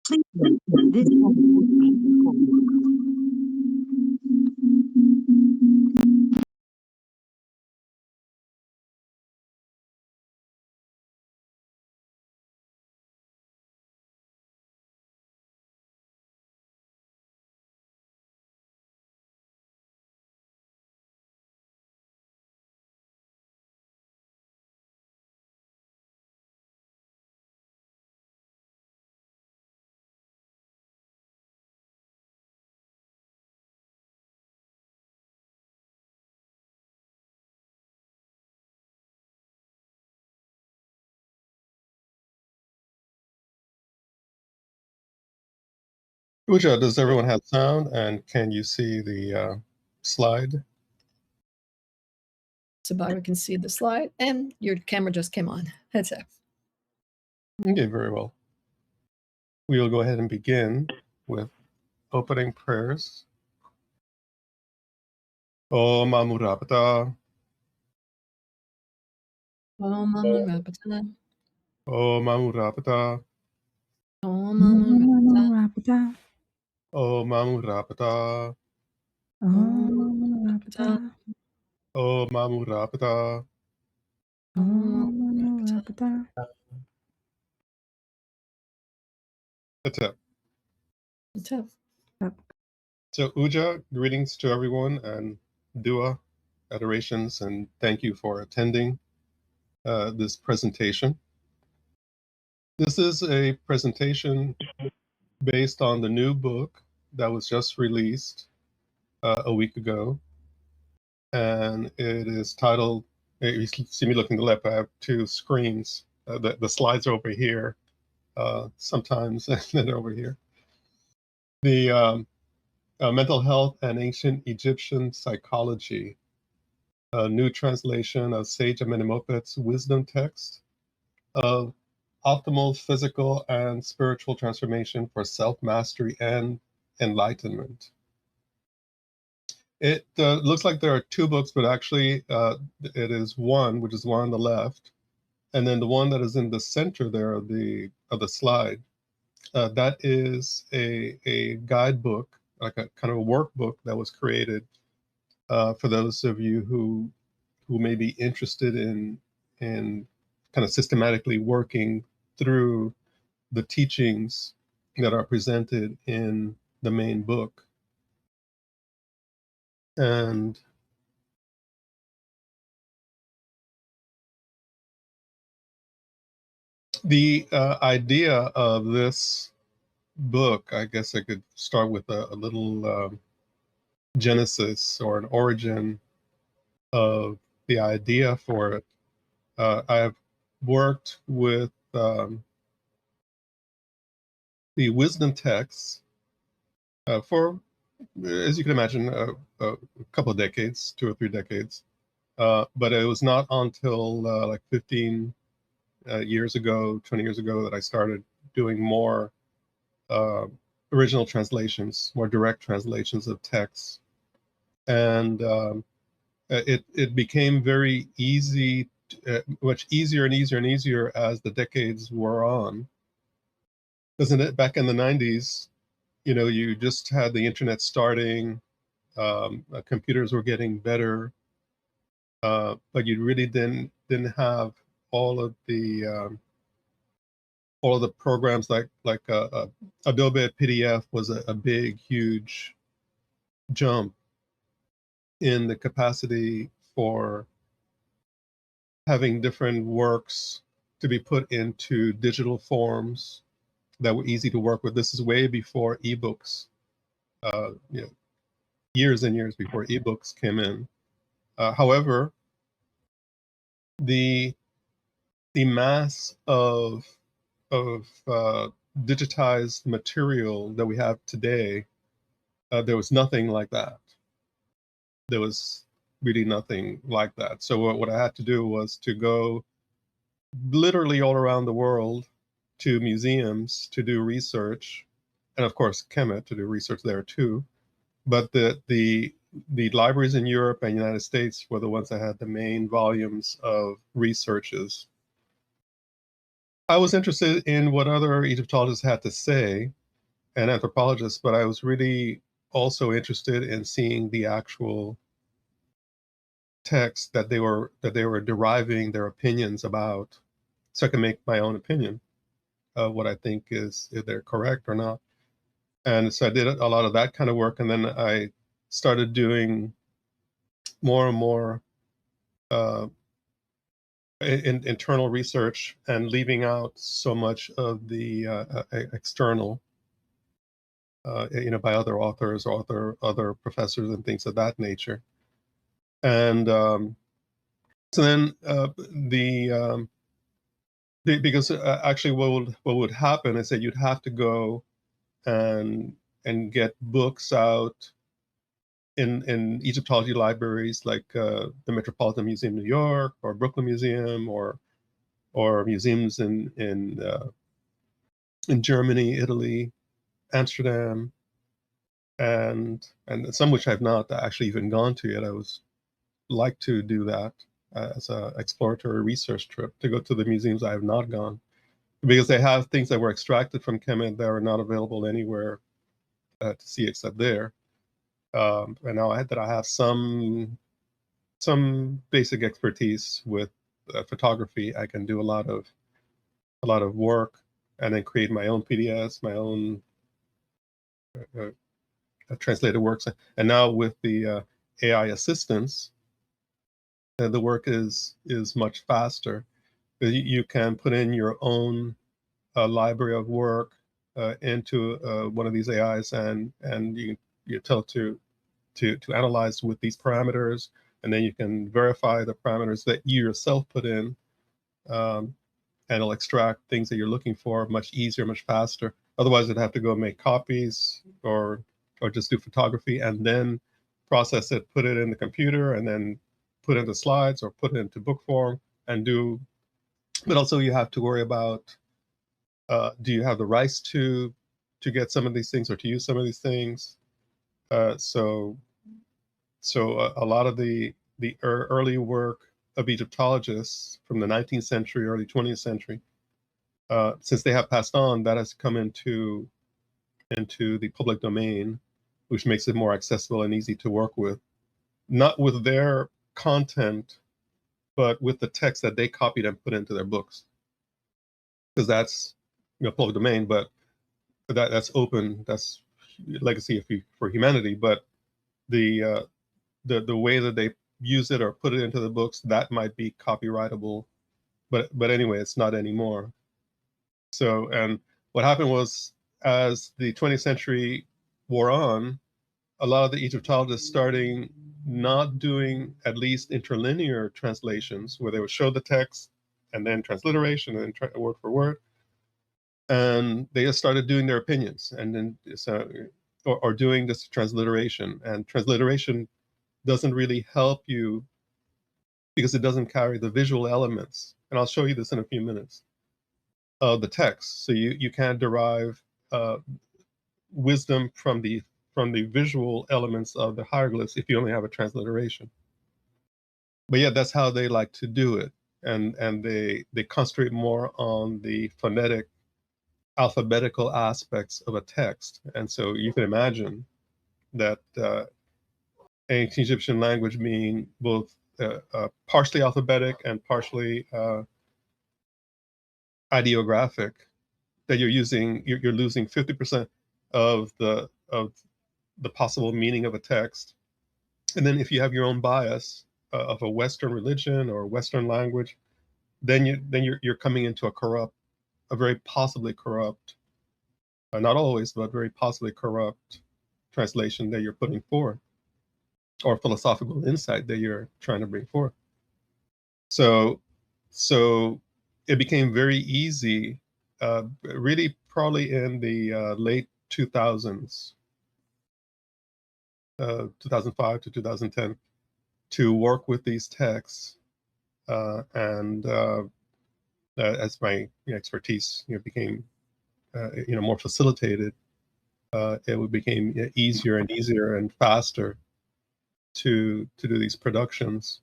Please note that this call will be recorded. Uja, does everyone have sound, and can you see the slide? Sebai, we can see the slide, and your camera just came on. That's it. Okay, very well. We will go ahead and begin with opening prayers. Om Amurapata, Om Amurapata. Om Amurapata, Om Amurapata. Om Amurapata, Om Amurapata. Om Amurapata. Om Amurapata. That's it. That's it. So Uja, greetings to everyone, and Dua, adorations, and thank you for attending this presentation. This is a presentation based on the new book that was just released a week ago. And it is titled, you see me looking to the left, I have two screens. The slides are over here sometimes, and then over here. The Mental Health and Ancient Egyptian Psychology, a new translation of Sage Amenemopet's wisdom text of optimal physical and spiritual transformation for self-mastery and enlightenment. It looks like there are two books, but actually it is one, which is the one on the left, and then the one that is in the center there of the slide. That is a guidebook, like a kind of a workbook that was created for those of you who may be interested in kind of systematically working through the teachings that are presented in the main book. And the idea of this book, I guess I could start with a little genesis or an origin of the idea for it. I've worked with the wisdom texts for, as you can imagine, a couple of decades, 2 or 3 decades. But it was not until like 15 years ago, 20 years ago, that I started doing more original translations, more direct translations of texts. And it became very easy, much easier and easier and easier as the decades wore on. Because back in the 90s, you just had the internet starting, computers were getting better, but you really didn't have all of the programs like Adobe PDF was a big, huge jump in the capacity for having different works to be put into digital forms that were easy to work with. This is way before ebooks, years and years before ebooks came in. However, the mass of digitized material that we have today, there was nothing like that. There was really nothing like that. So what I had to do was to go literally all around the world to museums to do research, and of course Kemet to do research there too. But the libraries in Europe and United States were the ones that had the main volumes of researches. I was interested in what other Egyptologists had to say and anthropologists, but I was really also interested in seeing the actual text that they were deriving their opinions about, so I can make my own opinion of what I think is if they're correct or not. And so I did a lot of that kind of work, and then I started doing more and more uh, internal research and leaving out so much of the external, by other authors or other professors and things of that nature. And so then because actually what would happen is that you'd have to go and get books out in Egyptology libraries like the Metropolitan Museum, New York, or Brooklyn Museum, or museums in Germany, Italy, Amsterdam, and some which I've not actually even gone to yet. I was like to do that as an exploratory research trip to go to the museums I have not gone, because they have things that were extracted from Kemet that are not available anywhere to see except there. And now that I have some basic expertise with photography, I can do a lot of work and then create my own PDFs, my own uh, translated works. And now with the AI assistance, the work is much faster. You can put in your own library of work into one of these AIs, and you tell it to analyze with these parameters, and then you can verify the parameters that you yourself put in, um, and it'll extract things that you're looking for much easier, much faster. Otherwise, it'd have to go make copies or just do photography and then process it, put it in the computer, and then put it into slides or put it into book form and do. But also, you have to worry about do you have the rights to get some of these things or to use some of these things? So a lot of the early work of Egyptologists from the 19th century, early 20th century, since they have passed on, that has come into the public domain, which makes it more accessible and easy to work with, not with their content, but with the text that they copied and put into their books, because that's public domain, but that's open, that's legacy for humanity. But the the way that they use it or put it into the books, that might be copyrightable, but anyway, it's not anymore. So, and what happened was, as the 20th century wore on, a lot of the Egyptologists starting not doing at least interlinear translations, where they would show the text and then transliteration and then word for word, and they just started doing their opinions, and then so or doing this transliteration. And transliteration doesn't really help you because it doesn't carry the visual elements. And I'll show you this in a few minutes of the text. So you can't derive uh, wisdom from the visual elements of the hieroglyphs if you only have a transliteration. But yeah, that's how they like to do it, and they concentrate more on the phonetic, alphabetical aspects of a text. And so you can imagine that ancient Egyptian language being both partially alphabetic and partially ideographic, that you're losing 50% of the possible meaning of a text. And then if you have your own bias of a Western religion or Western language, then you're coming into a very possibly corrupt, not always, but very possibly corrupt translation that you're putting forth, or philosophical insight that you're trying to bring forth. So so it became very easy, really probably in the late 2000s, 2005 to 2010, to work with these texts, and as my expertise became more facilitated, it became easier and easier and faster to do these productions.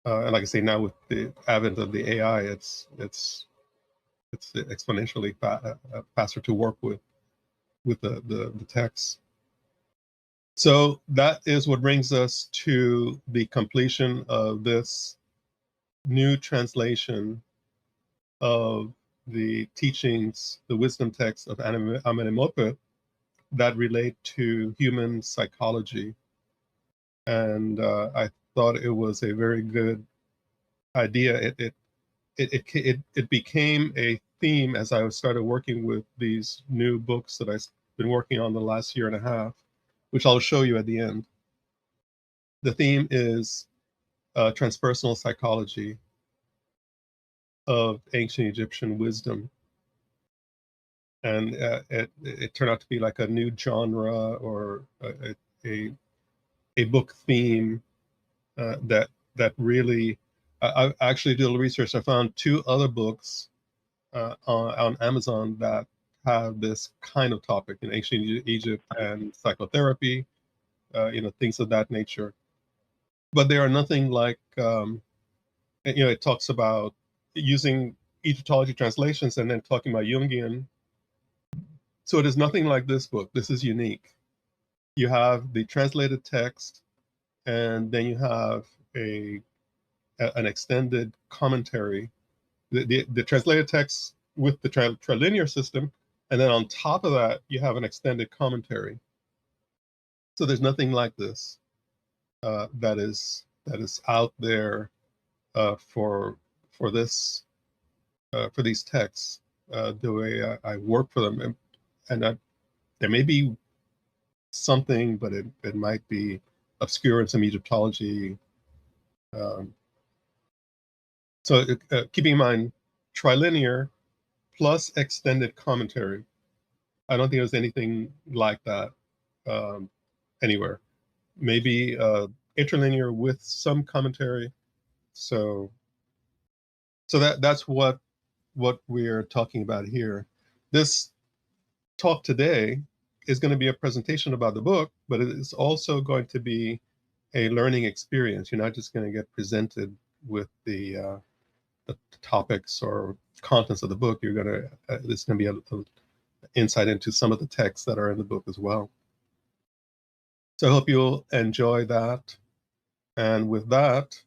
And like I say, now with the advent of the AI, it's it's exponentially faster to work with the text. So that is what brings us to the completion of this new translation of the teachings, the wisdom texts of Amenemopet that relate to human psychology. And I thought it was a very good idea. It became a theme as I started working with these new books that I've been working on the last year and a half, which I'll show you at the end. The theme is transpersonal psychology of ancient Egyptian wisdom. And it turned out to be like a new genre or a book theme that really, I actually did a little research. I found 2 other books on Amazon that have this kind of topic in ancient Egypt and psychotherapy, things of that nature. But they are nothing like, it talks about using Egyptology translations and then talking about Jungian. So it is nothing like this book. This is unique. You have the translated text, and then you have an extended commentary, the translated text with the trilinear system, and then on top of that, you have an extended commentary. So there's nothing like this that is out there for this for these texts. The way I work for them, and there may be something, but it might be obscure in some Egyptology. So keeping in mind, trilinear plus extended commentary. I don't think there's anything like that anywhere. Maybe interlinear with some commentary. So that's what we're talking about here. This talk today is going to be a presentation about the book, but it is also going to be a learning experience. You're not just going to get presented with the topics or contents of the book. You're going to this is going to be an insight into some of the texts that are in the book as well. So I hope you'll enjoy that. And with that,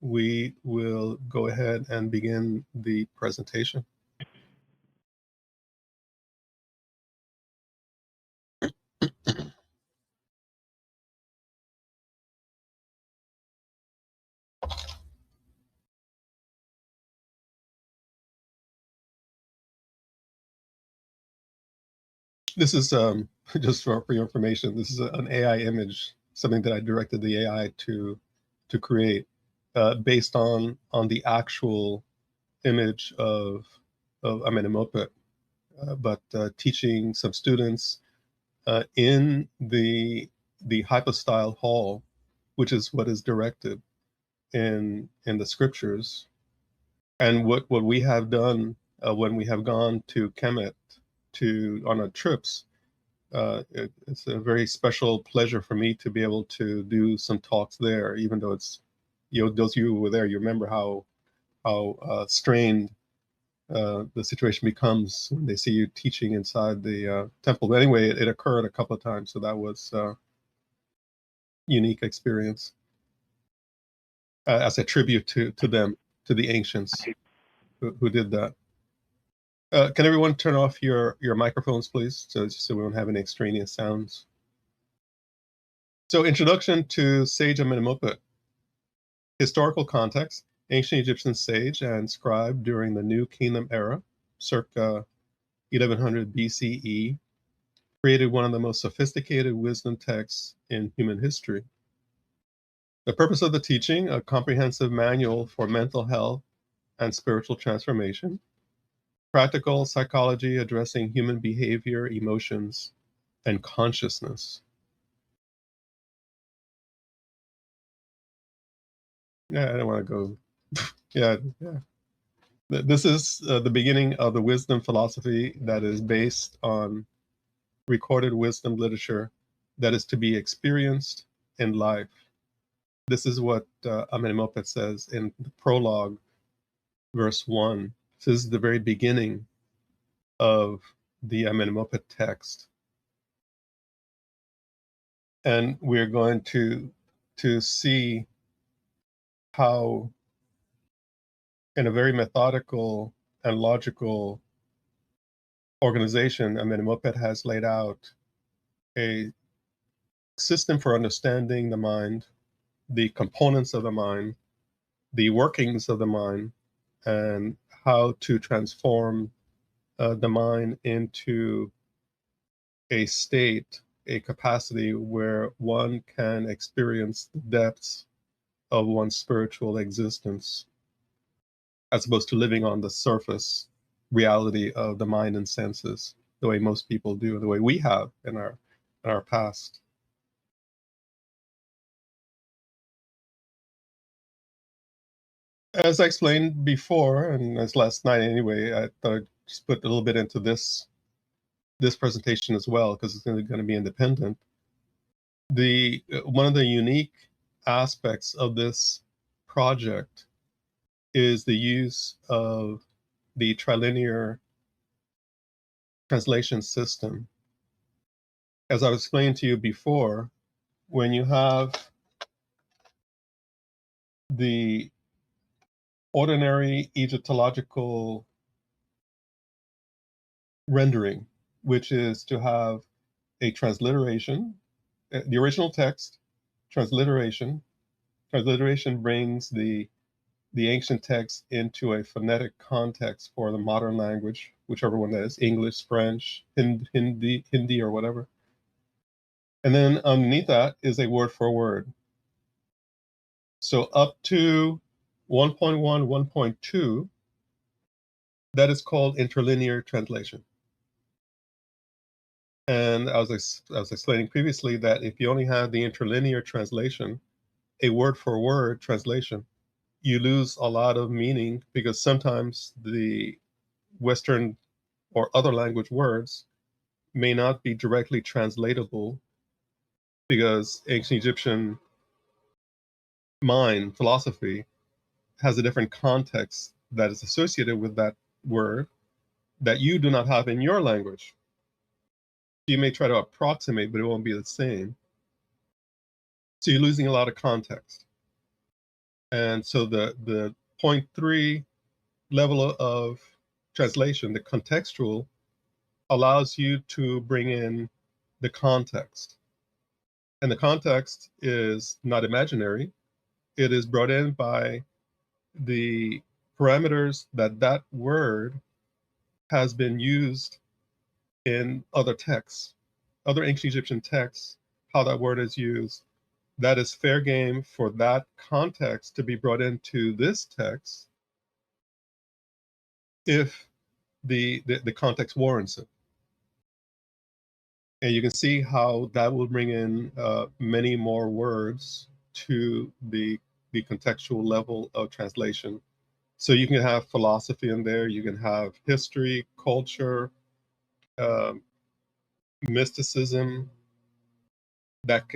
we will go ahead and begin the presentation. This is just for your information. This is an AI image, something that I directed the AI to create, based on the actual image of Amenemopet, but teaching some students in the hypostyle hall, which is what is directed in the scriptures, and what we have done when we have gone to Kemet on our trips. It's a very special pleasure for me to be able to do some talks there, even though it's, those of you who were there, you remember how strained the situation becomes when they see you teaching inside the temple. But anyway, it occurred a couple of times, so that was a unique experience as a tribute to them, to the ancients who did that. Can everyone turn off your microphones, please, so we don't have any extraneous sounds? So, introduction to Sage Amenemopet. Historical context: ancient Egyptian sage and scribe during the New Kingdom era, circa 1100 BCE, created one of the most sophisticated wisdom texts in human history. The purpose of the teaching: a comprehensive manual for mental health and spiritual transformation. Practical psychology addressing human behavior, emotions, and consciousness. Yeah, I don't want to go. Yeah. This is the beginning of the wisdom philosophy that is based on recorded wisdom literature that is to be experienced in life. This is what Amenemopet says in the prologue, verse 1. So this is the very beginning of the Amenemopet text. And we're going to see how, in a very methodical and logical organization, Amenemopet has laid out a system for understanding the mind, the components of the mind, the workings of the mind, and how to transform the mind into a state, a capacity where one can experience the depths of one's spiritual existence, as opposed to living on the surface reality of the mind and senses, the way most people do, the way we have in our past. As I explained before, and as last night anyway, I thought I'd just put a little bit into this presentation as well, because it's going to be independent. One of the unique aspects of this project is the use of the trilinear translation system. As I was explaining to you before, when you have the ordinary Egyptological rendering, which is to have a transliteration, the original text, transliteration. Transliteration brings the ancient text into a phonetic context for the modern language, whichever one that is, English, French, Hindi, or whatever. And then underneath that is a word for word. So up to 1.1, 1.2, that is called interlinear translation. And I was explaining previously that if you only have the interlinear translation, a word for word translation, you lose a lot of meaning, because sometimes the Western or other language words may not be directly translatable, because ancient Egyptian mind, philosophy, has a different context that is associated with that word that you do not have in your language. You may try to approximate, but it won't be the same. So you're losing a lot of context. And so the 0.3 level of translation, the contextual, allows you to bring in the context. And the context is not imaginary. It is brought in by the parameters that word has been used in other texts, other ancient Egyptian texts, how that word is used. That is fair game for that context to be brought into this text if the context warrants it. And you can see how that will bring in many more words to the contextual level of translation. So you can have philosophy in there, you can have history, culture, mysticism that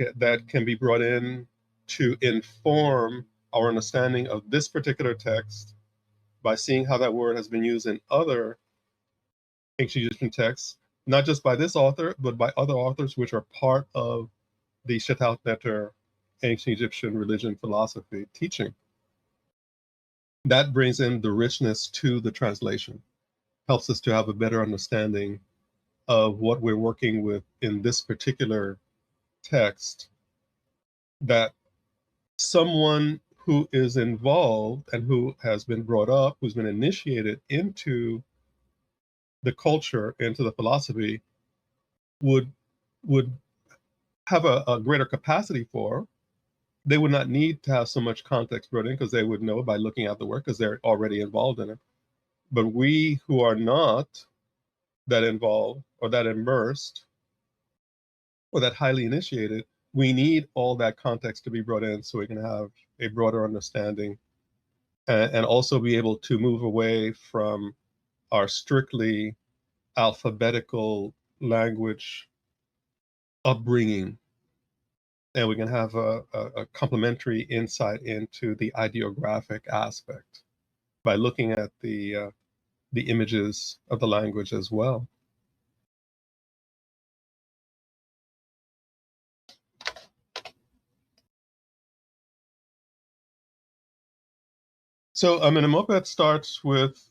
can be brought in to inform our understanding of this particular text by seeing how that word has been used in other ancient Egyptian texts, not just by this author, but by other authors which are part of the Shetal Neter ancient Egyptian religion philosophy teaching. That brings in the richness to the translation, helps us to have a better understanding of what we're working with in this particular text, that someone who is involved and who has been brought up, who's been initiated into the culture, into the philosophy, would have a greater capacity for. They would not need to have so much context brought in, because they would know by looking at the work, because they're already involved in it. But we who are not that involved or that immersed or that highly initiated, we need all that context to be brought in so we can have a broader understanding, and also be able to move away from our strictly alphabetical language upbringing, and we can have a complementary insight into the ideographic aspect by looking at the the images of the language as well. So Amenemopet starts with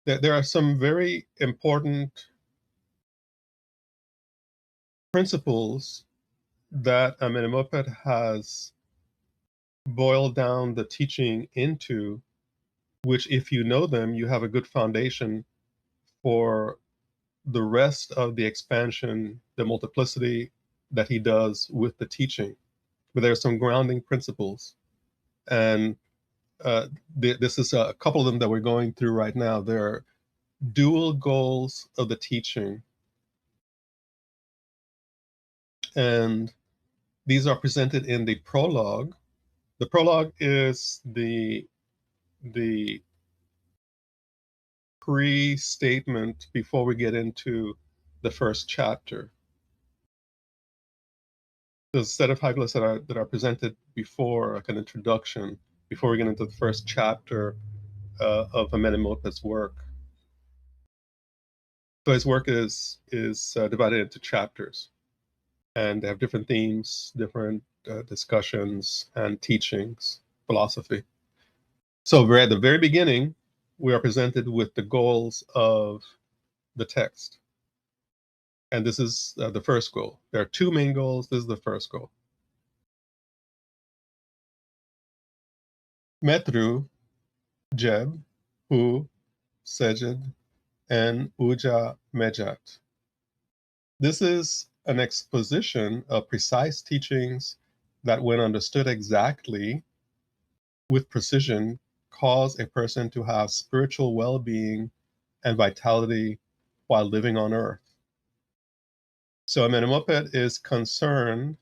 that there are some very important principles that Amenemopet has boiled down the teaching into, which if you know them, you have a good foundation for the rest of the expansion, the multiplicity that he does with the teaching. But there are some grounding principles. And this is a couple of them that we're going through right now. There are dual goals of the teaching. And these are presented in the prologue. The prologue is the pre-statement before we get into the first chapter. There's a set of hieroglyphs that are presented before, like an introduction, before we get into the first chapter of Amenemopet's work. So his work is divided into chapters, and they have different themes, different discussions and teachings, philosophy. So we're at the very beginning, we are presented with the goals of the text. And this is the first goal. There are two main goals. This is the first goal. Metru, Jeb, Hu, Sejed, and Uja Mejat. This is an exposition of precise teachings that, when understood exactly, with precision, cause a person to have spiritual well-being and vitality while living on earth. So Amenemopet is concerned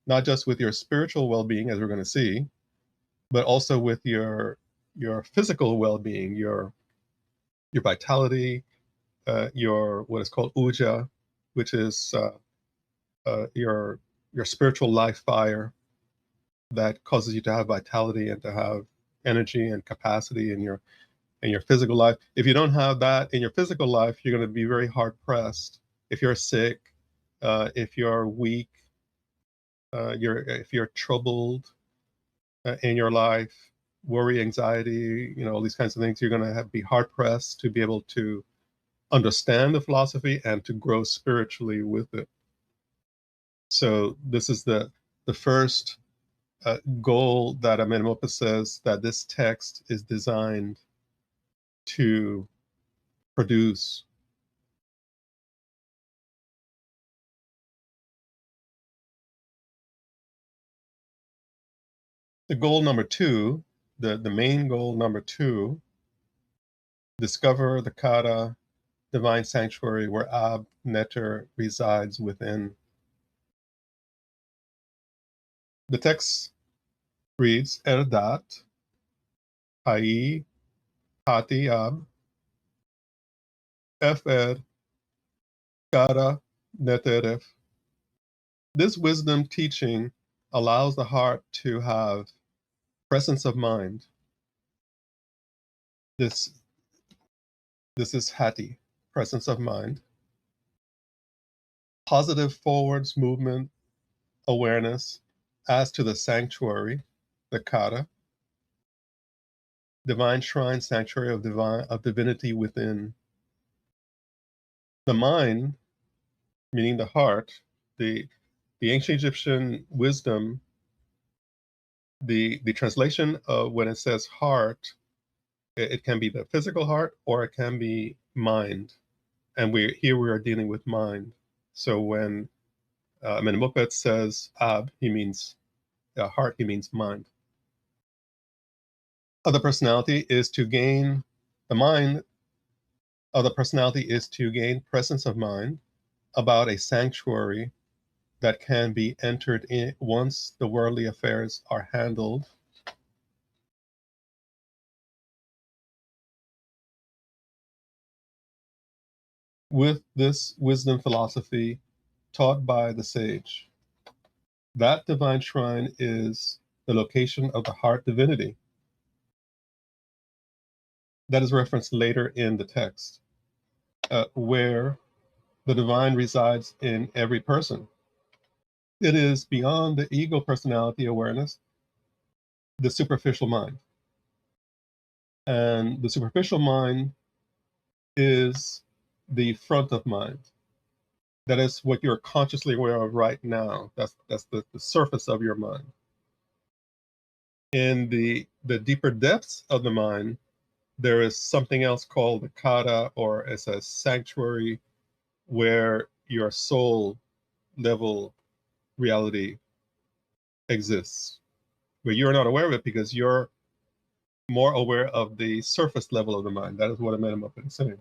not just with your spiritual well-being, as we're going to see, but also with your physical well-being, your vitality, your what is called uja, which is your spiritual life fire that causes you to have vitality and to have energy and capacity in your physical life. If you don't have that in your physical life, you're going to be very hard pressed. If you're sick, if you're weak, if you're troubled in your life, worry, anxiety, all these kinds of things, you're going to be hard pressed to be able to understand the philosophy and to grow spiritually with it. So this is the first goal that Amenemopet says that this text is designed to produce. The goal number two, the main goal number two, discover the kata, divine sanctuary where Ab Neter resides within. The text reads Erdat, Hai, Hati Ab, Efer, Kara, Neteref. This wisdom teaching allows the heart to have presence of mind. This is Hati, presence of mind. Positive forwards movement, awareness as to the sanctuary, the kata, divine shrine, sanctuary of divinity within. The mind, meaning the heart, the ancient Egyptian wisdom, the translation of when it says heart, it can be the physical heart or it can be mind. And we are dealing with mind. So when Amenemopet says Ab, he means heart, he means mind. Other personality is to gain the mind. Other personality is to gain presence of mind about a sanctuary that can be entered in once the worldly affairs are handled. With this wisdom philosophy taught by the sage. That divine shrine is the location of the heart divinity. that is referenced later in the text, where the divine resides in every person. It is beyond the ego personality awareness, the superficial mind. And the superficial mind is the front of mind. That is what you're consciously aware of right now. That's the surface of your mind. In the deeper depths of the mind, there is something else called the kata, or as a sanctuary, where your soul level reality exists. But you're not aware of it because you're more aware of the surface level of the mind. That is what Amenemopet is saying.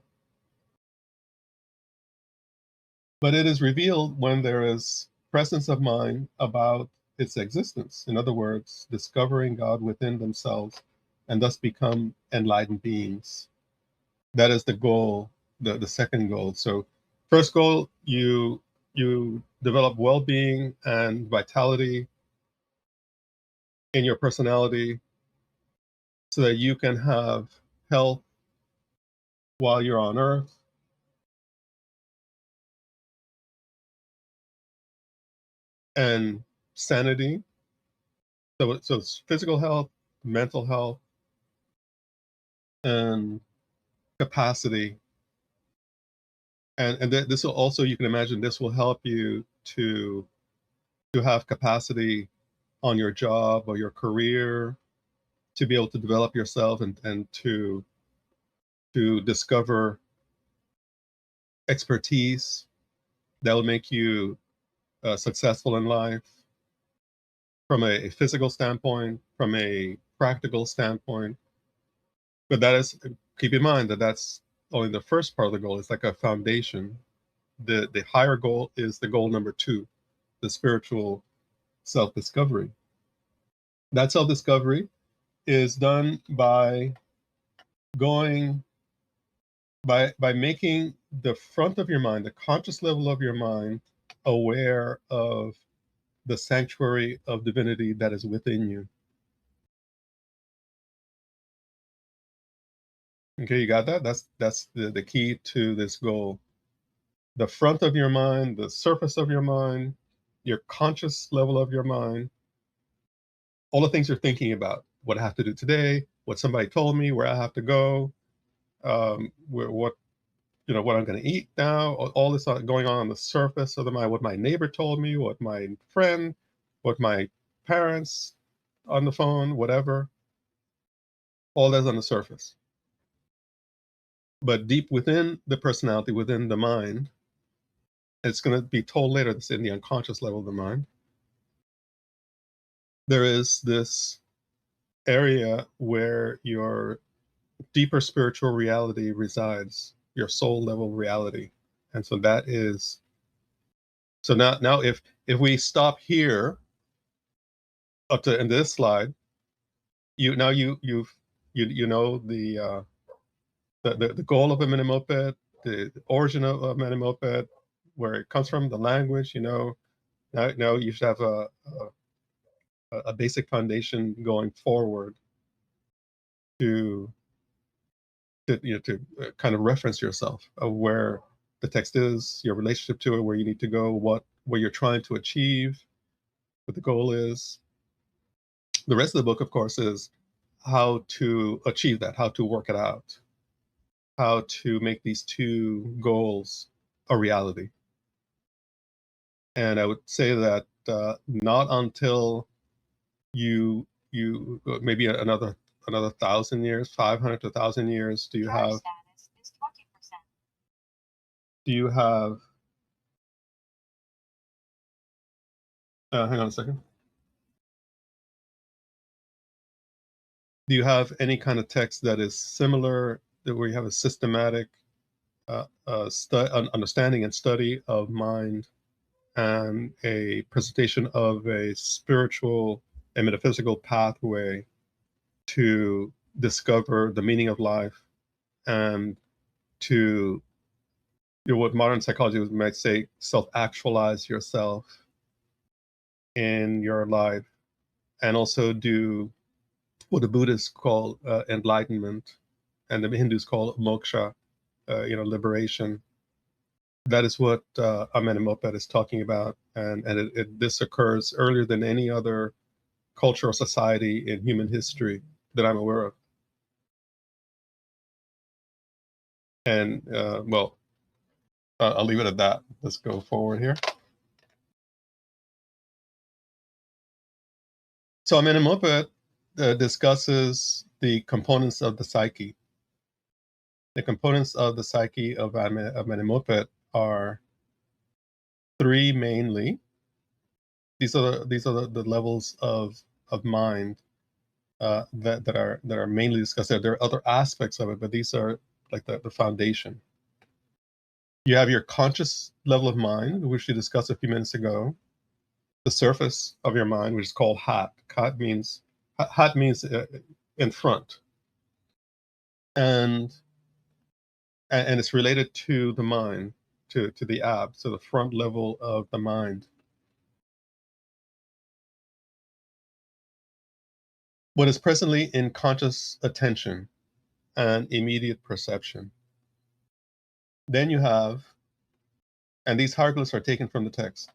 But it is revealed when there is presence of mind about its existence. In other words, discovering God within themselves and thus become enlightened beings. That is the goal, the second goal. So first goal, you develop well-being and vitality in your personality so that you can have health while you're on earth. And sanity. So it's physical health, mental health, and capacity. And this will also, you can imagine, this will help you to have capacity on your job or your career, to be able to develop yourself and to discover expertise that will make you successful in life from a physical standpoint, from a practical standpoint. But that is, keep in mind that that's only the first part of the goal. It's like a foundation. The higher goal is the goal number 2, the spiritual self-discovery. That self-discovery is done by going by making the front of your mind, the conscious level of your mind, aware of the sanctuary of divinity that is within you. Okay, you got that? That's the key to this goal. The front of your mind, the surface of your mind, your conscious level of your mind, all the things you're thinking about, what I have to do today, what somebody told me, where I have to go, what what I'm going to eat now, all this going on the surface of the mind, what my neighbor told me, what my friend, what my parents on the phone, whatever, all that's on the surface. But deep within the personality, within the mind, it's going to be told later, this in the unconscious level of the mind, there is this area where your deeper spiritual reality resides, your soul level reality. And so that is, so now if we stop here up to in this slide, you know the goal of Amenemopet, the origin of Amenemopet, where it comes from, the language, now you should have a basic foundation going forward to kind of reference yourself of where the text is, your relationship to it, where you need to go, what you're trying to achieve, what the goal is. The rest of the book, of course, is how to achieve that, how to work it out, how to make these two goals a reality. And I would say that not until you maybe another 1,000 years, 500 to 1,000 years, do you have hang on a second. Do you have any kind of text that is similar, that where you have a systematic understanding and study of mind and a presentation of a spiritual and metaphysical pathway to discover the meaning of life and to what modern psychology might say, self-actualize yourself in your life, and also do what the Buddhists call enlightenment, and the Hindus call moksha, liberation. That is what Amenemopet is talking about, and this occurs earlier than any other culture or society in human history that I'm aware of. And well, I'll leave it at that. Let's go forward here. So Amenemopet discusses the components of the psyche. The components of the psyche of Amenemopet are three mainly. These are the levels of mind that are mainly discussed. There are other aspects of it, but these are like the foundation. You have your conscious level of mind, which we discussed a few minutes ago. The surface of your mind, which is called hat. Hat means in front, and it's related to the mind, to the ab, so the front level of the mind. What is presently in conscious attention and immediate perception. Then you have, and these hieroglyphs are taken from the text,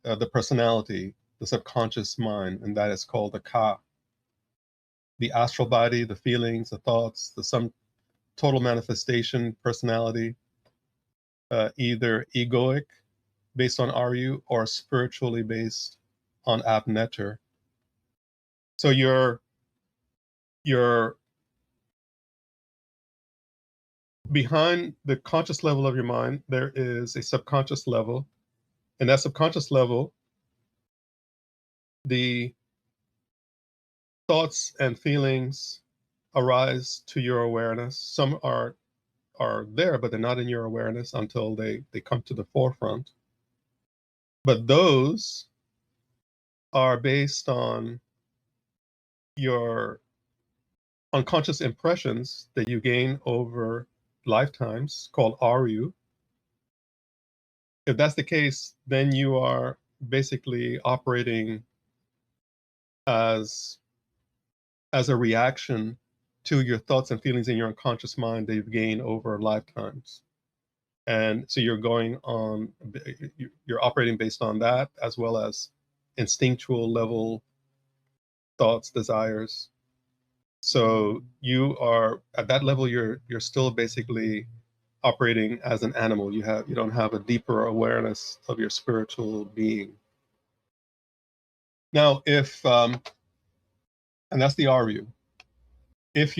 the personality, the subconscious mind, and that is called the ka. The astral body, the feelings, the thoughts, the sum total manifestation, personality, either egoic, based on Aryu, or spiritually based on Abnetter. So you're behind the conscious level of your mind, there is a subconscious level. And that subconscious level, the thoughts and feelings arise to your awareness. Some are there, but they're not in your awareness until they come to the forefront. But those are based on your unconscious impressions that you gain over lifetimes, called Aryu. If that's the case, then you are basically operating as a reaction to your thoughts and feelings in your unconscious mind that you've gained over lifetimes. And so you're operating based on that, as well as instinctual level thoughts, desires. So you are at that level, you're still basically operating as an animal. You don't have a deeper awareness of your spiritual being. Now, and that's the Aryu. If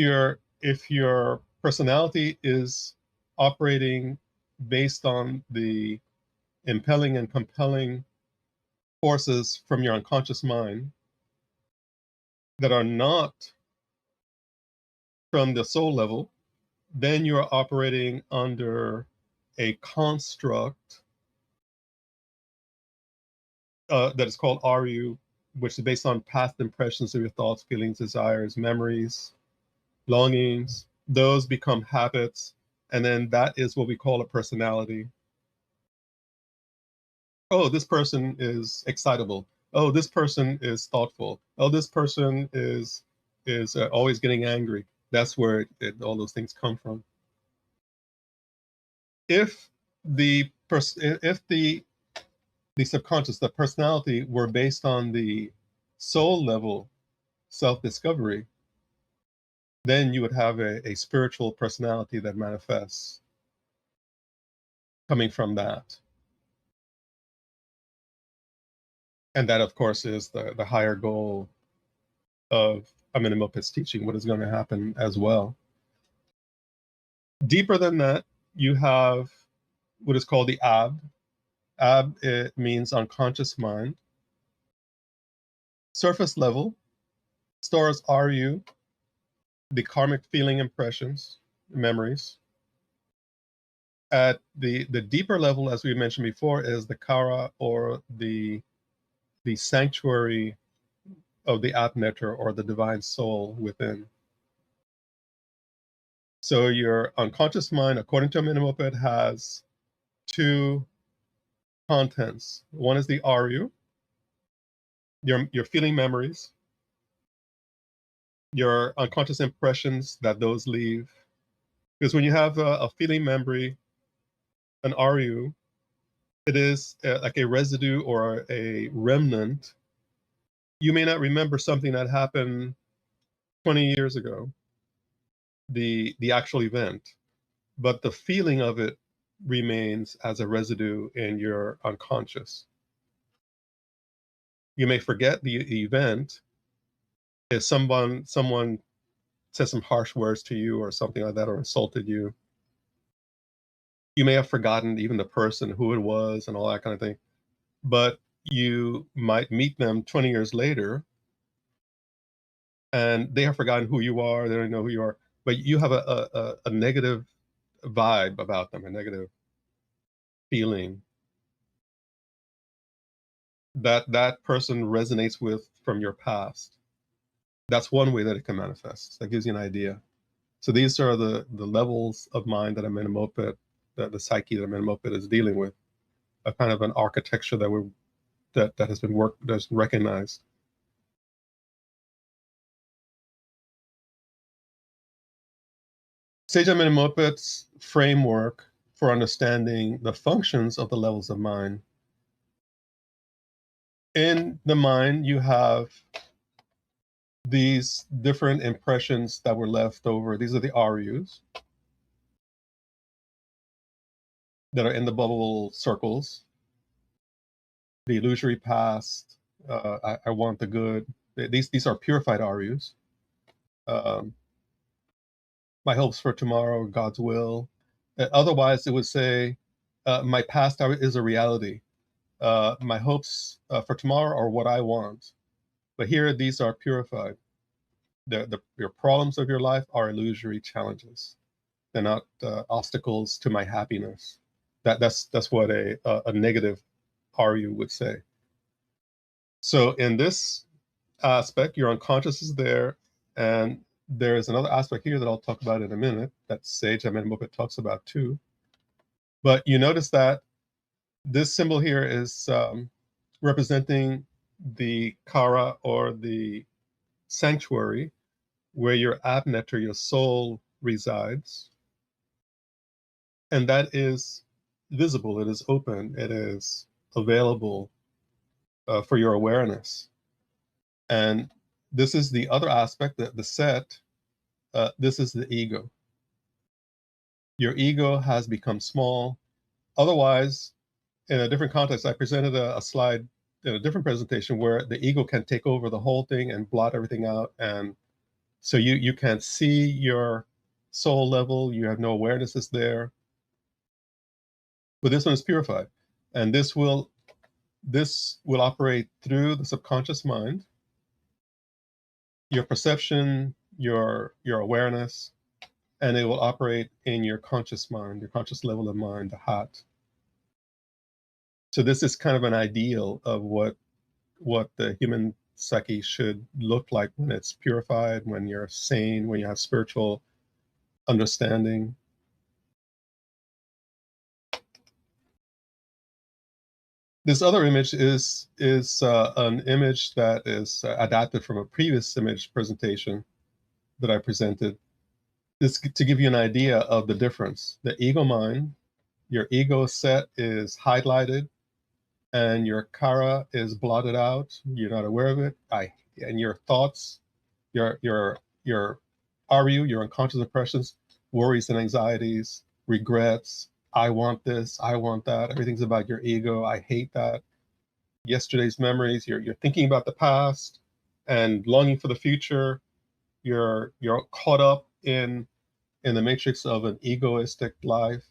your personality is operating based on the impelling and compelling forces from your unconscious mind that are not from the soul level, then you're operating under a construct that is called Aryu, which is based on past impressions of your thoughts, feelings, desires, memories, longings. Those become habits, and then that is what we call a personality. Oh, this person is excitable. Oh, this person is thoughtful. Oh, this person is always getting angry. That's where all those things come from. If the subconscious, the personality, were based on the soul level self-discovery, then you would have a spiritual personality that manifests coming from that. And that, of course, is the higher goal of Amenemopet's teaching, what is going to happen as well. Deeper than that, you have what is called the Ab. Ab, it means unconscious mind. Surface level stores Aryu, the karmic feeling impressions, memories. At the deeper level, as we mentioned before, is the Kara, or the sanctuary of the Atneter, or the divine soul within. So your unconscious mind, according to Amenemopet, has two contents. One is the Aryu, your feeling memories, your unconscious impressions that those leave, Because when you have a feeling memory, an RU, it is like a residue or a remnant. You may not remember something that happened 20 years ago, the actual event, but the feeling of it remains as a residue in your unconscious. You may forget the event if someone said some harsh words to you or something like that, or insulted you. You may have forgotten even the person, who it was, and all that kind of thing. But you might meet them 20 years later, and they have forgotten who you are. They don't know who you are, but you have a negative vibe about them, a negative feeling that that person resonates with from your past. That's one way that it can manifest. That gives you an idea. So these are the levels of mind that Amenemopet, the psyche that Amenemopet is dealing with, a kind of an architecture that has been that's recognized. Sage Amenemopet's framework for understanding the functions of the levels of mind. In the mind, you have these different impressions that were left over. These are the RUs that are in the bubble circles. The illusory past, I want the good. These are purified RUs. My hopes for tomorrow, God's will. Otherwise, it would say, my past is a reality. My hopes for tomorrow are what I want. But here, these are purified. Your problems of your life are illusory challenges. They're not obstacles to my happiness. That's what a negative RU would say. So in this aspect, your unconscious is there, and there is another aspect here that I'll talk about in a minute that Sage Amenemopet talks about too. But you notice that this symbol here is representing the kara, or the sanctuary, where your abnetter, your soul, resides. And that is visible, it is open, it is available for your awareness. And this is the other aspect, the set. This is the ego. Your ego has become small. Otherwise, in a different context, I presented a slide in a different presentation where the ego can take over the whole thing and blot everything out. And so you can't see your soul level. You have no awareness is there. But this one is purified. And this will operate through the subconscious mind, your perception, your awareness, and it will operate in your conscious mind, your conscious level of mind, the heart. So this is kind of an ideal of what the human psyche should look like when it's purified, when you're sane, when you have spiritual understanding. This other image is an image that is adapted from a previous image presentation that I presented. This to give you an idea of the difference. The ego mind, your ego set is highlighted, and your kara is blotted out. You're not aware of it. And your thoughts, your RU, your unconscious impressions, worries and anxieties, regrets. I want this, I want that. Everything's about your ego. I hate that. Yesterday's memories. You're thinking about the past and longing for the future. You're caught up in the matrix of an egoistic life.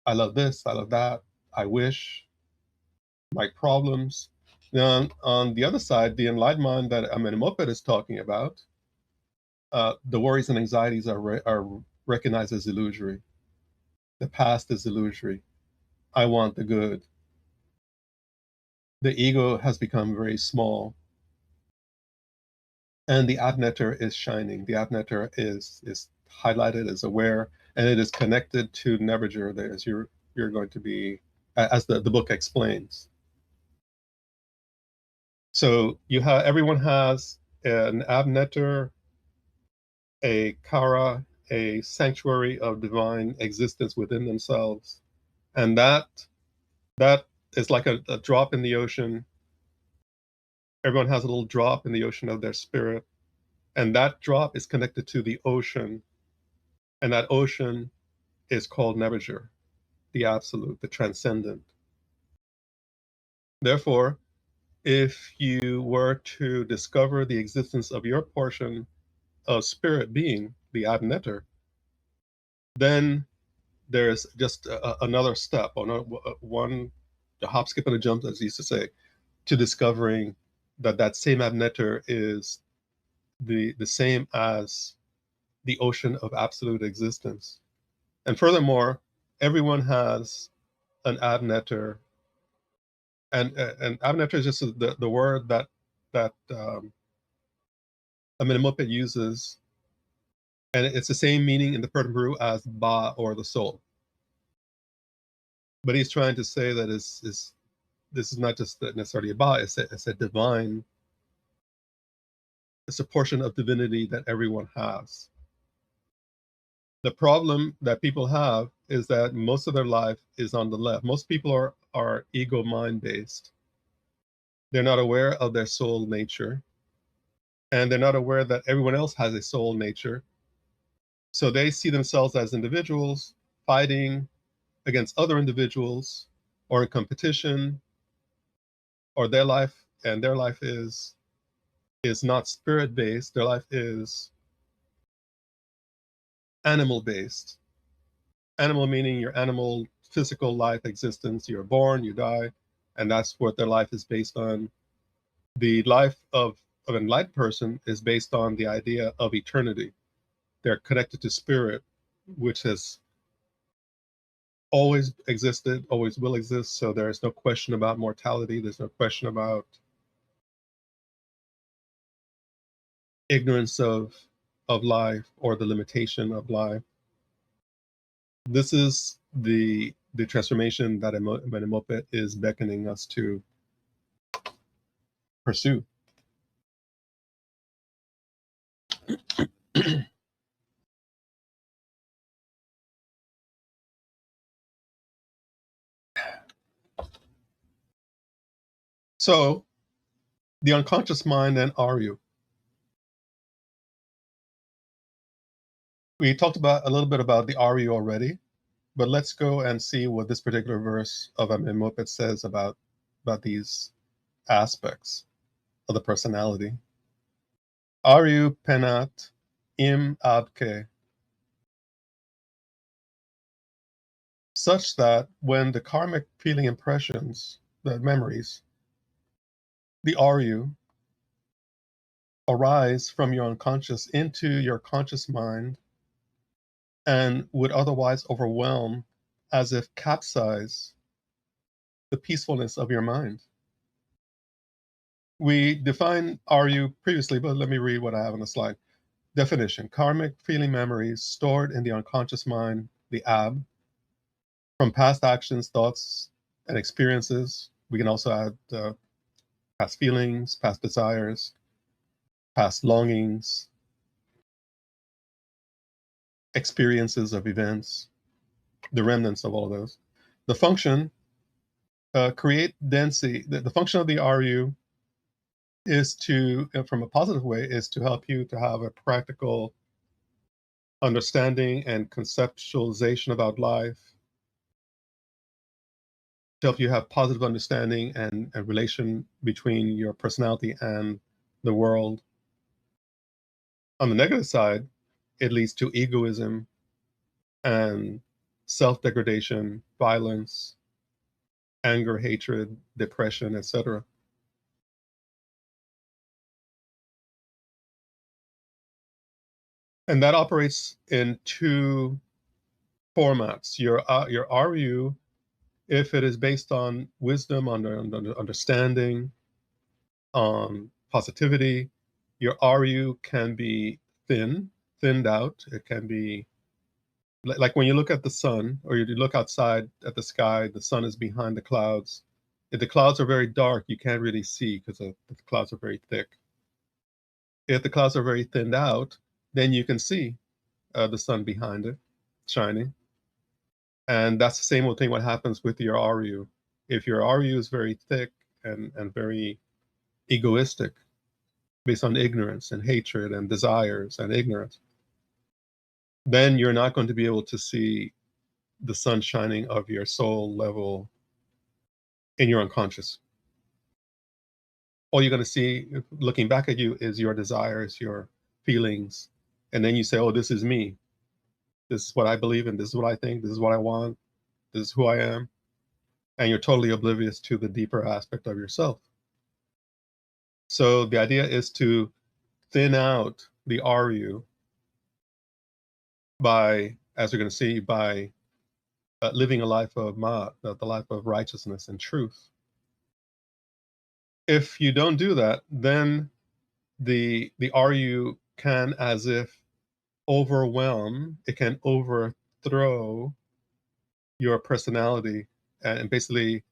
I love this, I love that. I wish. My problems. Now, on the other side, the enlightened mind that Amenemopet is talking about, the worries and anxieties are recognized as illusory. The past is illusory. I want the good. The ego has become very small, and the abnetter is shining. The abnetter is highlighted, is aware, and it is connected to Nebuchadnezzar, as you're going to be, as the book explains. So everyone has an abnetter, a kara, a sanctuary of divine existence within themselves. And that is like a drop in the ocean. Everyone has a little drop in the ocean of their spirit. And that drop is connected to the ocean. And that ocean is called Nebuchadnezzar, the absolute, the transcendent. Therefore, if you were to discover the existence of your portion of spirit being, the Adnetter, then there's just another step, one, the hop, skip, and a jump, as he used to say, to discovering that same Adnetter is the same as the ocean of absolute existence. And furthermore, everyone has an Adnetter, and Adnetter is just the word that Amenemopet uses, and it's the same meaning in the Persian Peru as Ba, or the soul. But he's trying to say that this is not just necessarily a Ba, it's a divine, it's a portion of divinity that everyone has. The problem that people have is that most of their life is on the left. Most people are ego mind based. They're not aware of their soul nature, and they're not aware that everyone else has a soul nature. So they see themselves as individuals fighting against other individuals, or in competition, or their life is not spirit based. Their life is animal based. Animal meaning your animal physical life existence. You're born, you die, and that's what their life is based on. The life of an enlightened person is based on the idea of eternity. They're connected to spirit, which has always existed, always will exist. So there's no question about mortality. There's no question about ignorance of life, or the limitation of life. This is the transformation that Amenemopet is beckoning us to pursue. So, the unconscious mind and Aryu. We talked about a little bit about the Aryu already, but let's go and see what this particular verse of Amenemopet says about these aspects of the personality. Aryu penat im abke, such that when the karmic feeling impressions, the memories, the Aryu, arise from your unconscious into your conscious mind, and would otherwise overwhelm, as if capsize, the peacefulness of your mind. We defined Aryu previously, but let me read what I have on the slide. Definition: karmic feeling memories stored in the unconscious mind, the Ab, from past actions, thoughts, and experiences. We can also add past feelings, past desires, past longings, experiences of events, the remnants of all of those. The function, create density. The function of the Aryu is to, from a positive way, is to help you to have a practical understanding and conceptualization about life, to help you have positive understanding and a relation between your personality and the world. On the negative side, it leads to egoism and self-degradation, violence, anger, hatred, depression, etc. And that operates in two formats. Your Aryu, if it is based on wisdom, on understanding, on positivity, your Aryu can be thinned out. It can be like when you look at the sun, or you look outside at the sky, the sun is behind the clouds. If the clouds are very dark, you can't really see because the clouds are very thick. If the clouds are very thinned out, then you can see. the sun behind it, shining. And that's the same old thing what happens with your RU. If your RU is very thick and very egoistic, based on ignorance and hatred and desires and ignorance, then you're not going to be able to see the sun shining of your soul level in your unconscious. All you're going to see looking back at you is your desires, your feelings. And then you say, oh, this is me. This is what I believe in. This is what I think. This is what I want. This is who I am. And you're totally oblivious to the deeper aspect of yourself. So the idea is to thin out the RU by, as we're going to see, by living a life of Maat, the life of righteousness and truth. If you don't do that, then the RU can, as if overwhelm, it can overthrow your personality, and basically,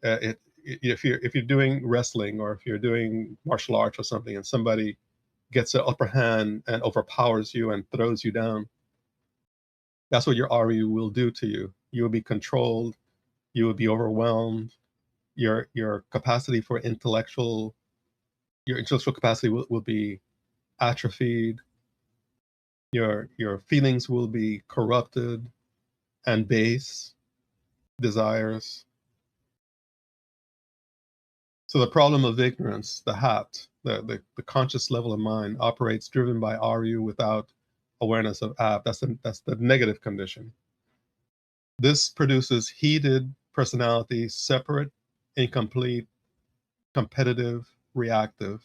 if you're doing wrestling or if you're doing martial arts or something, and somebody gets an upper hand and overpowers you and throws you down, that's what your RU will do to you. You will be controlled. You will be overwhelmed. Your capacity for intellectual capacity will be atrophied. Your feelings will be corrupted and base desires. So the problem of ignorance, the hat, the conscious level of mind operates driven by RU without awareness of app. That's the negative condition. This produces heated personality, separate, incomplete, competitive, reactive.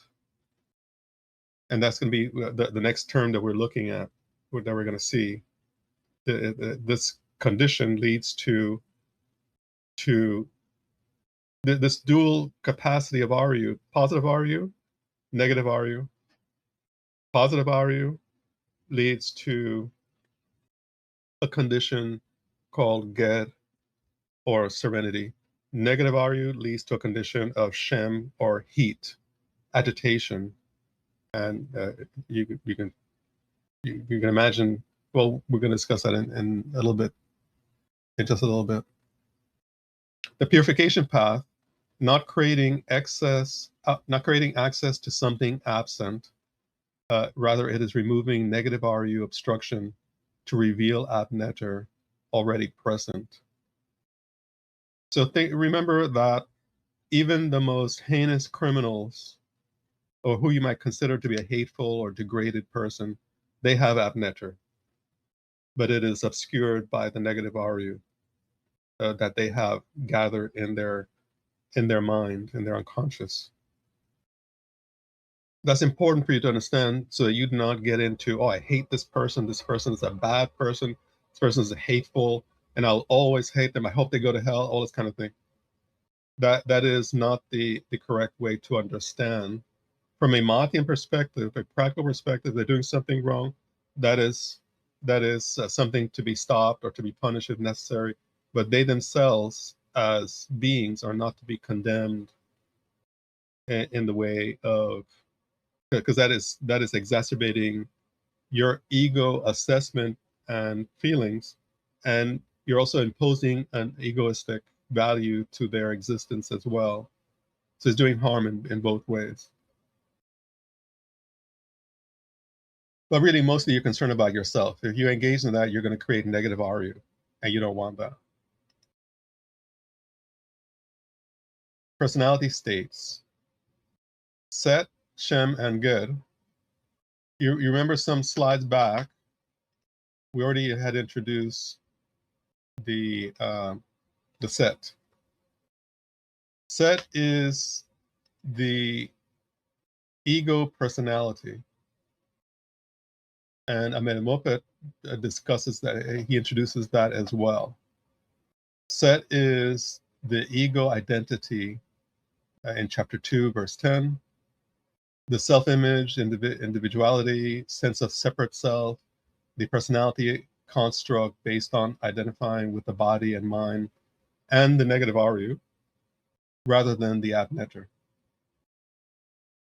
And that's going to be the next term that we're looking at, that we're going to see. This condition leads to this dual capacity of RU, positive RU, negative RU. Positive RU leads to a condition called Ger, or serenity. Negative RU leads to a condition of Shem, or heat, agitation. And you can imagine, well, we're going to discuss that in a little bit, in just a little bit. The purification path, not creating access to something absent. Rather, it is removing negative RU obstruction to reveal Abnetter already present. So remember that even the most heinous criminals, or who you might consider to be a hateful or degraded person, they have Abnetter, but it is obscured by the negative RU that they have gathered in their mind, in their unconscious. That's important for you to understand, so that you do not get into, oh, I hate this person is a bad person, this person is hateful, and I'll always hate them, I hope they go to hell, all this kind of thing. That is not the correct way to understand. From a Maatian perspective, a practical perspective, they're doing something wrong. That is something to be stopped or to be punished if necessary. But they themselves, as beings, are not to be condemned in the way of, because that is exacerbating your ego assessment and feelings, and you're also imposing an egoistic value to their existence as well. So it's doing harm in both ways. But really, mostly you're concerned about yourself. If you engage in that, you're going to create negative RU, and you don't want that. Personality states. Set, Shem, and Good. You remember some slides back, we already had introduced the set. Set is the ego personality. And Amenemopet discusses that, he introduces that as well. Set is the ego identity in chapter 2, verse 10. The self-image, individuality, sense of separate self, the personality construct based on identifying with the body and mind, and the negative RU, rather than the Abnetter.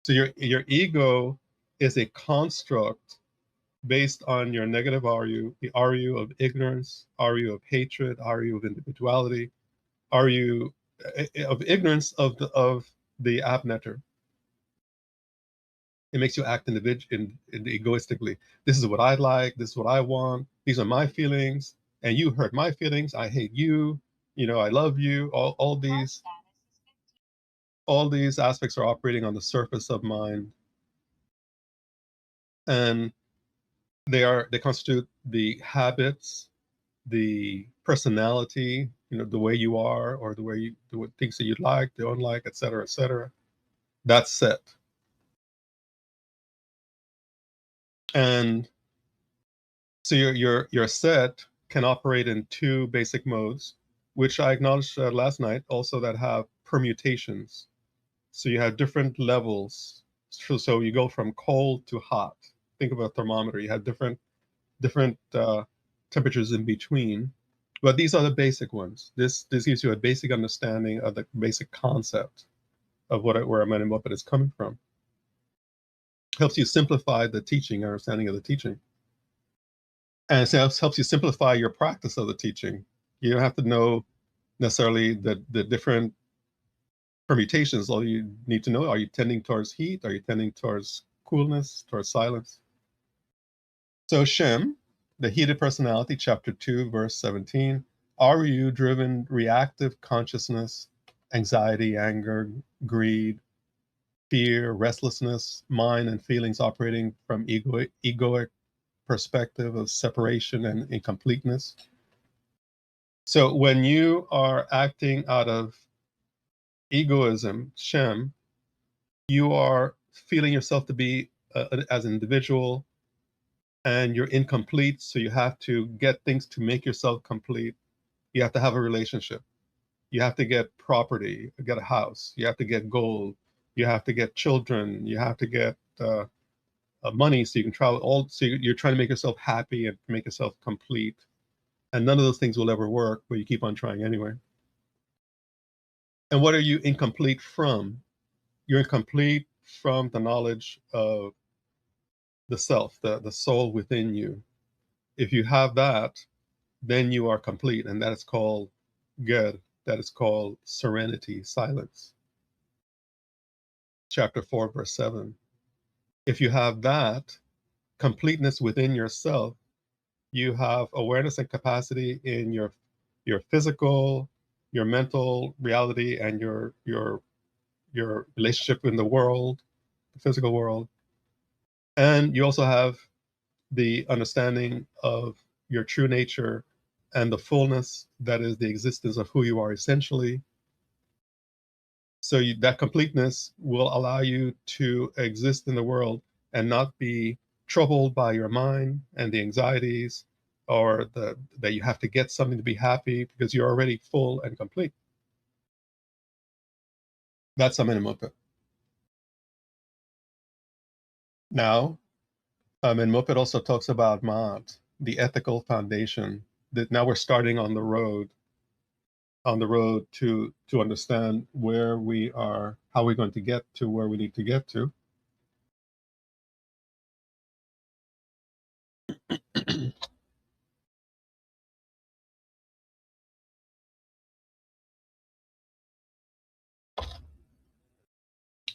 So your ego is a construct based on your negative RU, the RU of ignorance, RU of hatred, RU of individuality, RU of ignorance of the abnetter. It makes you act egoistically. This is what I like. This is what I want. These are my feelings, and you hurt my feelings. I hate you. I love you. All these aspects are operating on the surface of mind, and they constitute the habits, the personality, the way you are, or the things that you like, don't like, etc., etc. That's set. And so your set can operate in two basic modes, which I acknowledged last night, also that have permutations. So you have different levels. So you go from cold to hot. Think of a thermometer. You have different temperatures in between. But these are the basic ones. This gives you a basic understanding of the basic concept of where Amenemopet is coming from. Helps you simplify the teaching, understanding of the teaching. And it helps you simplify your practice of the teaching. You don't have to know necessarily the different permutations. All you need to know, are you tending towards heat? Are you tending towards coolness, towards silence? So Shem, the heated personality, chapter 2, verse 17, are you driven reactive consciousness, anxiety, anger, greed, fear, restlessness, mind and feelings operating from egoic perspective of separation and incompleteness? So when you are acting out of egoism, Shem, you are feeling yourself to be as an individual, and you're incomplete, so you have to get things to make yourself complete. You have to have a relationship. You have to get property, get a house. You have to get gold. You have to get children. You have to get money so you can travel. So you're trying to make yourself happy and make yourself complete. And none of those things will ever work, but you keep on trying anyway. And what are you incomplete from? You're incomplete from the knowledge of the self, the soul within you. If you have that, then you are complete, and that is called Ger, that is called serenity, silence. Chapter 4, verse 7. If you have that completeness within yourself, you have awareness and capacity in your physical, your mental reality, and your relationship in the world, the physical world. And you also have the understanding of your true nature and the fullness that is the existence of who you are essentially. So that completeness will allow you to exist in the world and not be troubled by your mind and the anxieties, or that you have to get something to be happy, because you're already full and complete. That's Amenemopet. Now, Amenemopet also talks about Maat, the ethical foundation. That now we're starting on the road to understand where we are, how we're going to get to where we need to get to.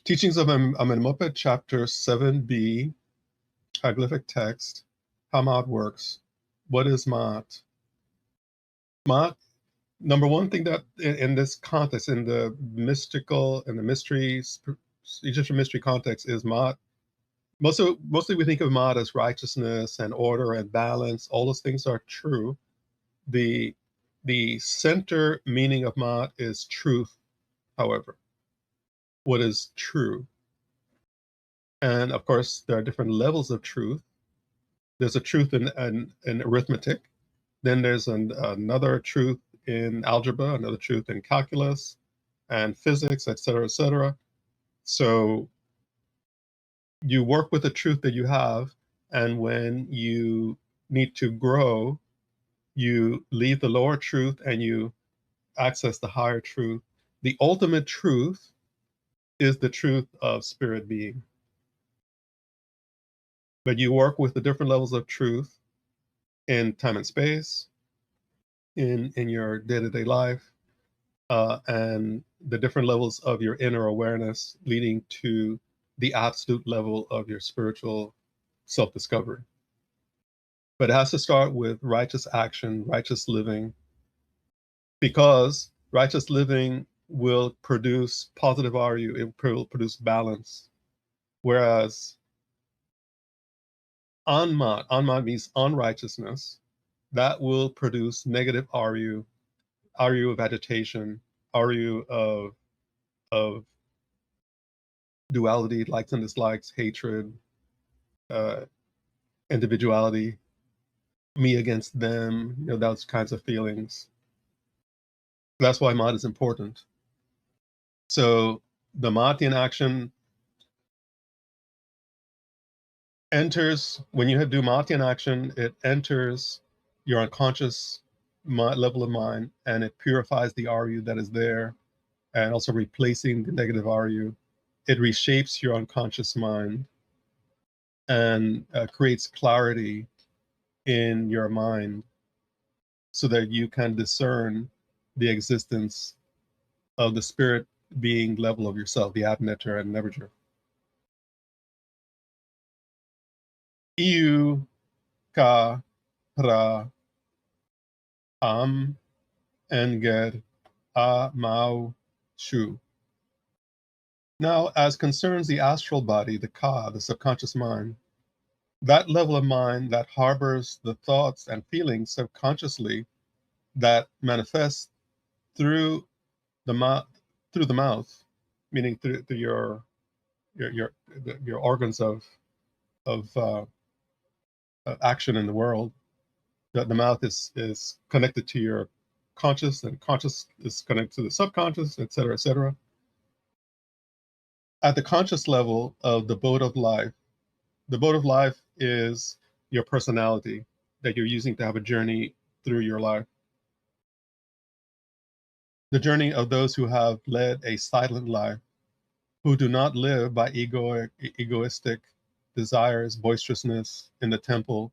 Teachings of Amenemopet, chapter 7b, hieroglyphic text, how Maat works. What is Maat? Maat, number one thing that in this context, in the mystical and the mysteries, Egyptian mystery context, is Maat. Mostly we think of Maat as righteousness and order and balance. All those things are true. The center meaning of Maat is truth, however. What is true? And of course, there are different levels of truth. There's a truth in arithmetic. Then there's another truth in algebra, another truth in calculus and physics, et cetera, et cetera. So you work with the truth that you have, and when you need to grow, you leave the lower truth and you access the higher truth. The ultimate truth is the truth of spirit being. but you work with the different levels of truth in time and space, in your day-to-day life, and the different levels of your inner awareness leading to the absolute level of your spiritual self-discovery. But it has to start with righteous action, righteous living, because righteous living will produce positive RU, it will produce balance. Whereas Anmat means unrighteousness, that will produce negative RU of agitation, RU of duality, likes and dislikes, hatred, uh, individuality, me against them, those kinds of feelings. That's why Maat is important. So the Maatian action enters, when you do Maatian action, it enters your unconscious level of mind, and it purifies the RU that is there, and also replacing the negative RU. It reshapes your unconscious mind and creates clarity in your mind so that you can discern the existence of the spirit being level of yourself, the Attendees and Nebuchadnezzar. Iu ka pra am enger a mau shu. Now, as concerns the astral body, the ka, the subconscious mind, that level of mind that harbors the thoughts and feelings subconsciously that manifest through the mouth, meaning through your organs of action in the world. That the mouth is connected to your conscious, and conscious is connected to the subconscious, et cetera, et cetera. At the conscious level of the boat of life, the boat of life is your personality that you're using to have a journey through your life. The journey of those who have led a silent life, who do not live by egoistic desires, boisterousness in the temple,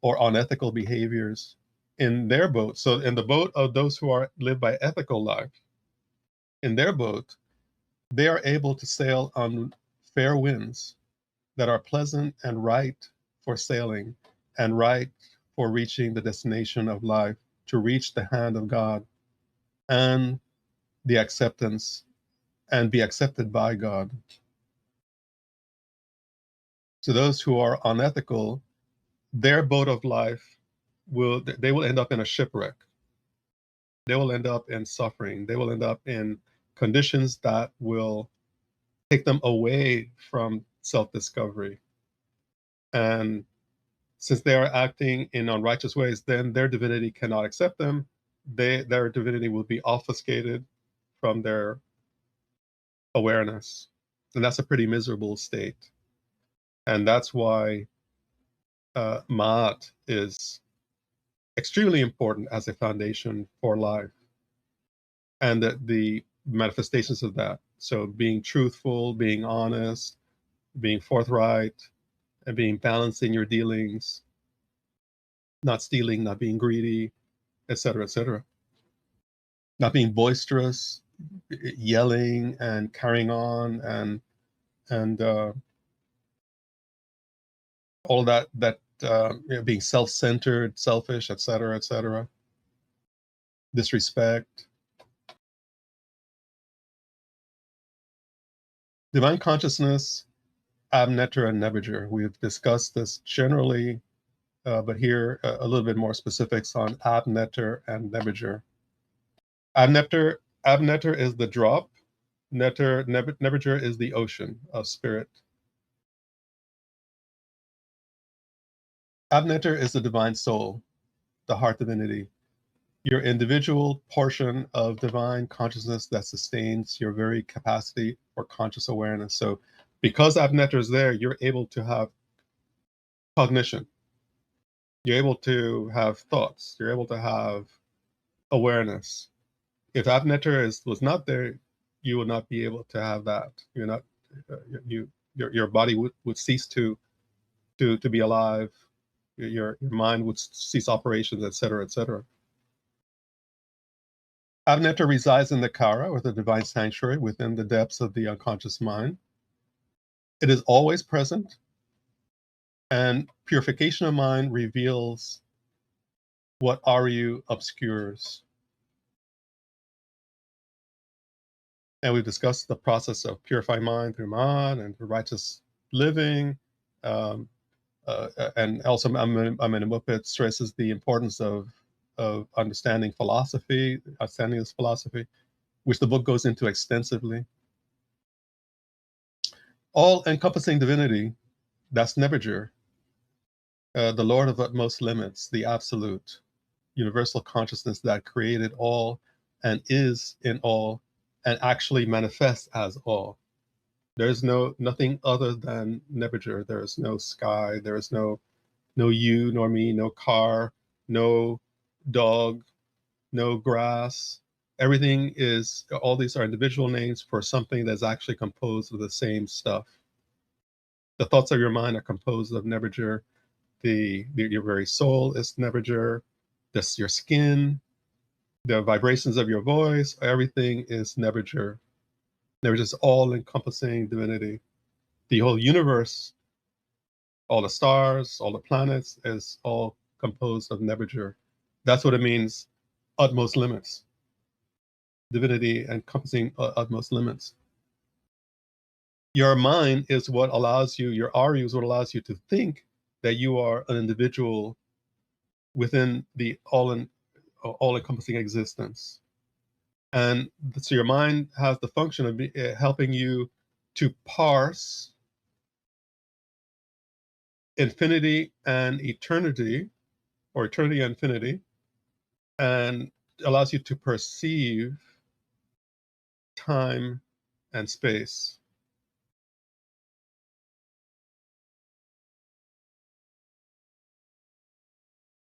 or unethical behaviors in their boat. So in the boat of those who live by ethical life, in their boat, they are able to sail on fair winds that are pleasant and right for sailing and right for reaching the destination of life, to reach the hand of God and the acceptance and be accepted by God. To those who are unethical, their boat of life will end up in a shipwreck. They will end up in suffering. They will end up in conditions that will take them away from self-discovery. And since they are acting in unrighteous ways, then their divinity cannot accept them. Their divinity will be obfuscated from their awareness. And that's a pretty miserable state. And that's why Maat is extremely important as a foundation for life. And the manifestations of that. So being truthful, being honest, being forthright, and being balanced in your dealings, not stealing, not being greedy, et cetera, not being boisterous, yelling and carrying on, and all that being self-centered, selfish, et cetera, disrespect. Divine consciousness, Abneter and Nebuchadnezzar. We've discussed this generally, but here a little bit more specifics on Abneter and Nebuchadnezzar. Abneter is the drop. Nebuchadnezzar is the ocean of spirit. Abneter is the divine soul, the heart divinity, your individual portion of divine consciousness that sustains your very capacity for conscious awareness. So because Abneter is there, you're able to have cognition. You're able to have thoughts. You're able to have awareness. If Abneter was not there, you would not be able to have that. You're not, your body would cease to to be alive. Your mind would cease operations, etc., etc. Abnetta resides in the Kara, or the divine sanctuary, within the depths of the unconscious mind. It is always present, and purification of mind reveals what Aryu obscures. And we've discussed the process of purifying mind through Maat and through righteous living. And also Amenemopet stresses the importance of understanding philosophy, understanding this philosophy, which the book goes into extensively. All-encompassing divinity, that's Nebuchadnezzar, the Lord of utmost limits, the absolute, universal consciousness that created all and is in all and actually manifests as all. There is nothing other than Nebuchadnezzar. There is no sky. There is no you nor me, no car, no dog, no grass. Everything is, all these are individual names for something that's actually composed of the same stuff. The thoughts of your mind are composed of Nebuchadnezzar. Your very soul is Nebuchadnezzar. Your skin, the vibrations of your voice, everything is Nebuchadnezzar. Nebuchadnezzar is all-encompassing divinity. The whole universe, all the stars, all the planets, is all composed of Nebuchadnezzar. That's what it means, utmost limits. Divinity encompassing utmost limits. Your mind is what allows you, your Aryu is what allows you to think that you are an individual within the all-encompassing existence. And so your mind has the function of helping you to parse infinity and eternity, or eternity and infinity, and allows you to perceive time and space.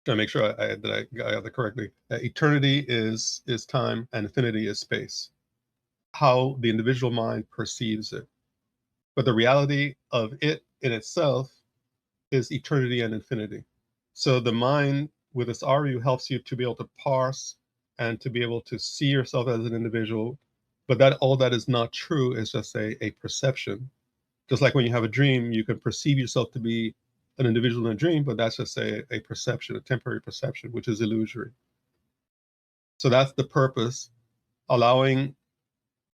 Trying to make sure that I got that correctly. Eternity is time and infinity is space. How the individual mind perceives it. But the reality of it in itself is eternity and infinity. So the mind with its Aryu helps you to be able to parse and to be able to see yourself as an individual. But that all that is not true is just a perception. Just like when you have a dream, you can perceive yourself to be an individual in a dream, but that's just a perception, a temporary perception, which is illusory. So that's the purpose, allowing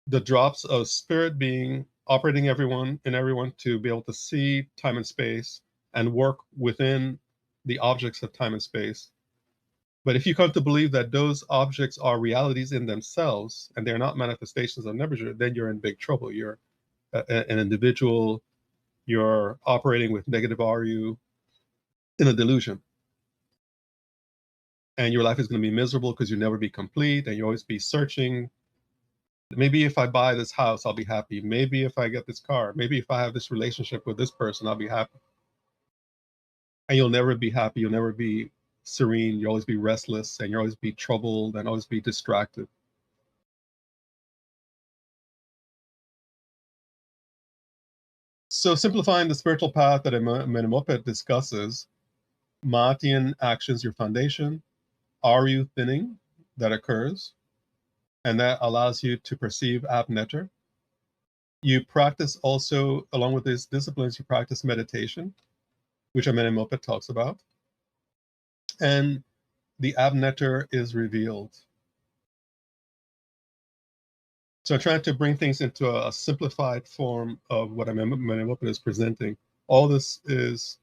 the drops of spirit being operating in everyone to be able to see time and space and work within the objects of time and space. But if you come to believe that those objects are realities in themselves and they're not manifestations of Nebuchadnezzar, then you're in big trouble. You're an individual, you're operating with negative Aryu in a delusion. And your life is going to be miserable because you'll never be complete and you always be searching. Maybe if I buy this house, I'll be happy. Maybe if I get this car, maybe if I have this relationship with this person, I'll be happy. And you'll never be happy. You'll never be serene. You'll always be restless and you'll always be troubled and always be distracted. So simplifying the spiritual path that Amenemopet discusses, Maatian actions, your foundation, Aryu thinning that occurs, and that allows you to perceive Abnetter. You practice also, along with these disciplines, you practice meditation, which Amenemopet talks about. And the Abnetter is revealed. So I'm trying to bring things into a simplified form of what Amenemopet is presenting. All this is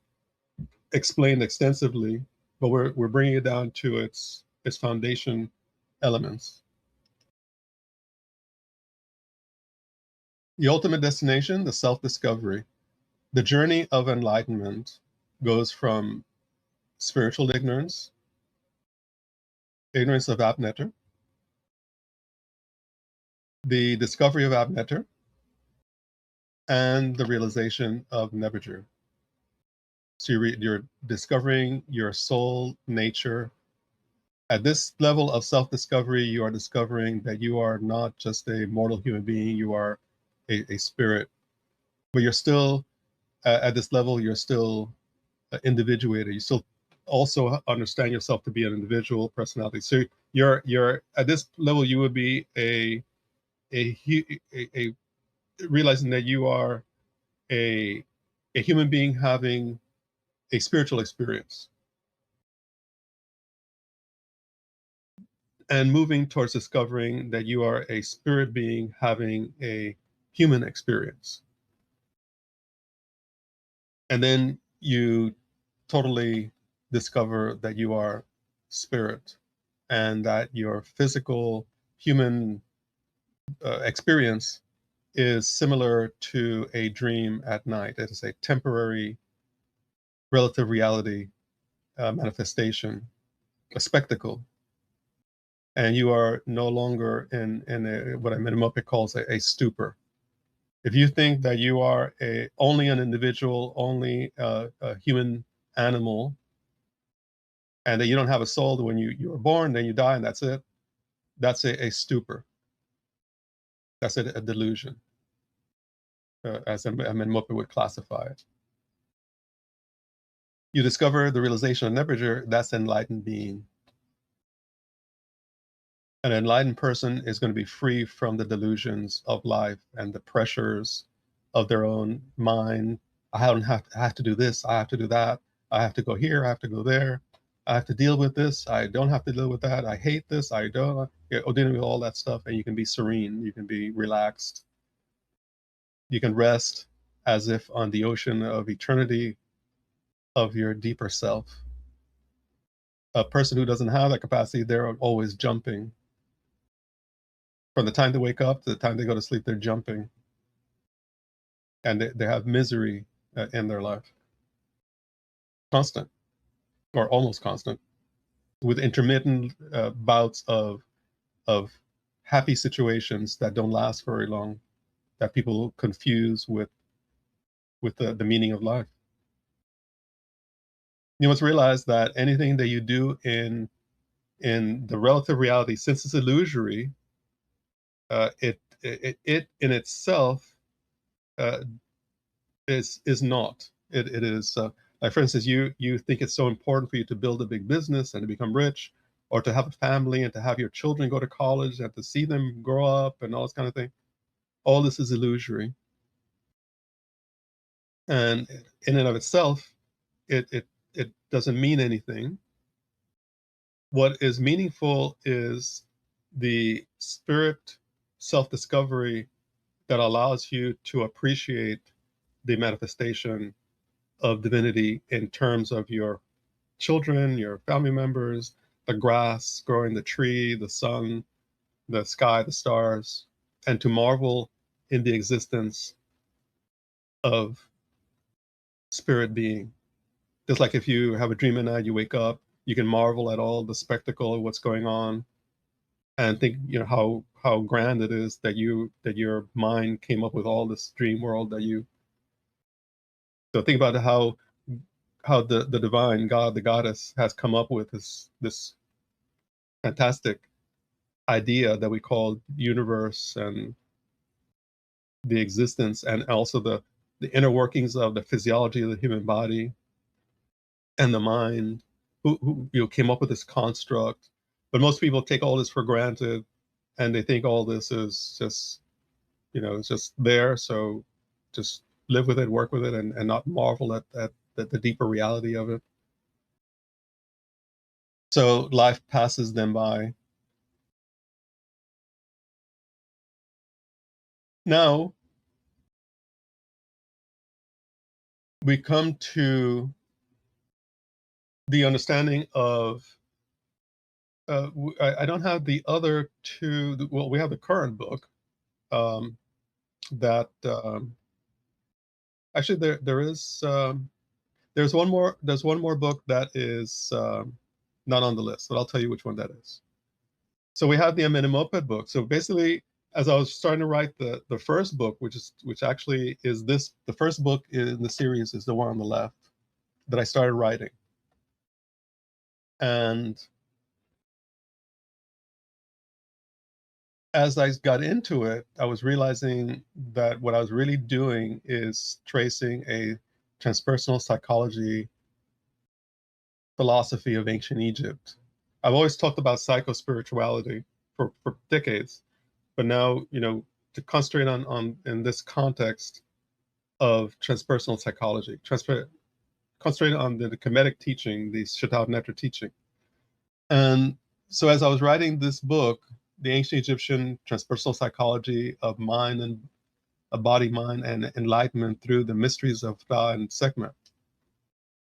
explained extensively, but we're bringing it down to its foundation elements. The ultimate destination, the self-discovery. The journey of enlightenment goes from spiritual ignorance of Abnetter, the discovery of Abnetter, and the realization of Nebuchadnezzar. So you're discovering your soul nature. At this level of self-discovery, you are discovering that you are not just a mortal human being, you are a spirit. But you're still, at this level, you're still individuated. You still also understand yourself to be an individual personality. So you're at this level, you would be a realizing that you are a human being having a spiritual experience and moving towards discovering that you are a spirit being having a human experience. And then you totally discover that you are spirit and that your physical human experience is similar to a dream at night. It is a temporary relative reality manifestation, a spectacle. And you are no longer in what Amenemopet calls a stupor. If you think that you are only an individual, only a human animal, and that you don't have a soul when you were born, then you die, and that's it, that's a stupor. That's a delusion, as Amenemopet would classify it. You discover the realization of Nebuchadnezzar, that's enlightened being. An enlightened person is going to be free from the delusions of life and the pressures of their own mind. I have to do this, I have to do that, I have to go here, I have to go there, I have to deal with this, I don't have to deal with that, I hate this, I don't, dealing with all that stuff, and you can be serene, you can be relaxed, you can rest as if on the ocean of eternity of your deeper self. A person who doesn't have that capacity, they're always jumping. From the time they wake up to the time they go to sleep, they're jumping. And they have misery in their life. Constant, or almost constant, with intermittent bouts of happy situations that don't last very long, that people confuse with the meaning of life. You must realize that anything that you do in the relative reality, since it's illusory, it in itself is not. It is like, for instance, you think it's so important for you to build a big business and to become rich, or to have a family and to have your children go to college and to see them grow up and all this kind of thing. All this is illusory, and in and of itself, it doesn't mean anything. What is meaningful is the spirit self-discovery that allows you to appreciate the manifestation of divinity in terms of your children, your family members, the grass growing, the tree, the sun, the sky, the stars, and to marvel in the existence of spirit being. Just like if you have a dream at night, you wake up, you can marvel at all the spectacle of what's going on and think, how grand it is that your mind came up with all this dream world that you. So think about how the divine God, the goddess, has come up with this fantastic idea that we call universe and the existence, and also the inner workings of the physiology of the human body and the mind, who came up with this construct. But most people take all this for granted, and they think all this is just, it's just there. So just live with it, work with it, and not marvel at the deeper reality of it. So life passes them by. Now we come to the understanding of, I don't have the other two. Well, we have the current book that actually there's one more book that is not on the list, but I'll tell you which one that is. So we have the Amenemopet book. So basically, as I was starting to write the first book, which actually is the first book in the series is the one on the left that I started writing. And as I got into it, I was realizing that what I was really doing is tracing a transpersonal psychology philosophy of ancient Egypt. I've always talked about psychospirituality for decades, but now, to concentrate on in this context of transpersonal psychology, concentrate on the Kemetic teaching, the Shadab Netter teaching. And so as I was writing this book, The Ancient Egyptian Transpersonal Psychology of Mind and Body, Mind, and Enlightenment Through the Mysteries of Ra and Sekhmet,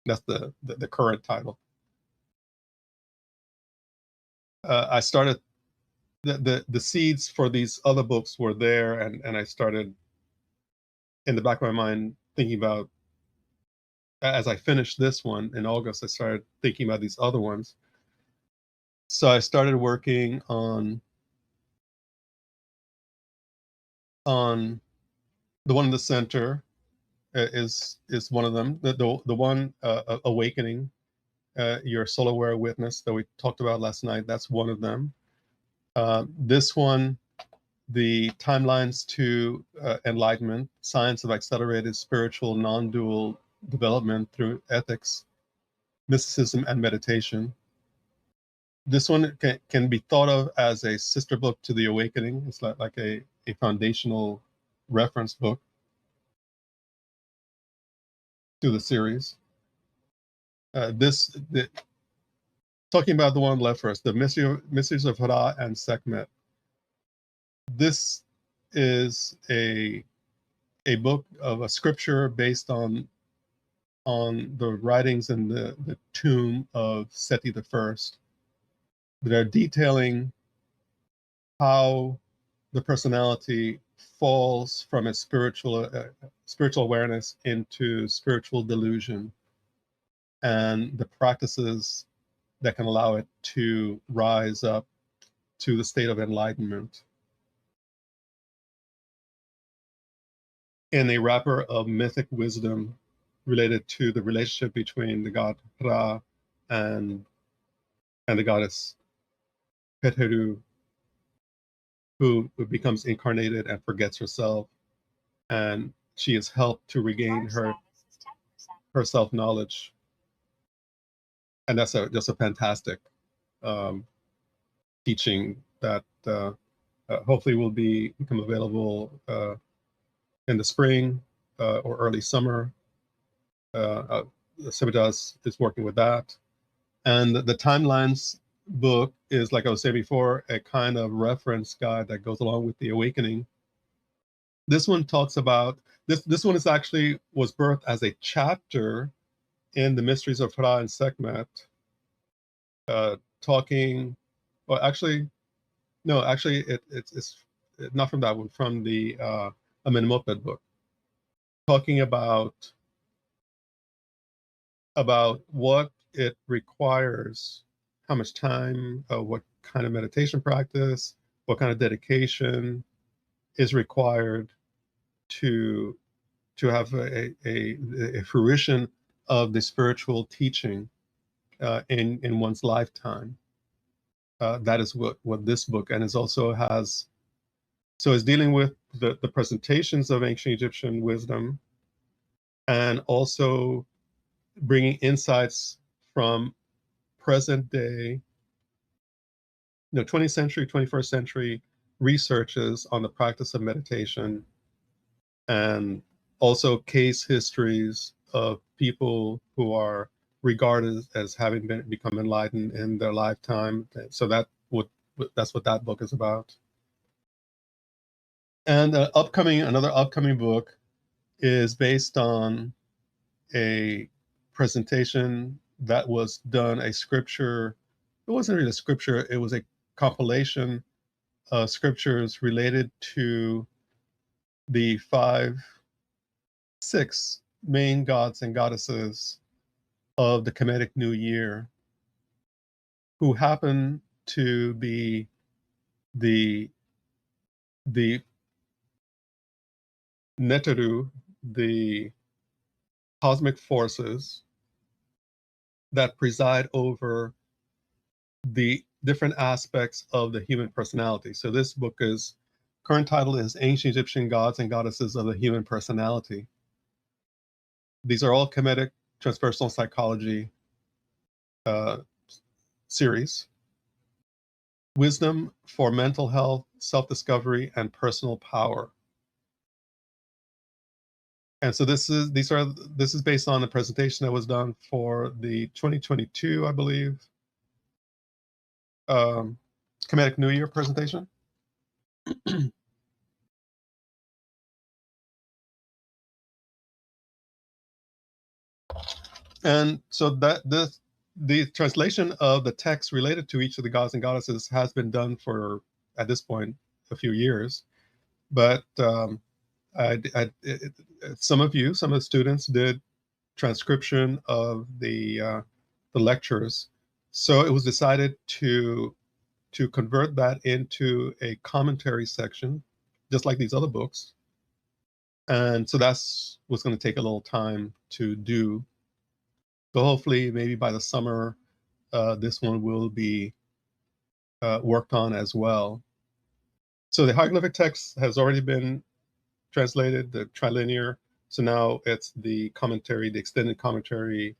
that's the current title. I started, the seeds for these other books were there, and I started in the back of my mind thinking about, as I finished this one in August, I started thinking about these other ones. So I started working on the one in the center, is one of them. The one, awakening, your soul aware witness that we talked about last night. That's one of them. This one, the timelines to enlightenment, science of accelerated spiritual non-dual development through ethics, mysticism, and meditation. This one can be thought of as a sister book to the awakening. It's like a foundational reference book to the series. Talking about the one left first, the mysteries of Ra and Sekhmet. This is a book of a scripture based on the writings in the tomb of Seti I, that are detailing how the personality falls from its spiritual awareness into spiritual delusion, and the practices that can allow it to rise up to the state of enlightenment, in a wrapper of mythic wisdom related to the relationship between the god Ra and the goddess Petheru, who becomes incarnated and forgets herself, and she is helped to regain her self-knowledge. And that's just a fantastic teaching that hopefully will become available in the spring or early summer. Sebai is working with that. And the timelines book is, like I was saying before, a kind of reference guide that goes along with the awakening. This one talks about, this one was birthed as a chapter in the Mysteries of Ra and Sekhmet, talking, well, actually, no, actually, it's not from that one, from the Amenemopet book, talking about what it requires, how much time, what kind of meditation practice, what kind of dedication is required to have a fruition of the spiritual teaching in one's lifetime. That is what this book, and is also has, so it's dealing with the presentations of ancient Egyptian wisdom, and also bringing insights from present day, 20th century, 21st century researches on the practice of meditation, and also case histories of people who are regarded as having become enlightened in their lifetime. So that's what that book is about. And another upcoming book is based on a presentation that was done, a scripture. It wasn't really a scripture, it was a compilation of scriptures related to the 6 main gods and goddesses of the Kemetic New Year, who happen to be the Neteru, the cosmic forces that preside over the different aspects of the human personality. So this book current title is Ancient Egyptian Gods and Goddesses of the Human Personality. These are all Kemetic transpersonal psychology series, Wisdom for Mental Health, Self-Discovery, and Personal Power. And so this is based on a presentation that was done for the 2022, I believe, Comedic New Year presentation. And so the translation of the text related to each of the gods and goddesses has been done for, at this point, a few years. But some of the students did transcription of the lectures. So it was decided to convert that into a commentary section, just like these other books. And so that's what's going to take a little time to do. So hopefully, maybe by the summer, this one will be worked on as well. So the hieroglyphic text has already been translated, the trilinear. So now it's the commentary, the extended commentary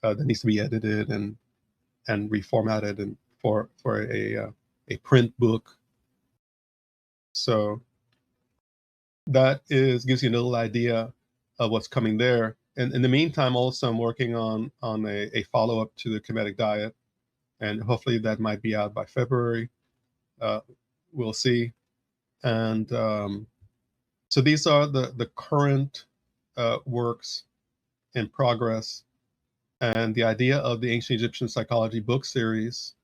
that needs to be edited and reformatted and for a print book. So that gives you a little idea of what's coming there. And in the meantime, also I'm working on a follow-up to the Kemetic Diet, and hopefully that might be out by February. We'll see. And so these are the current works in progress. And the idea of the Ancient Egyptian Psychology book series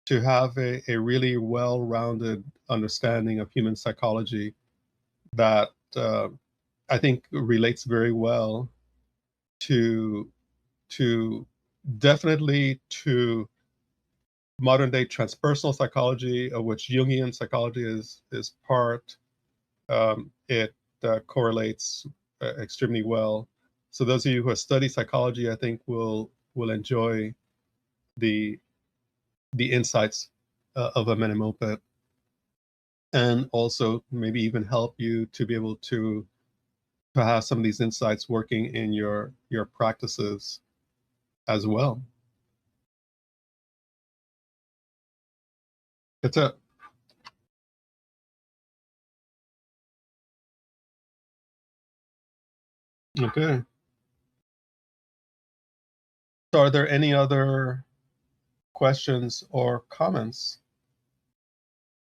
to have a really well-rounded understanding of human psychology that I think relates very well to definitely to modern day transpersonal psychology, of which Jungian psychology is part. It correlates extremely well. So those of you who have studied psychology, I think will enjoy the insights of Amenemopet, and also maybe even help you to be able to have some of these insights working in your practices as well. That's it. Okay. So are there any other questions or comments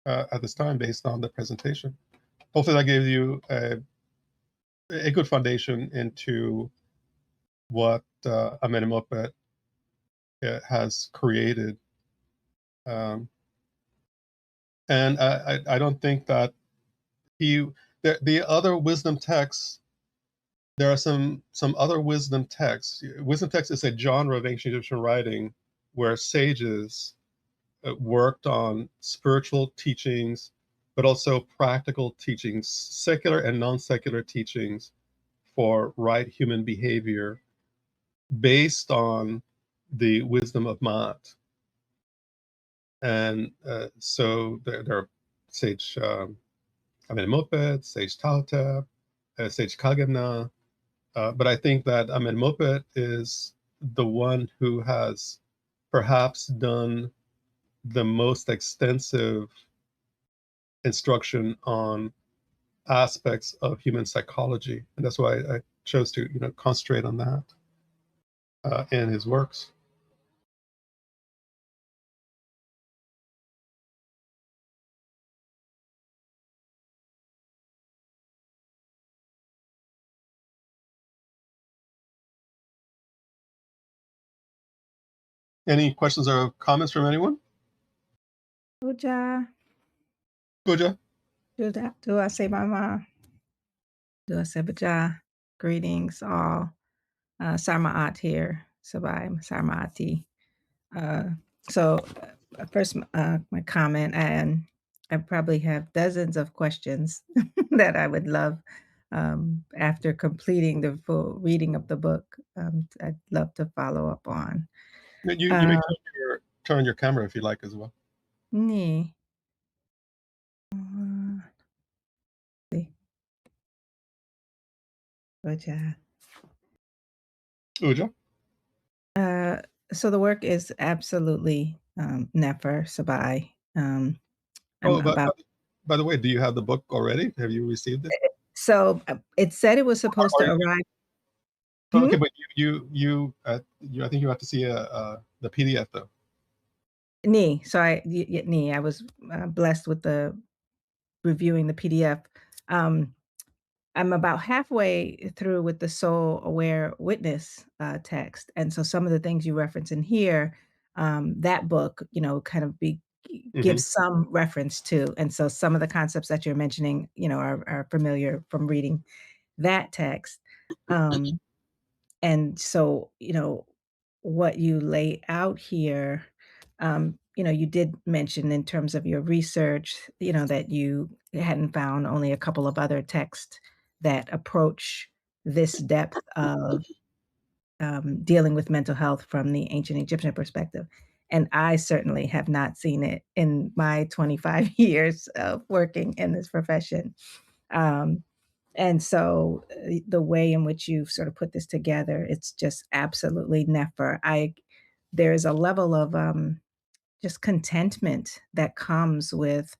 at this time based on the presentation? Hopefully that gave you a good foundation into what Amenemopet has created. And I don't think that the other wisdom texts, there are some other wisdom texts. Wisdom text is a genre of ancient Egyptian writing where sages worked on spiritual teachings, but also practical teachings, secular and non-secular teachings for right human behavior based on the wisdom of Maat. And so there are Sage Amenemopet, Sage Tautep, Sage Kagemna. But I think that Amenemopet is the one who has perhaps done the most extensive instruction on aspects of human psychology, and that's why I chose to concentrate on that in his works. Any questions or comments from anyone? Uja, Pooja? do I say mama? Do I say baja? Greetings all. Sarmaat here. Sebai, Sarmaati. So first, my comment, and I probably have dozens of questions that I would love after completing the full reading of the book. I'd love to follow up on. You may turn your camera if you like as well. Nee. Baja. Uja? So the work is absolutely nefer, Sebai. I'm Oh, but about by the way, do you have the book already? Have you received it? so it said it was supposed to Are you, arrive. okay, Hmm? but you I think you have to see the PDF though. Knee. So knee. I was blessed with the reviewing the PDF. Um, I'm about halfway through with the soul aware witness text, and so some of the things you reference in here, that book, kind of Hmm. gives some reference to, and so some of the concepts that you're mentioning, are familiar from reading that text. Um, and so, what you lay out here, you did mention in terms of your research, that you hadn't found only a couple of other texts that approach this depth of dealing with mental health from the ancient Egyptian perspective. And I certainly have not seen it in my 25 years of working in this profession. Um, and so the way in which you've sort of put this together, it's just absolutely nefer. There is a level of just contentment that comes with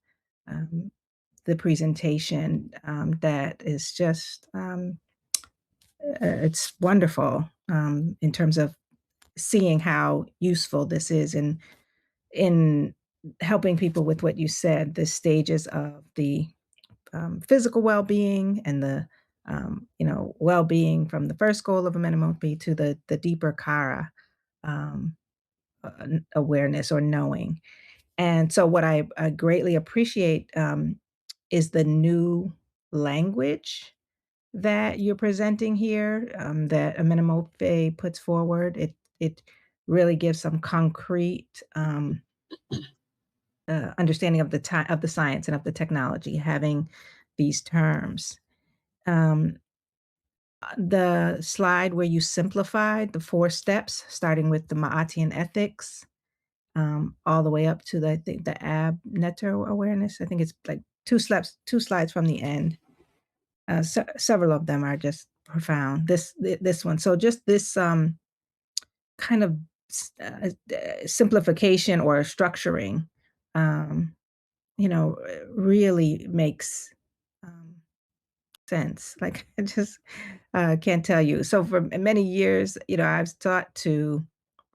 um, the presentation that is just it's wonderful in terms of seeing how useful this is in helping people with what you said, the stages of the physical well-being and the well-being from the first goal of Amenemopet to the deeper Kara awareness or knowing. And so, what I greatly appreciate is the new language that you're presenting here, that Amenemopet puts forward. It really gives some concrete understanding of the time of the science and of the technology, having these terms. Um, the slide where you simplified the 4 steps, starting with the Maatian ethics, all the way up to the I think the ab netter awareness. I think it's like 2 slides from the end. Several of them are just profound. This one. So just this kind of simplification or structuring, um, really makes um, sense. Like I just can't tell you. So for many years, I've sought to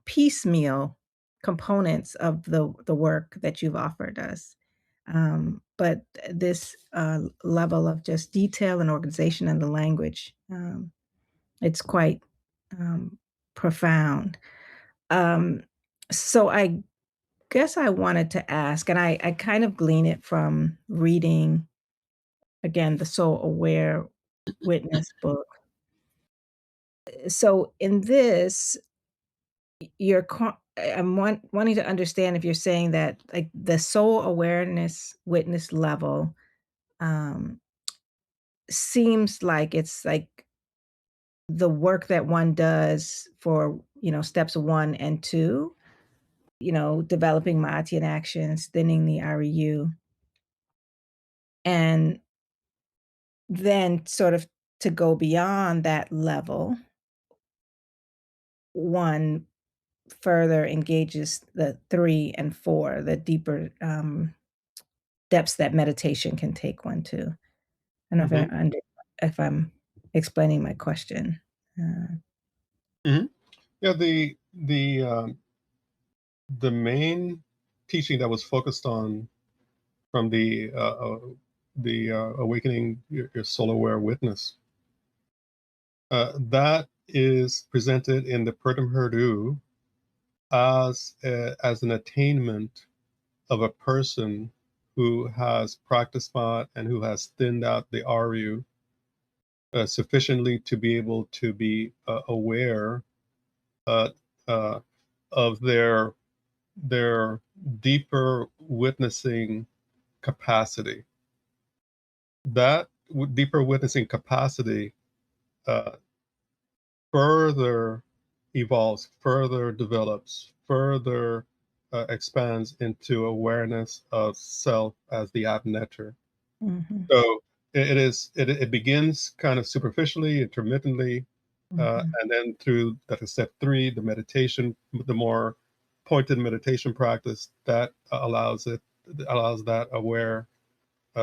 piecemeal components of the work that you've offered us. But this level of just detail and organization and the language, it's quite um, profound. Um, so I guess I wanted to ask, and I kind of glean it from reading again the Soul Aware Witness book. So in this, I'm wanting to understand if you're saying that like the soul awareness witness level um, seems like it's like the work that one does for steps 1 and 2, developing Maatian actions, thinning the REU, and then sort of to go beyond that level, one further engages the 3 and 4, the deeper depths that meditation can take one to. I don't know Hmm. if I'm explaining my question. Hmm. Yeah, the main teaching that was focused on from the awakening your soul aware witness, that is presented in the Purdom Herdu as an attainment of a person who has practiced Maat and who has thinned out the RU sufficiently to be able to be aware uh, uh, of their deeper witnessing capacity. That deeper witnessing capacity uh, further evolves, further develops, further expands into awareness of self as the abnetter. Mhm, So it begins kind of superficially, intermittently, And then through that step 3, the meditation, the more pointed meditation practice, that allows that aware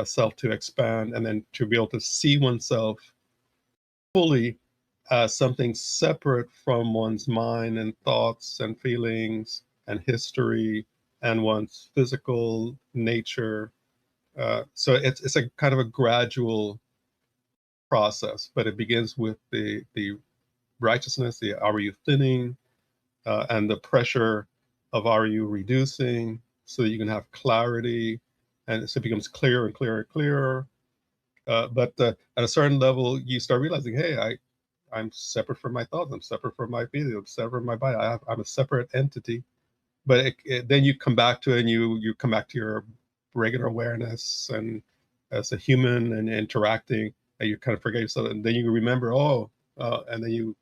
self to expand, and then to be able to see oneself fully as something separate from one's mind and thoughts and feelings and history and one's physical nature. So it's a kind of a gradual process, but it begins with the righteousness, the are you thinning, and the pressure of are you reducing, so that you can have clarity, and so it becomes clearer and clearer and clearer. But at a certain level, you start realizing, hey, I'm separate from my thoughts, I'm separate from my feelings, I'm separate from my body, I'm a separate entity. But then you come back to it, and you come back to your regular awareness and as a human and interacting, and you kind of forget yourself, and then you remember, and then you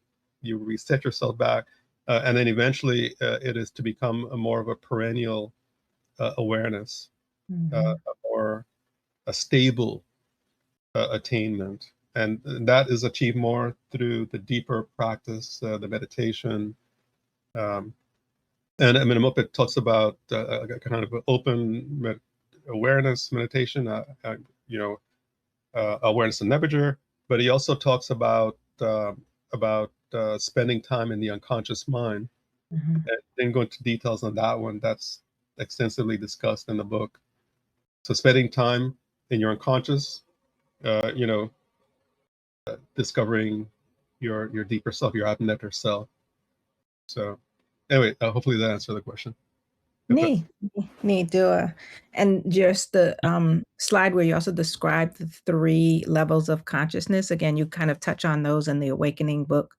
reset yourself back, and then eventually it is to become a more of a perennial awareness, a more a stable attainment, and that is achieved more through the deeper practice, the meditation. And Amenemopet talks about a kind of open awareness meditation, awareness in Nebuchadnezzar, but he also talks about spending time in the unconscious mind. And didn't go into details on that one. That's extensively discussed in the book. So spending time in your unconscious, discovering your deeper self, your Attendees self. So anyway, hopefully that answered the question. Neat, Dua. And just the slide where you also described the 3 levels of consciousness. Again, you kind of touch on those in the Awakening book.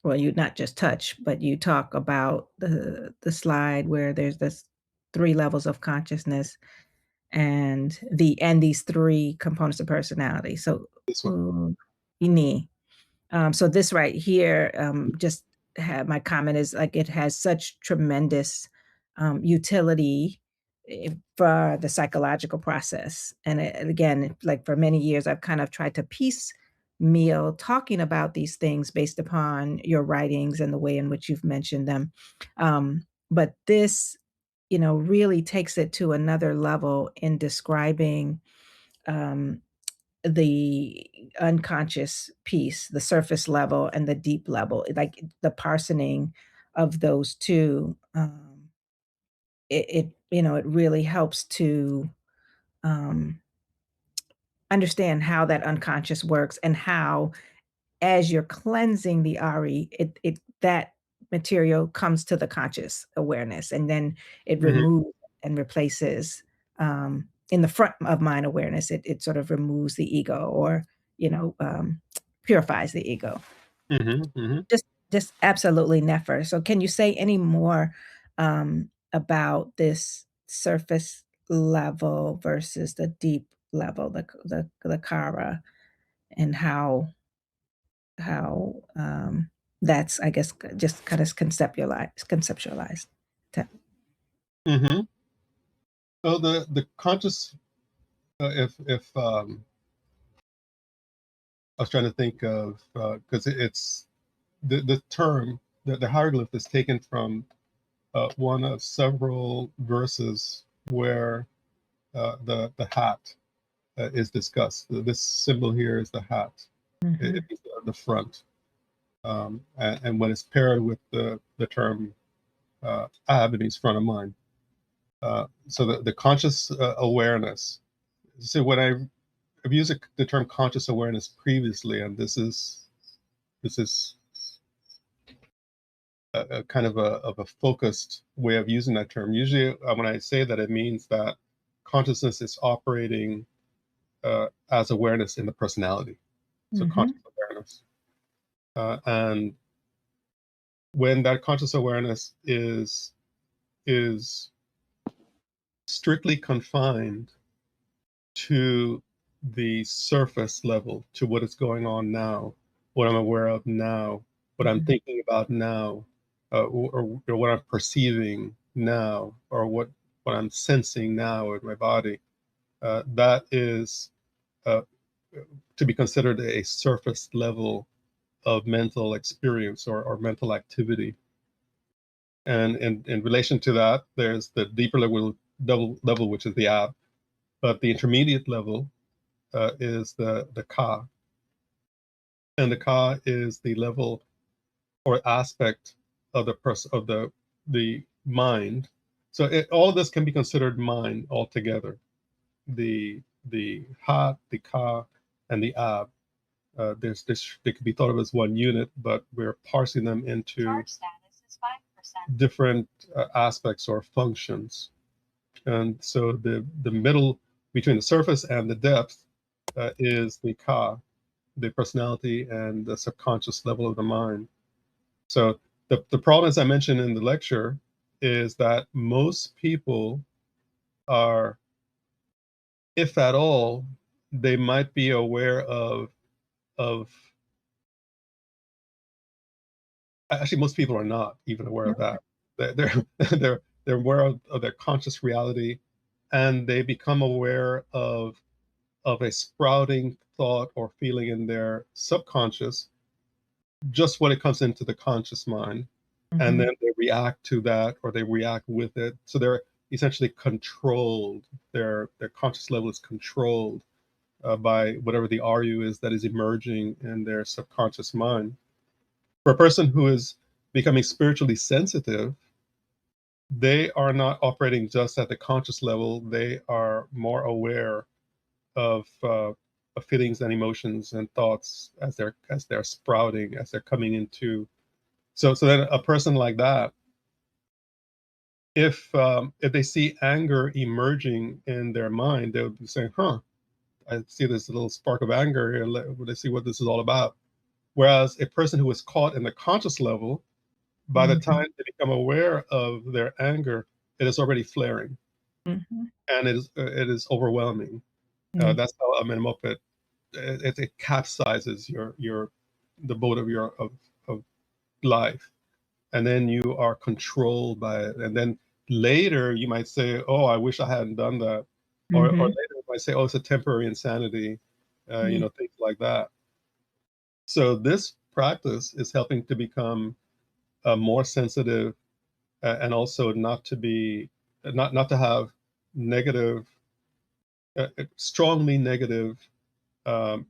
Well, you not just touch, but you talk about the slide where there's this 3 levels of consciousness and these 3 components of personality. So, This one. So this right here, just my comment is like it has such tremendous utility for the psychological process. And again, like for many years, I've kind of tried to piecemeal talking about these things based upon your writings and the way in which you've mentioned them. But this, really takes it to another level in describing the unconscious piece, the surface level and the deep level, like the parsoning of those 2. It really helps to understand how that unconscious works, and how, as you're cleansing the Ari, that material comes to the conscious awareness, and then it removes and replaces, in the front of mind awareness, it sort of removes the ego, or purifies the ego. Just absolutely never. So can you say any more about this surface level versus the deep level, the kara, and how that's, I guess, just kind of conceptualized. So the conscious, if I was trying to think of, because it's the term, the hieroglyph is taken from one of several verses where the hat is discussed. This symbol here is the hat. It is the front, and when it's paired with the term ab, it means front of mind. So the conscious awareness. So when I've used the term conscious awareness previously, and this is a kind of a focused way of using that term. Usually, when I say that, it means that consciousness is operating as awareness in the personality. So conscious awareness, and when that conscious awareness is strictly confined to the surface level, to what is going on now, what I'm aware of now, what I'm thinking about now, or what I'm perceiving now, or what I'm sensing now in my body, that is to be considered a surface level mental experience or mental activity. And in relation to that, there's the deeper level, which is the ab, but the intermediate level is the ka. And the ka is the level or aspect of the mind. So all of this can be considered mind altogether. The ha, the ka, and the ab. They could be thought of as one unit, but we're parsing them into Charge status is 5%. different aspects or functions. And so the middle between the surface and the depth is the ka, the personality and the subconscious level of the mind. So the problem, as I mentioned in the lecture, is that most people are, if at all, they might be aware of actually most people are not even aware of that. They're aware of their conscious reality, and they become aware of a sprouting thought or feeling in their subconscious just when it comes into the conscious mind. And then they react to that or they react with it. So they're essentially controlled. Their conscious level is controlled by whatever the RU is that is emerging in their subconscious mind. For a person who is becoming spiritually sensitive, they are not operating just at the conscious level. They are more aware of feelings and emotions and thoughts as they're sprouting, as they're coming into. So then a person like that, if they see anger emerging in their mind, they would be saying, "Huh, I see this little spark of anger here. Let's see what this is all about." Whereas a person who is caught in the conscious level, by the time they become aware of their anger, it is already flaring, and it is overwhelming. That's how Amenemopet it capsizes the boat of life, and then you are controlled by it. And then later you might say, "Oh, I wish I hadn't done that," or later you might say, "Oh, it's a temporary insanity," things like that. So this practice is helping to become more sensitive and also not to have negative, strongly negative, um,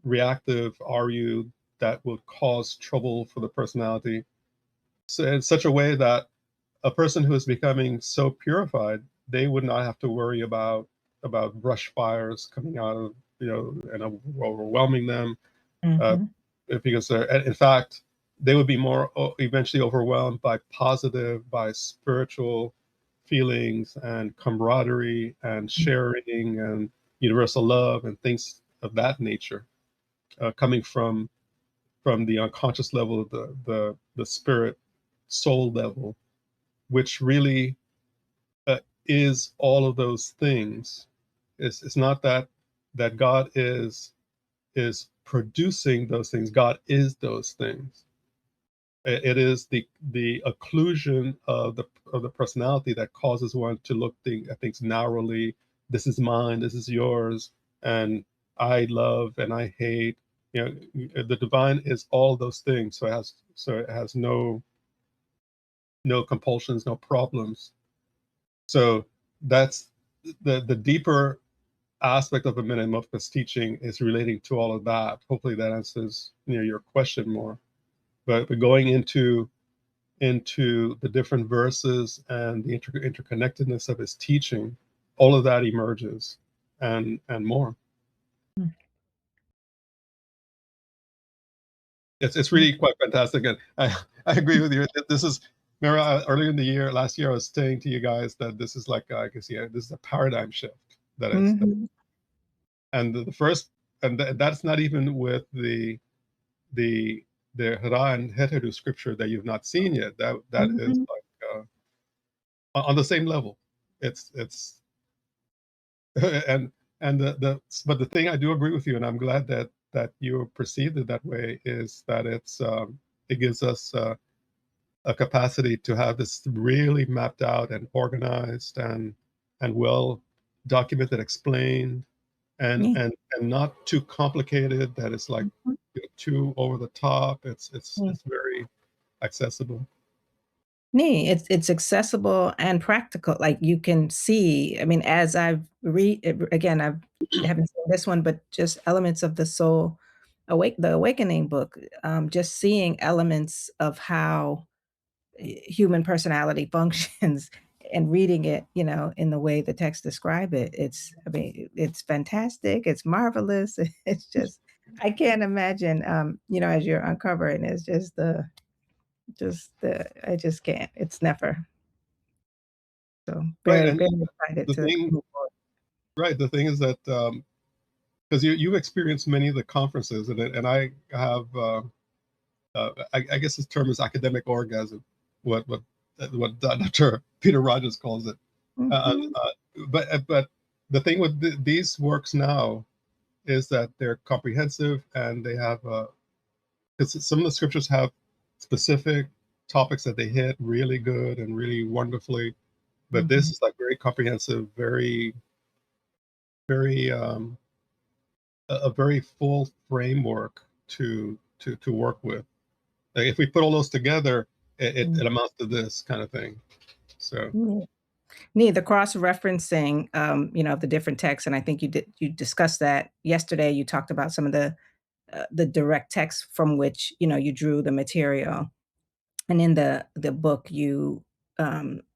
reactive RU that will cause trouble for the personality. So in such a way that a person who is becoming so purified, they would not have to worry about brush fires coming out of and overwhelming them, uh, because in fact they would be more eventually overwhelmed by spiritual feelings and camaraderie and sharing and universal love and things of that nature, coming from the unconscious level of the spirit soul level, which really is all of those things. It's not that God is producing those things. God is those things. It is the occlusion of the personality that causes one to look at things narrowly. This is mine. This is yours. And I love and I hate. The divine is all those things. So it has no compulsions, no problems. So that's the deeper aspect of Amenemopet's teaching is relating to all of that. Hopefully that answers your question more. But going into the different verses and the interconnectedness of his teaching, all of that emerges and more. It's really quite fantastic, and I agree with you. This is, remember earlier in the year, last year, I was saying to you guys that this is like I guess this is a paradigm shift. And the first, and that's not even with the Hara and Heteru scripture that you've not seen yet. That is like on the same level. It's and but the thing I do agree with you, and I'm glad that you perceived it that way, is that it gives us a capacity to have this really mapped out and organized and well documented, explained, and not too complicated that it's like too over the top. It's Mm. very accessible. It's accessible and practical. Like you can see, I mean, as I've again, I haven't seen this one, but just elements of the soul the awakening book, just seeing elements of how human personality functions and reading it, in the way the text describe it. I mean, it's fantastic. It's marvelous. It's just, I can't imagine, as you're uncovering, it's I just can't. It's never. So Right, very, and very excited the to thing, move forward. right, the thing is that because you've experienced many of the conferences, and I have, I guess this term is academic orgasm, what Dr. Peter Rogers calls it. Mhm. But the thing with these works now is that they're comprehensive, and they have because some of the scriptures have specific topics that they hit really good and really wonderfully, but this Mhm. is like very comprehensive, very a very full framework to work with. Like if we put all those together, it amounts to this kind of thing. So Mhm. Neat, the cross-referencing, of the different texts, and I think you discussed that yesterday. You talked about some of the direct text from which, you drew the material. And in the book, you,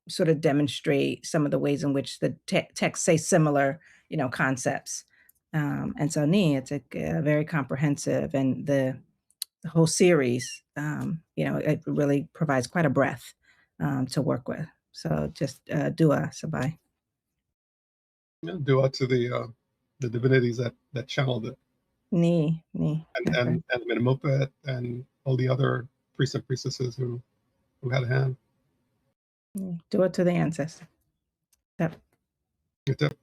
sort of demonstrate some of the ways in which the texts say similar, concepts. And so, it's very comprehensive, and the whole series, it really provides quite a breadth, to work with. So just dua, Sabai. yeah, due out to the divinities that channeled it, Ni, never. and Amenemopet and all the other priests and priestesses who had a hand. Dua to the ancestor. Yep. With it.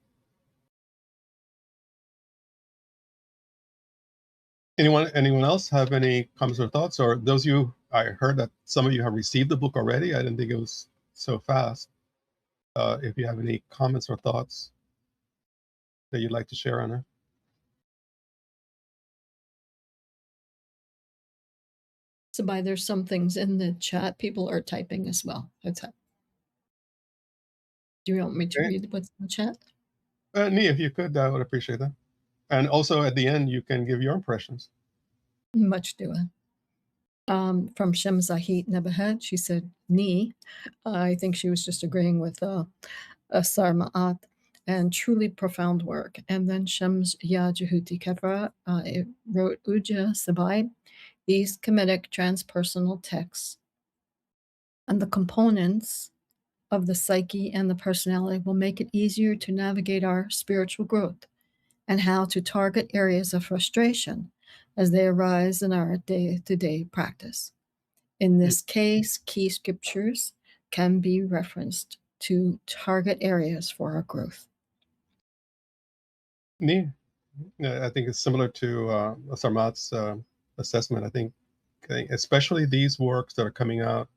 Anyone else have any comments or thoughts? Or those of you, I heard that some of you have received the book already. I didn't think it was so fast. If you have any comments or thoughts that you'd like to share on it. Sabai, there's some things in the chat. People are typing as well. What's up? Do you want me to Okay. read what's in the chat? Nee, if you could, I would appreciate that. And also at the end, you can give your impressions. Much dua. From Shemzahit Nebahed, she said, Ni. I think she was just agreeing with Asar Ma'at, and truly profound work. And then Shems Ya Jehuti Kevra it wrote Uja Sabai, these Kemetic transpersonal texts and the components of the psyche and the personality will make it easier to navigate our spiritual growth and how to target areas of frustration as they arise in our day-to-day practice. In this case, key scriptures can be referenced to target areas for our growth. Nee, I think it's similar to Sarmat's assessment. I think especially these works that are coming out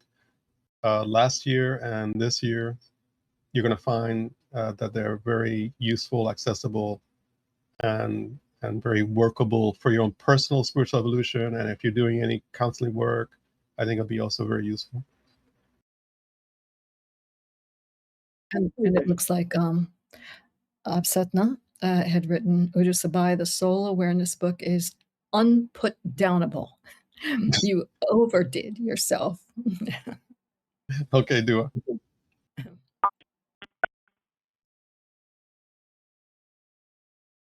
last year and this year, you're going to find that they're very useful, accessible, and very workable for your own personal spiritual evolution. And if you're doing any counseling work, I think it'll be also very useful. And it looks like Absetna had written Uja Sabai, the soul awareness book is unputdownable. You overdid yourself. Okay, Dua.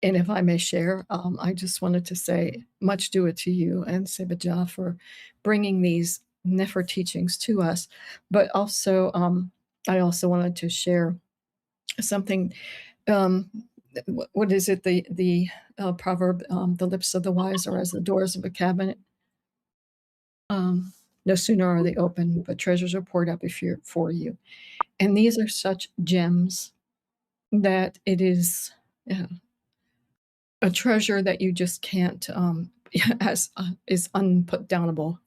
And if I may share, I just wanted to say much dua to you and Sebaja for bringing these Nefer teachings to us. But also, I also wanted to share something. What is it? The proverb: "The lips of the wise are as the doors of a cabinet. No sooner are they open, but treasures are poured out for you." And these are such gems that it is. A treasure that you just can't as is unputdownable.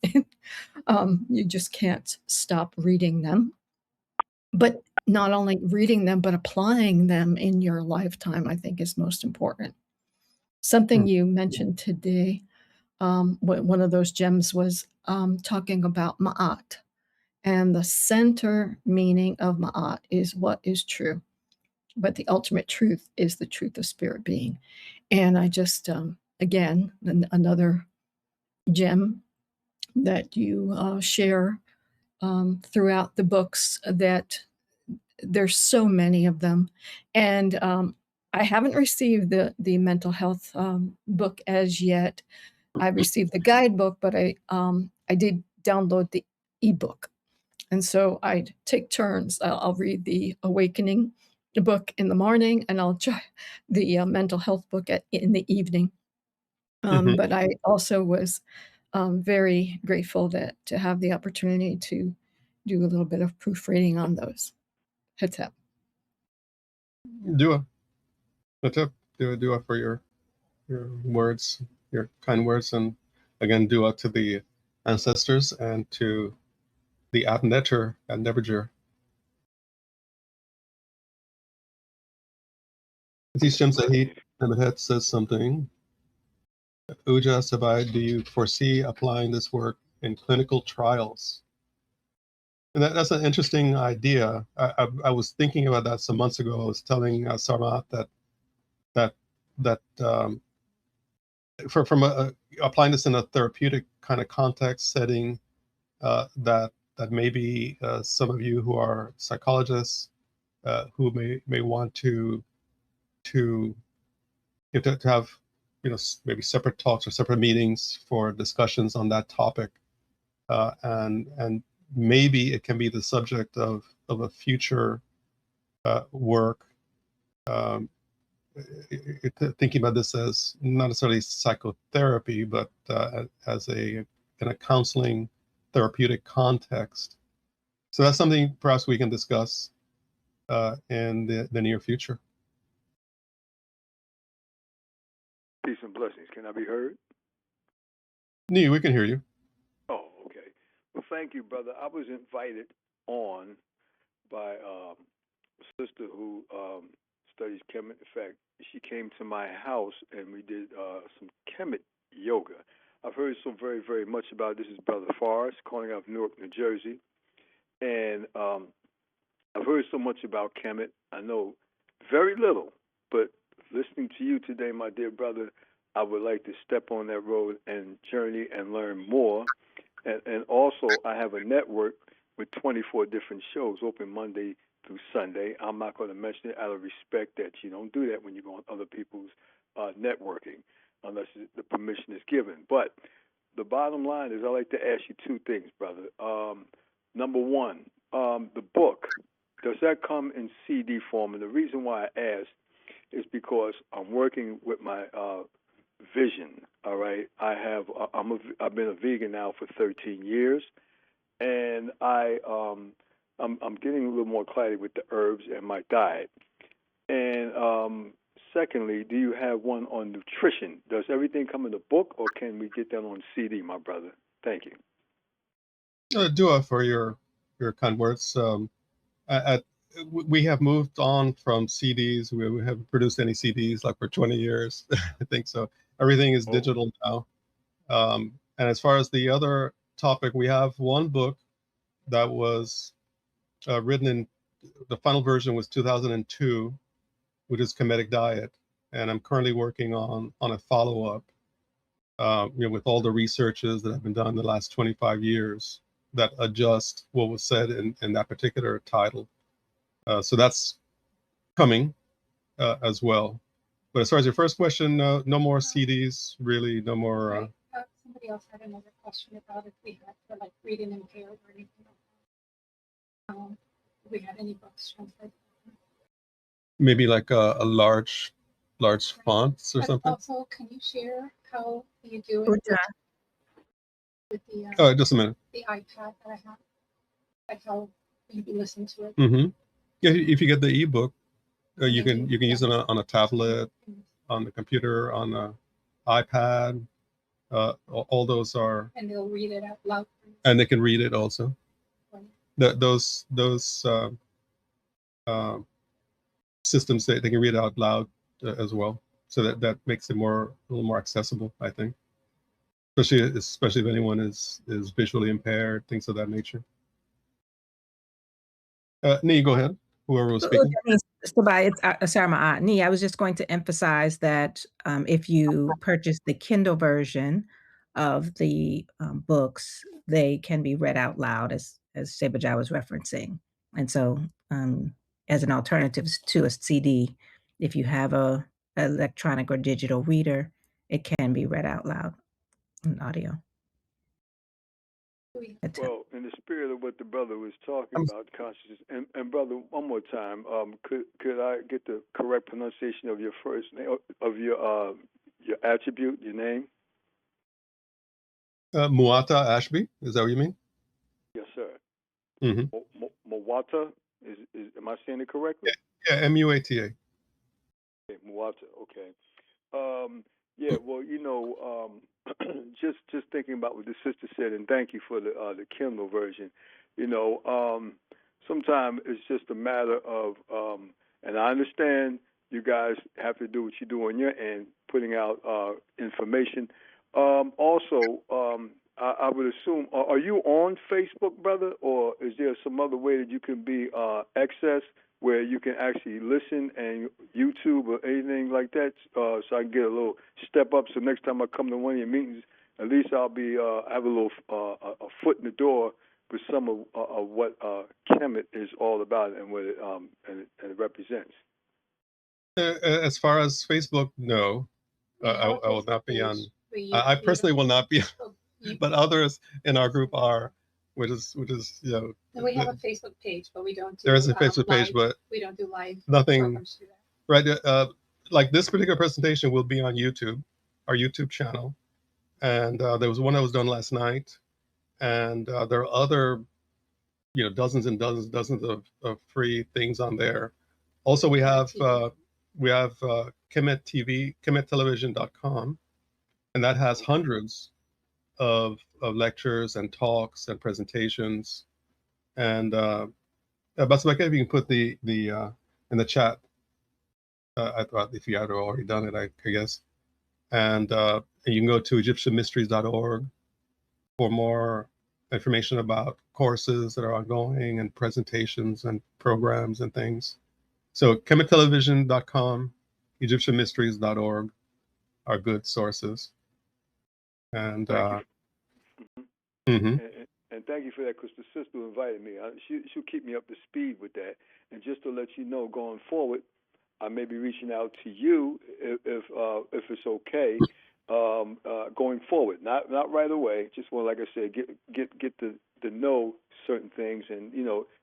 You just can't stop reading them, but not only reading them but applying them in your lifetime, I think, is most important. Something you mentioned today one of those gems was talking about Maat. And the center meaning of Ma'at is what is true. But the ultimate truth is the truth of spirit being. And I just, again, another gem that you share throughout the books, that there's so many of them. And I haven't received the mental health book as yet. I received the guidebook, but I did download the ebook. And so I'd take turns. I'll read the awakening book in the morning, and I'll try the mental health book in the evening. Mhm. But I also was very grateful to have the opportunity to do a little bit of proofreading on those. Hetep. Dua. Hetep. Dua for your words, your kind words, and again, dua to the ancestors and to the Atneter and Neberger. These gems that he Amenemopet says something. Uja Sebai, do you foresee applying this work in clinical trials? And that's an interesting idea. I was thinking about that some months ago. I was telling Sarmat that from applying this in a therapeutic kind of context setting, that maybe some of you who are psychologists who may want to have maybe separate talks or separate meetings for discussions on that topic, and maybe it can be the subject of a future work. Thinking about this as not necessarily psychotherapy, but as in a counseling therapeutic context. So that's something perhaps we can discuss in the near future. Peace and blessings. Can I be heard? Nee, we can hear you. Oh, okay. Well, thank you, brother. I was invited on by a sister who studies Kemet. In fact, she came to my house and we did some Kemet yoga. I've heard so very, very much about it. This is Brother Forrest calling out of Newark, New Jersey. And I've heard so much about Kemet. I know very little, but listening to you today, my dear brother, I would like to step on that road and journey and learn more. And also, I have a network with 24 different shows open Monday through Sunday. I'm not going to mention it out of respect that you don't do that when you go on other people's networking unless the permission is given. But the bottom line is I like to ask you two things, brother. Number one, the book, does that come in CD form? And the reason why I ask is because I'm working with my vision. All right, I've been a vegan now for 13 years, and I'm getting a little more clarity with the herbs and my diet. And secondly, do you have one on nutrition? Does everything come in the book, or can we get that on CD, my brother? Thank you. Dua for your kind words. We have moved on from CDs. We haven't produced any CDs like for 20 years, I think so. Everything is digital now. And as far as the other topic, we have one book that was written in, the final version was 2002, which is Kemetic Diet. And I'm currently working on a follow-up, with all the researches that have been done in the last 25 years that adjust what was said in that particular title. So that's coming as well. But as far as your first question, no more CDs, really, no more. Right. Somebody else had another question about if we had for like reading impaired or anything like that. If we had any books translated. Maybe like a large fonts or But something. also, can you share how you do it Uja. with the Oh, just a minute. the iPad that I have? Like how you can listen to it. Mm-hmm. Yeah, if you get the ebook, you Thank can you. use it on a tablet, on the computer, on an iPad. All those are, And they'll read it out loud. and they can read it also. Those systems, they can read it out loud as well. So that makes it a little more accessible, I think. especially if anyone is visually impaired, things of that nature. Nee, go ahead. Whoever was speaking. Sebai, it's Sarma Nee, I was just going to emphasize that if you purchase the Kindle version of the books, they can be read out loud, as Sebai was referencing. And so, as an alternative to a CD, if you have a electronic or digital reader, it can be read out loud in audio. Well, in the spirit of what the brother was talking about, consciousness, and brother, one more time, could I get the correct pronunciation of your first name, of your attribute, your name? Muata Ashby, is that what you mean? Yes, sir. Mm-hmm. Muata, am I saying it correctly? Yeah, M-U-A-T-A. Okay, Muata, okay. Yeah, well, just thinking about what the sister said, and thank you for the Kindle version. Sometimes it's just a matter of, and I understand you guys have to do what you do on your end, putting out information. Also, I would assume, are you on Facebook, brother, or is there some other way that you can be accessed where you can actually listen and YouTube or anything like that, so I can get a little step up. So next time I come to one of your meetings, at least I'll be have a little a foot in the door with some of what Kemet is all about and what it and it represents. As far as Facebook, no, I will not be on. I personally will not be, but others in our group are. Which is And we have a Facebook page, but we don't do. There is a Facebook page, but we don't do live. Nothing. Right. Like this particular presentation will be on YouTube, our YouTube channel, and there was one that was done last night, and there are other, dozens and dozens of free things on there. Also, we have Kemet TV, KemetTelevision.com, and that has hundreds of lectures and talks and presentations. And Basabaka, if you can put the in the chat, I thought if you had already done it, I guess. And you can go to EgyptianMysteries.org for more information about courses that are ongoing and presentations and programs and things. So KemetTelevision.com, EgyptianMysteries.org are good sources. And and thank you for that, because the sister invited me. She'll keep me up to speed with that. And just to let you know, going forward, I may be reaching out to you if it's okay. Going forward, not right away. Just want, like I said, get to know certain things, and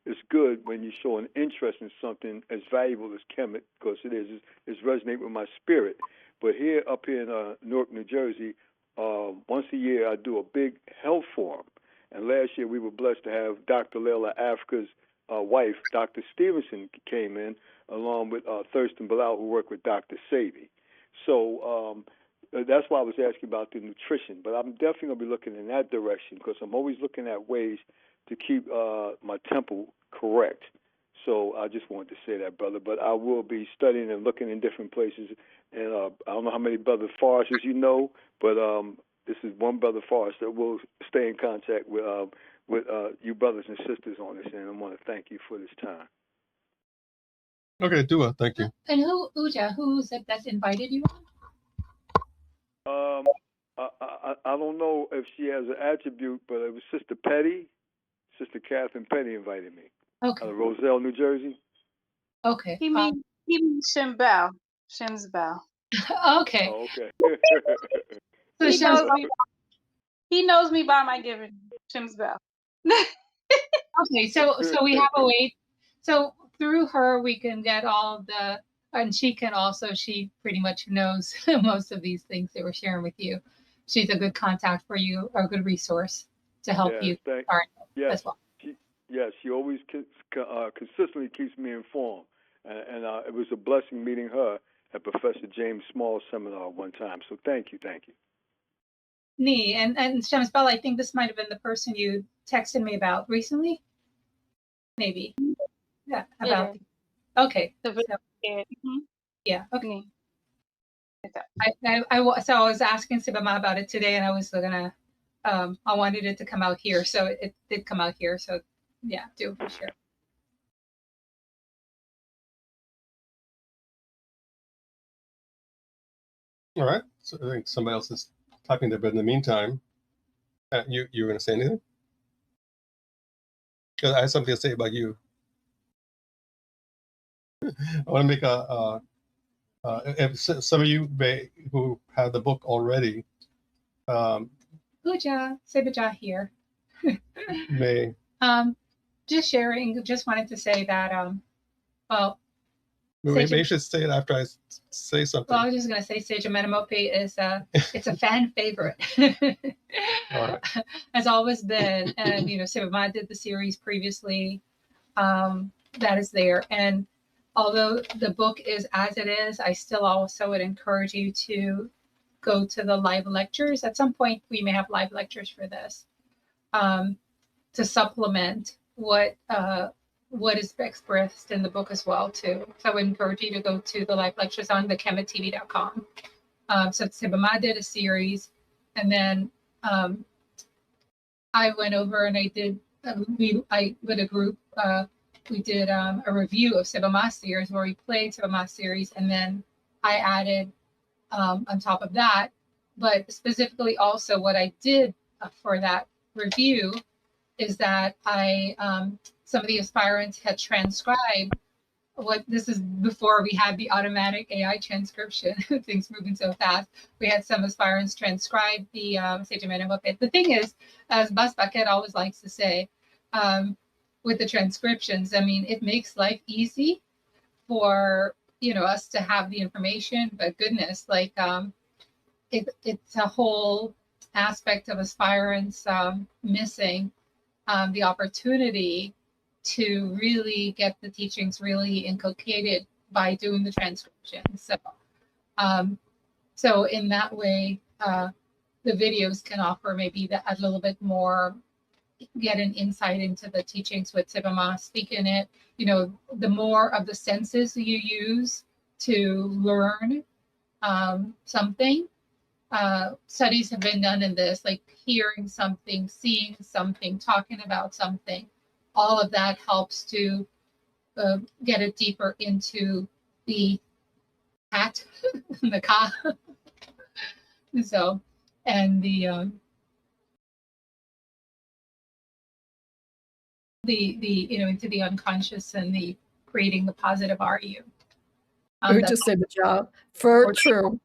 it's good when you show an interest in something as valuable as Kemet, because it's resonate with my spirit. But up here in Newark, New Jersey, once a year I do a big health forum, and last year we were blessed to have Dr. Layla Africa's wife, Dr. Stevenson, came in along with Thurston Bilal, who worked with Dr. Sebai. So that's why I was asking about the nutrition. But I'm definitely going to be looking in that direction, because I'm always looking at ways to keep my temple correct. So I just wanted to say that, brother. But I will be studying and looking in different places. And I don't know how many brother Forrests you know, but this is one brother Forrest that will stay in contact with you brothers and sisters on this. And I want to thank you for this time. Okay, Dua, thank you. And who's it that invited you on? I don't know if she has an attribute, but it was Sister Petty. Sister Catherine Petty invited me. Okay. Out of Roselle, New Jersey. Okay. He means Shembel. Shemsbel. Okay. Oh, okay. So he knows me by my given Shemsbel. Okay, so we have a way. So through her, we can get all and she pretty much knows most of these things that we're sharing with you. She's a good contact for you, or a good resource to help you as well. She always consistently keeps me informed, and it was a blessing meeting her at Professor James Small's seminar one time. So thank you. Nee, and Shemsbel, I think this might have been the person you texted me about recently. Maybe. Yeah. Okay. Yeah. Okay. So I was asking Sibama about it today, and I was gonna, I wanted it to come out here, so it did come out here. So yeah, do share. All right. So I think somebody else is typing there, but in the meantime, you were going to say anything? Because I have something to say about you. I want to make if some of you who have the book already Uja, Sebaja here. may. Just sharing. Just wanted to say that. Well, Maybe you should say it after I say something. Well, I was just gonna say Sage Amenemopet is it's a fan favorite. All right. Has always been, and Sebai did the series previously. That is there, and although the book is as it is, I still also would encourage you to go to the live lectures. At some point, we may have live lectures for this to supplement what is expressed in the book as well too. So I would encourage you to go to the live lectures on the chemitv.com. So Sibama did a series, and then I went over and I did with a group we did a review of Sibama series where we played Sibama series, and then I added on top of that, but specifically also what I did for that review is that I some of the aspirants had transcribed what this is before we had the automatic AI transcription. Things moving so fast. We had some aspirants transcribe the Sage Amenemopet. The thing is, as Bas Baquet always likes to say, with the transcriptions, I mean, it makes life easy for us to have the information. But goodness, like it's a whole aspect of aspirants missing the opportunity to really get the teachings really inculcated by doing the transcription. So in that way, the videos can offer maybe a little bit more, get an insight into the teachings with Sibama, speak in it. The more of the senses you use to learn something. Studies have been done in this, like hearing something, seeing something, talking about something. All of that helps to get it deeper into the hat, the ka. So, and the into the unconscious and the creating the positive RU. We would just say the job for true.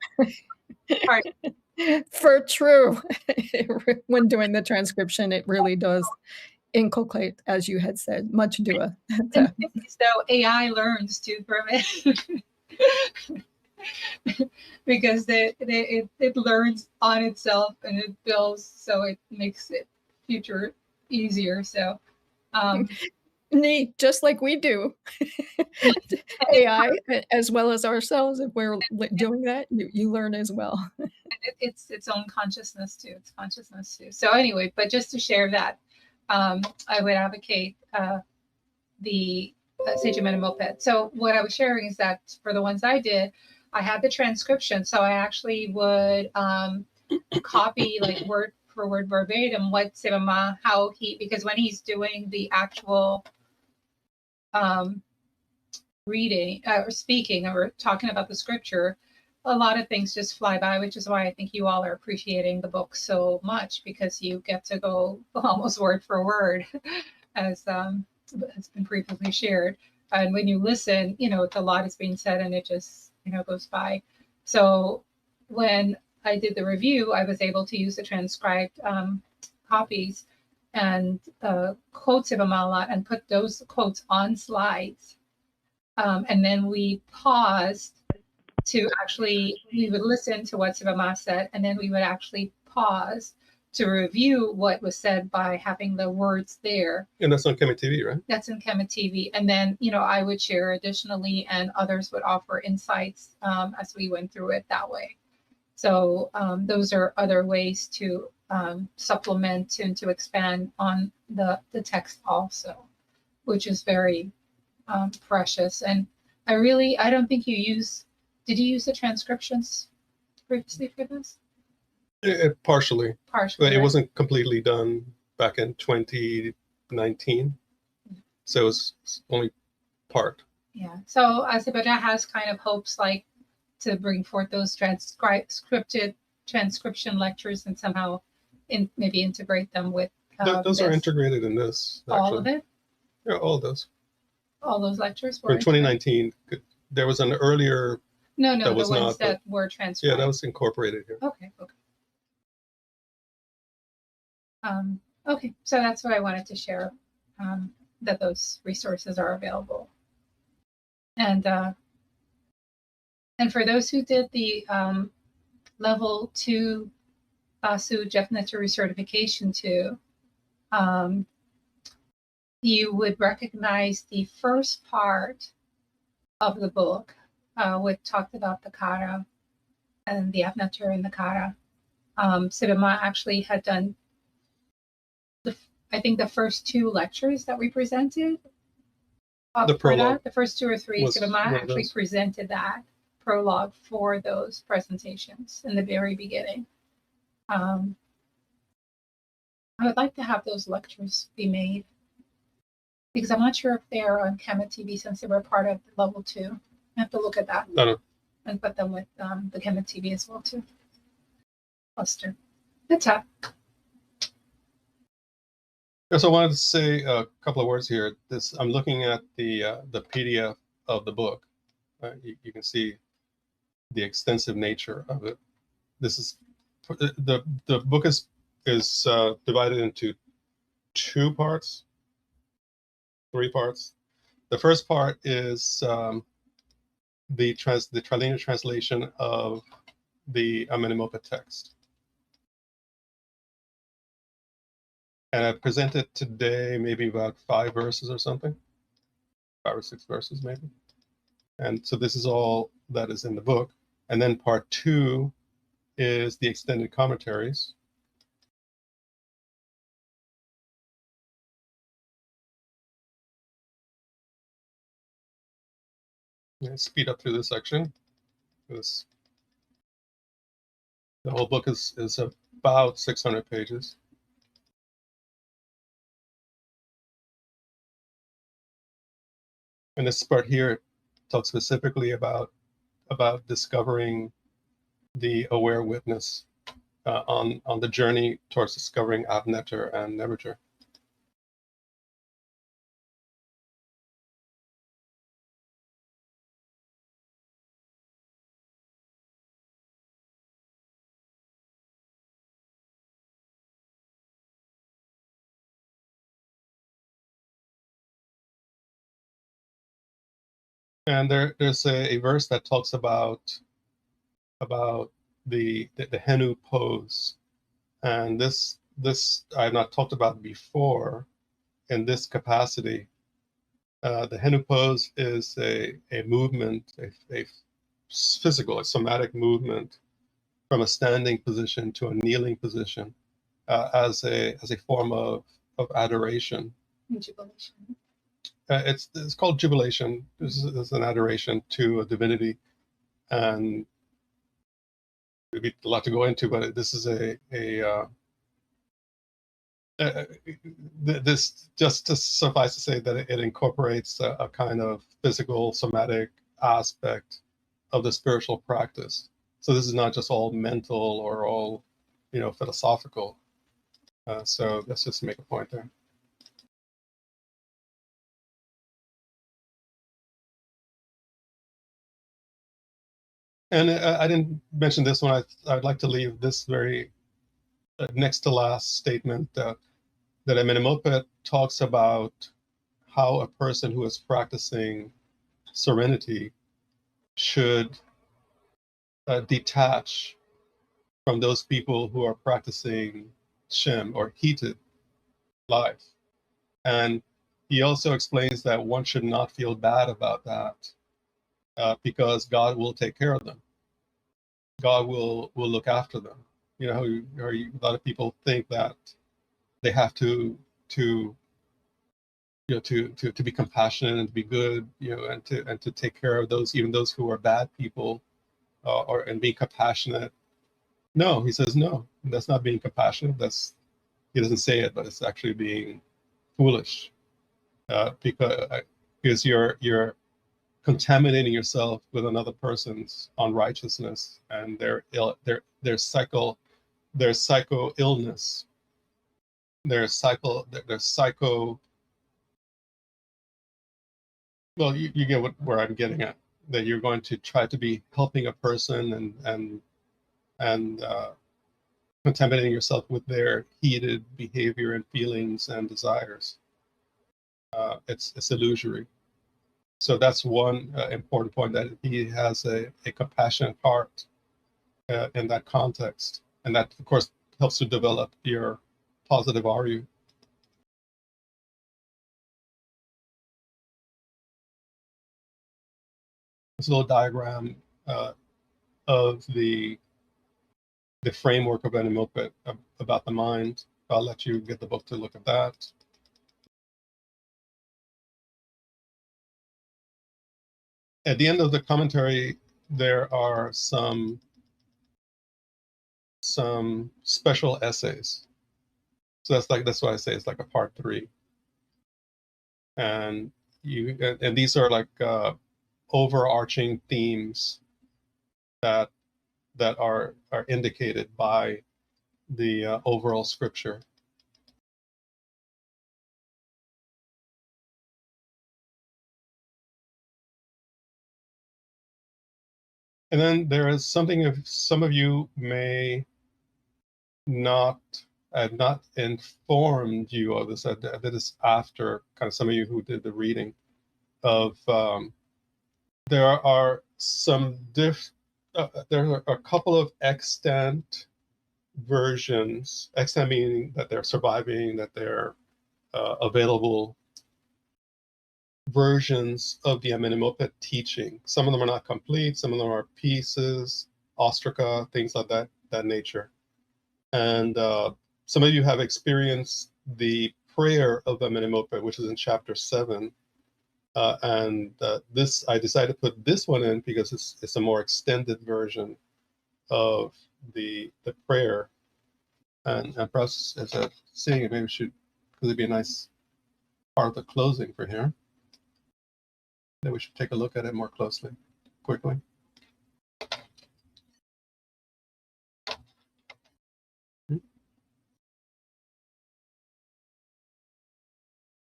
For true. When doing the transcription, it really does inculcate, as you had said, much dua. So AI learns too from it. Because it learns on itself and it builds, so it makes it future easier. So neat, just like we do. AI as well as ourselves, if we're doing that, you learn as well. It's its own consciousness too. It's consciousness too. So anyway, but just to share that, I would advocate the Sage Amenemopet. So what I was sharing is that for the ones I did, I had the transcription. So I actually would copy like word for word verbatim what Sibama, because when he's doing the actual reading or speaking or talking about the scripture, a lot of things just fly by, which is why I think you all are appreciating the book so much, because you get to go almost word for word as has been previously shared. And when you listen, it's a lot is being said and it just, goes by. So when I did the review, I was able to use the transcribed copies and quote Sibama a lot and put those quotes on slides. And then we paused to we would listen to what Sibama said, and then we would actually pause to review what was said by having the words there. And that's on chemitv, right? That's in chemitv. And then, I would share additionally, and others would offer insights as we went through it that way. So those are other ways to supplement and to expand on the text also, which is very precious. And I don't think did you use the transcriptions previously for this? Partially. Partially. But it right? wasn't completely done back in 2019. So it was only part. Yeah. So Azerbaijan has kind of hopes like to bring forth those scripted transcription lectures and somehow maybe integrate them with Those are this. integrated in this. Actually. All of it? Yeah, all of those. All those lectures were In 2019, there was an earlier. No, that was the ones not, that were transcribed. Yeah, that was incorporated here. Okay. Okay, so that's what I wanted to share, that those resources are available. And for those who did the level 2 BASU Jeffnetter recertification too, you would recognize the first part of the book, which talked about the kara and the Jeffnetter and the kara. Sebai actually had done I think the first 2 lectures that we presented. The prologue. The first 2 or 3, Sebai actually presented that prologue for those presentations in the very beginning. I would like to have those lectures be made because I'm not sure if they're on Kemet TV since they were part of level 2. I have to look at that and put them with the Kemet TV as well too. Cluster. Good talk. Yes, I wanted to say a couple of words here. I'm looking at the PDF of the book. You can see the extensive nature of it. This is the book is divided into 2 parts, 3 parts. The first part is the trilinear translation of the Amenemopet text. And I presented today maybe about 5 verses or something, 5 or 6 verses maybe. And so this is all that is in the book. And then part 2 is the extended commentaries. Let's speed up through this section. The whole book is about 600 pages. And this part here talks specifically about discovering the aware witness on the journey towards discovering Abnetter and Nebuchadnezzar. And there's a verse that talks about the Henu pose, and this I've not talked about before in this capacity. The Henu pose is a movement, a physical, a somatic movement from a standing position to a kneeling position as a form of adoration. Jubilation. It's called jubilation. This is an adoration to a divinity, and it'd be a lot to go into, but this is this, just to suffice to say that it incorporates a kind of physical, somatic aspect of the spiritual practice. So this is not just all mental or all, philosophical. So let's just make a point there. And I didn't mention this one. I'd like to leave this very next to last statement that Amenemopet talks about how a person who is practicing serenity should detach from those people who are practicing Shem or heated life. And he also explains that one should not feel bad about that because God will take care of them. God will look after them. A lot of people think that they have to be compassionate and to be good, and to take care of those, even those who are bad people, and being compassionate. No, he says no. That's not being compassionate. He doesn't say it, but it's actually being foolish, because you're contaminating yourself with another person's unrighteousness and their psycho illness, their psycho. Well, you get where I'm getting at. That you're going to try to be helping a person and contaminating yourself with their heated behavior and feelings and desires. It's illusory. So that's one important point, that he has a compassionate heart in that context, and that of course helps to develop your positive RU. This little diagram of the framework of Amenemopet about the mind. I'll let you get the book to look at that. At the end of the commentary, there are some special essays. So that's why I say it's like a part 3. And these are like overarching themes that are indicated by the overall scripture. And then there is something, if some of you may not informed you of this. I did this after kind of some of you who did the reading of. There are there are a couple of extant versions. Extant meaning that they're surviving, that they're available versions of the Amenemopet teaching. Some of them are not complete. Some of them are pieces, ostraca, things like that nature. And some of you have experienced the prayer of Amenemopet, which is in chapter 7. This, I decided to put this one in because it's a more extended version of the prayer. And perhaps as a seeing it, maybe we should, because it'd be a nice part of the closing for here. Then we should take a look at it more closely, quickly.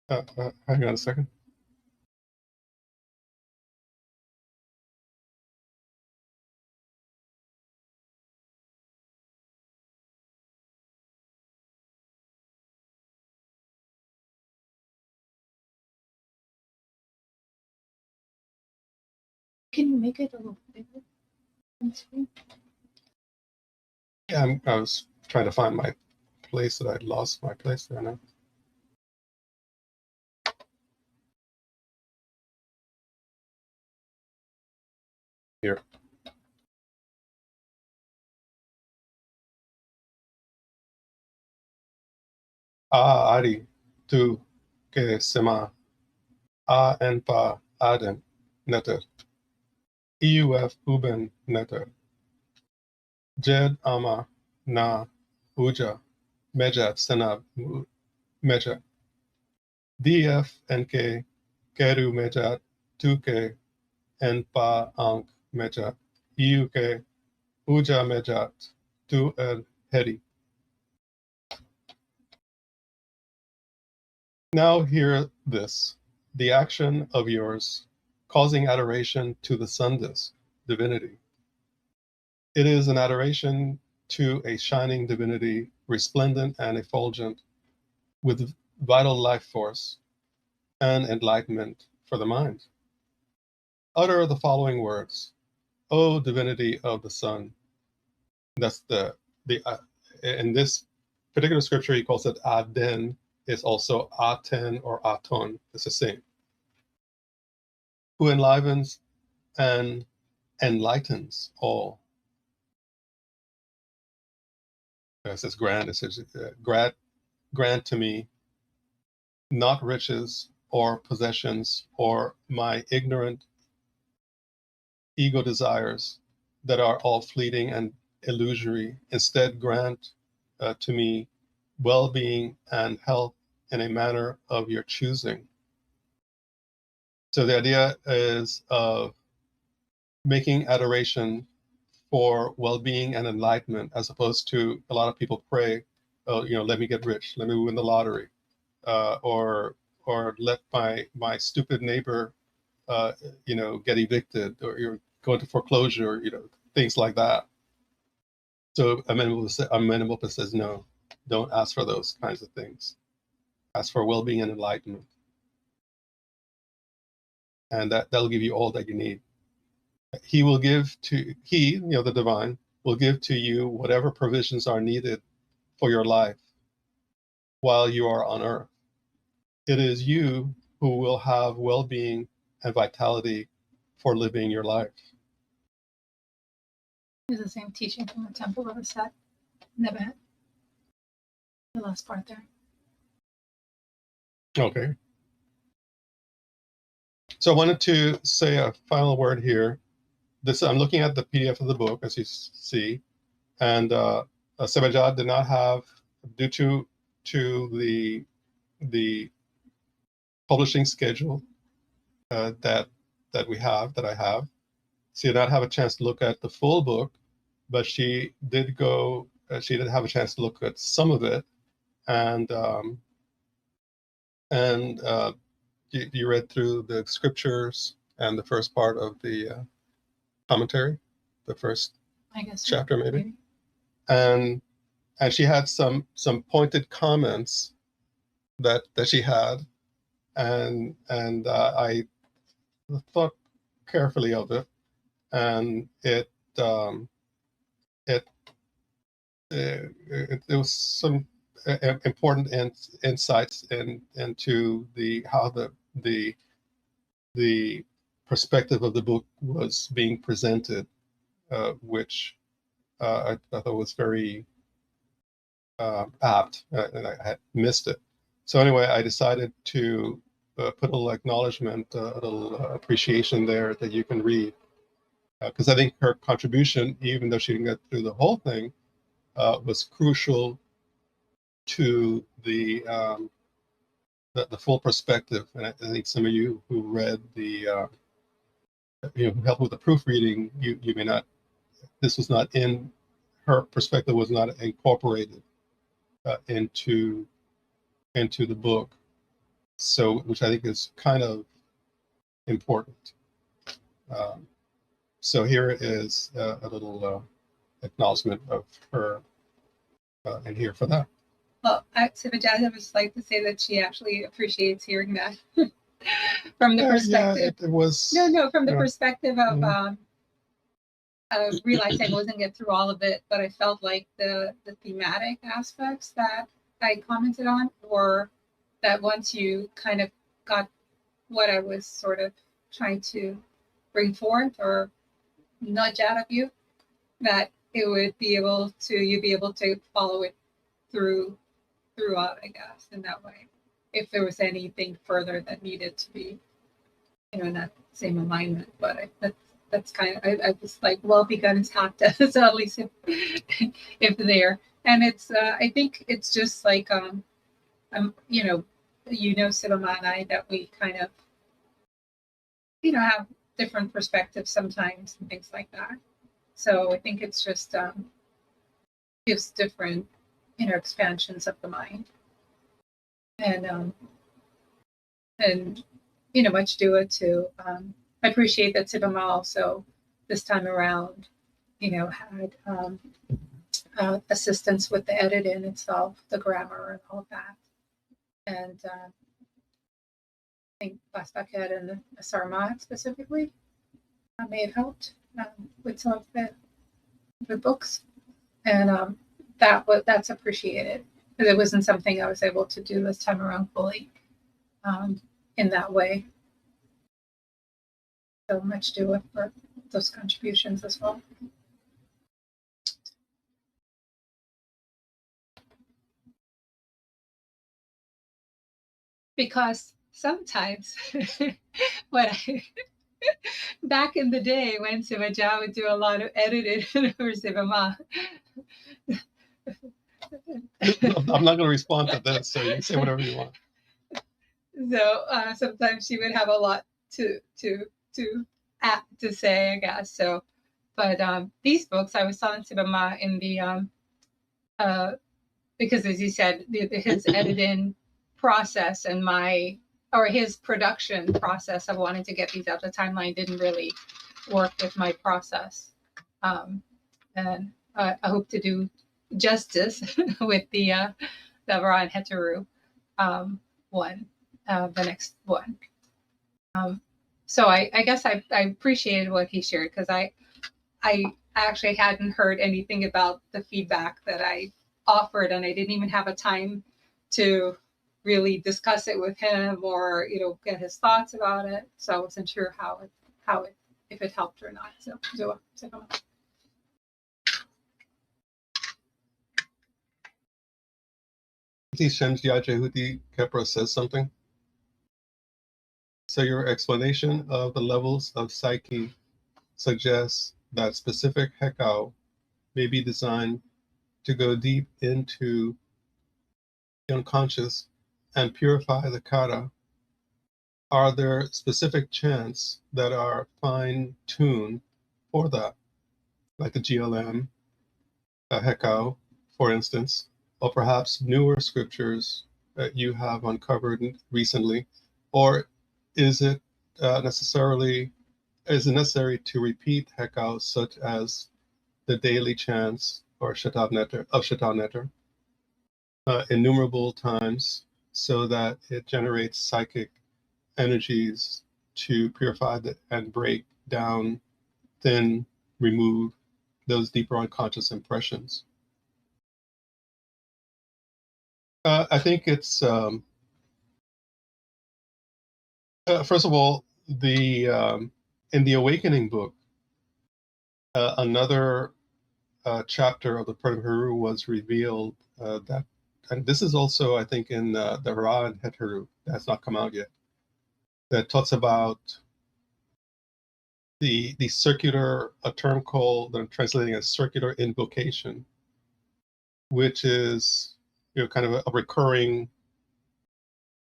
Hang on a second. Can you make it a little bigger on screen? Yeah, I was trying to find my place that I'd lost my place there now. Here. Ari, tu, que sema, enpa, aden, netter. Iuf uben netter. Jed ama, na, uja, mejat senab, meja. Df enke, keru mejat, tuke, enpa ank mejat. Iuke, uja mejat, tu heri. Now hear this, the action of yours, causing adoration to the sun disk, divinity. It is an adoration to a shining divinity, resplendent and effulgent, with vital life force and enlightenment for the mind. Utter the following words, O divinity of the sun. That's in this particular scripture, he calls it Aden. It's also Aten or Aton. It's the same. Who enlivens and enlightens all. It says grant. It says grant to me not riches or possessions or my ignorant ego desires, that are all fleeting and illusory. Instead, grant to me well-being and health in a manner of your choosing. So the idea is of making adoration for well-being and enlightenment, as opposed to a lot of people pray, oh, let me get rich, let me win the lottery, or let my stupid neighbor, get evicted, or you're going to foreclosure, things like that. So Amenemopet says, no, don't ask for those kinds of things. Ask for well-being and enlightenment, and that'll give you all that you need. He will give to the divine will give to you whatever provisions are needed for your life while you are on earth. It is you who will have well-being and vitality for living your life. It's the same teaching from the Temple of Set. Never the last part there. Okay. So I wanted to say a final word here. I'm looking at the PDF of the book, as you see, and Sebai did not have, due to the publishing schedule that I have. She did not have a chance to look at the full book, but she did go. She did have a chance to look at some of it, and you read through the scriptures and the first part of the commentary, the first chapter maybe. And she had some pointed comments that she had, and I thought carefully of it, and there was some important insights into how the perspective of the book was being presented, which I thought was very apt, and I had missed it. So anyway, I decided to put a little acknowledgement, a little appreciation there that you can read, because I think her contribution, even though she didn't get through the whole thing, was crucial to the full perspective. And I think some of you who read who helped with the proofreading, you may not. This was not in her perspective, was not incorporated into the book. So, which I think is kind of important. So here is a little acknowledgement of her in here for that. Well, Sebai, I would just like to say that she actually appreciates hearing that from the perspective. Yeah, it was. No, from the perspective of realizing I wasn't get through all of it, but I felt like the thematic aspects that I commented on, or that once you kind of got what I was sort of trying to bring forth or nudge out of you, that you'd be able to follow it throughout, I guess, in that way. If there was anything further that needed to be, in that same alignment. But that's kind of, I was like, well begun is half dead. So at least if there. And it's I think it's just like Sebai and I, that we kind of have different perspectives sometimes and things like that. So I think it's just gives different expansions of the mind, and much due to I appreciate that Sebai also this time around had assistance with the editing itself, the grammar and all of that. And I think Basbaket and Sarmat specifically may have helped with some of the books, and that's appreciated, because it wasn't something I was able to do this time around fully in that way. So much due for those contributions as well. Because sometimes back in the day when Sebai would do a lot of editing for Sebai. I'm not going to respond to this, so you can say whatever you want. So sometimes she would have a lot to say, I guess. So, but these books I was telling Sebai in the because as you said, his editing process and his production process of wanting to get these out, the timeline didn't really work with my process. And I hope to do justice with the Ra and Heteru one, the next one. So I guess I appreciated what he shared, because I actually hadn't heard anything about the feedback that I offered, and I didn't even have a time to really discuss it with him or get his thoughts about it. So I wasn't sure if it helped or not. So Huti Kepra says something. So your explanation of the levels of psyche suggests that specific hekau may be designed to go deep into the unconscious and purify the kara. Are there specific chants that are fine-tuned for that, like the GLM, hekau, for instance, or perhaps newer scriptures that you have uncovered recently? Or is it necessary to repeat hekau such as the daily chants or Shatav Netter innumerable times, so that it generates psychic energies to purify and break down, then remove those deeper unconscious impressions? I think it's first of all, in the Awakening book, another chapter of the Prayer Heru was revealed that, and this is also, I think, in the Ra and Het Heru, that's not come out yet, that talks about the circular, a term called, that I'm translating as circular invocation, which is kind of a recurring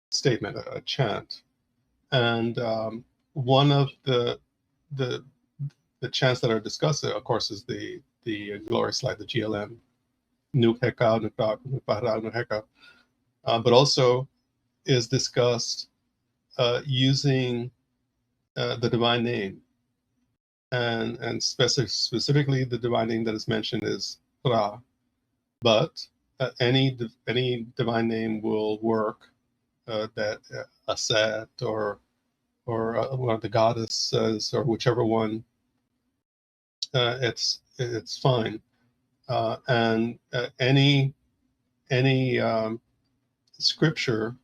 statement, a chant. And one of the chants that are discussed, of course, is the glorious light, the GLM, Nuk Heka, Nuk Bahra, Nuk Heka, but also is discussed using the divine name, and specifically the divine name that is mentioned is Ra, but any divine name will work, that Aset or one of the goddesses or whichever one, it's fine. And any scripture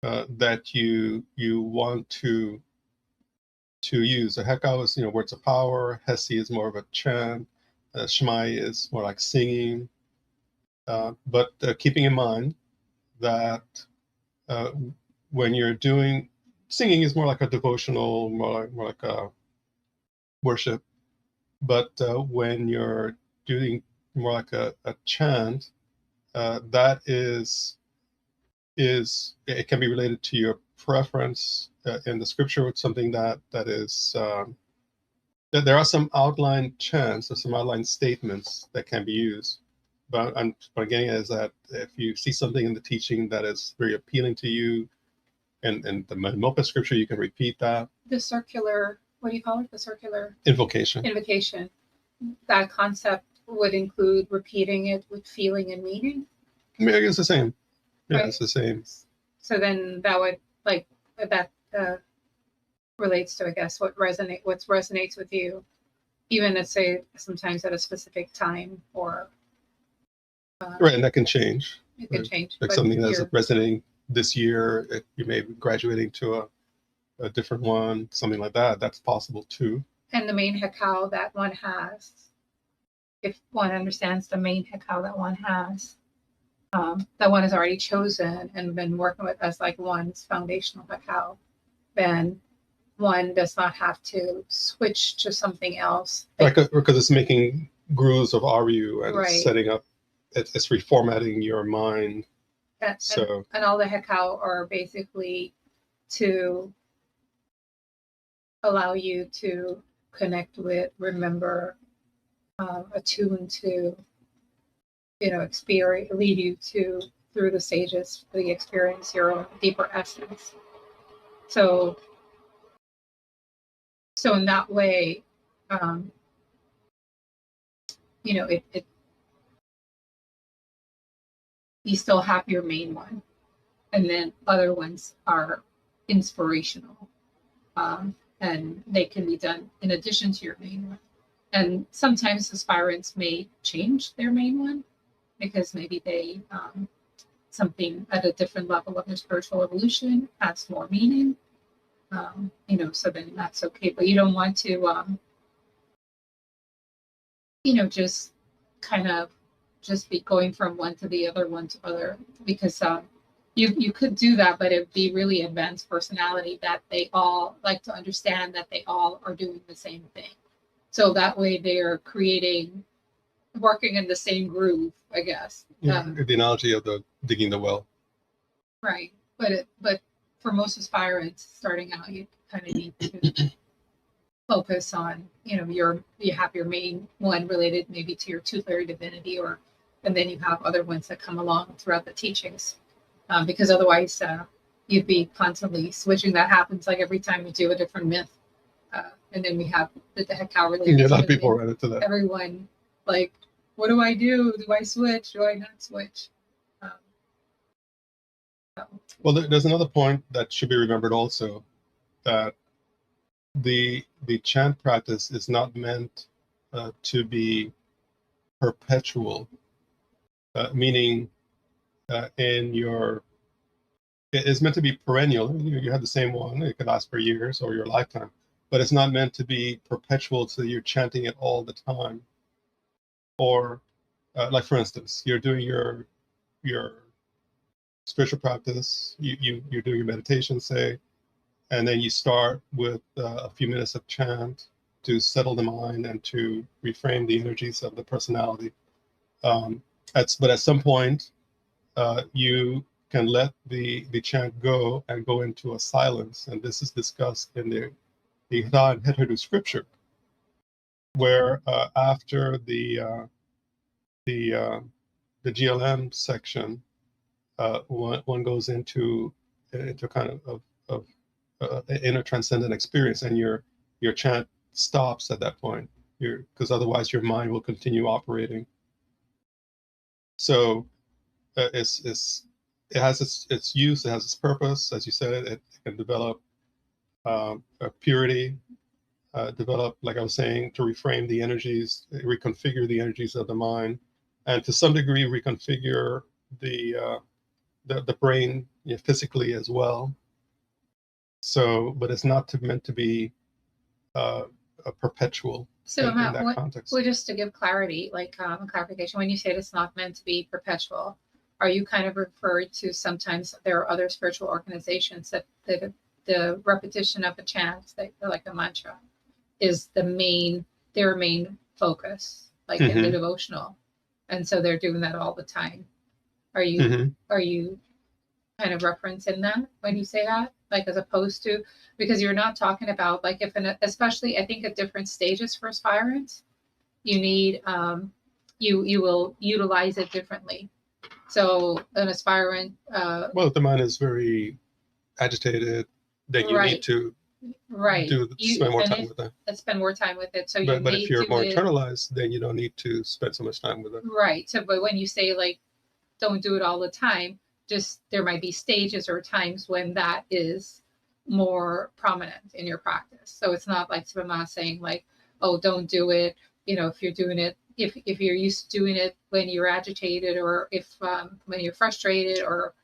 that you want to use. A Hekau is words of power. Hesi is more of a chant. Shmai is more like singing. But keeping in mind that when you're doing singing is more like a devotional, more like a worship. But when you're doing more like a chant, that is it can be related to your preference in the scripture with something that is that there are some outline chants or some outline statements that can be used. But what I'm getting at is that if you see something in the teaching that is very appealing to you, and the Amenemopet scripture, you can repeat that. The circular, what do you call it? The circular invocation. That concept would include repeating it with feeling and meaning. I mean, I guess it's the same. Yeah, Right. It's the same. So then that would that relates to, I guess, what resonates with you, even let's say sometimes at a specific time, or right, and that can change. It can change. Like something that's resonating this year, you may be graduating to a different one, something like that. That's possible too. And the main hekau that one has, if one understands the main hekau that one has, that one has already chosen and been working with as like one's foundational hekau, then one does not have to switch to something else. Right, because it's making grooves of RU and Right. it's setting up, it's reformatting your mind. And, So and all the hekau are basically to allow you to connect with, remember, attune to, experience, lead you to, through the sages, the experience your own deeper essence. So in that way, it you still have your main one, and then other ones are inspirational, and they can be done in addition to your main one. And sometimes aspirants may change their main one because maybe they something at a different level of their spiritual evolution has more meaning. So then that's okay. But you don't want to just kind of just be going from one to the other, one to other, because you could do that, but it'd be really advanced personality that they all like to understand that they all are doing the same thing. So that way they are working in the same groove, I guess. yeah, the analogy of the digging the well. Right. But for most aspirants starting out, you kind of need to focus on, you have your main one related maybe to your tutelary divinity, and then you have other ones that come along throughout the teachings, because otherwise you'd be constantly switching. That happens like every time you do a different myth, and then we have the hekau related. Yeah, a lot of people run into that. Everyone like, what do I do? Do I switch? Do I not switch? Well, there's another point that should be remembered also, that the chant practice is not meant to be perpetual, meaning it's meant to be perennial. You have the same one, it could last for years or your lifetime, but it's not meant to be perpetual, so you're chanting it all the time. Or like, for instance, you're doing your spiritual practice, you're doing your meditation, say, and then you start with a few minutes of chant to settle the mind and to reframe the energies of the personality. But at some point, you can let the chant go and go into a silence, and this is discussed in the Hira and Heteru scripture, where after the GLM section, one goes into kind of inner transcendent experience, and your chant stops at that point, because otherwise your mind will continue operating. So it has its use, it has its purpose. As you said, it can develop a purity, develop, like I was saying, to reframe the energies, reconfigure the energies of the mind, and to some degree reconfigure the brain, physically as well. So, but it's not meant to be a perpetual in that context. Well, just to give clarity, like clarification, when you say it's not meant to be perpetual, are you kind of referred to sometimes there are other spiritual organizations that the repetition of a chant, like a mantra, is their main focus, like in the devotional, and so they're doing that all the time. Are you kind of referencing that when you say that, like, as opposed to, because you're not talking about like, especially I think at different stages for aspirants, you need you will utilize it differently. So an aspirant well, if the mind is very agitated, then you need to spend more time with it. Spend more time with it. So but if you're more internalized, then you don't need to spend so much time with it. Right. So, but when you say like, don't do it all the time, just there might be stages or times when that is more prominent in your practice. So it's not like Sebai saying like, oh, don't do it. If you're doing it, if you're used to doing it when you're agitated, or if when you're frustrated, or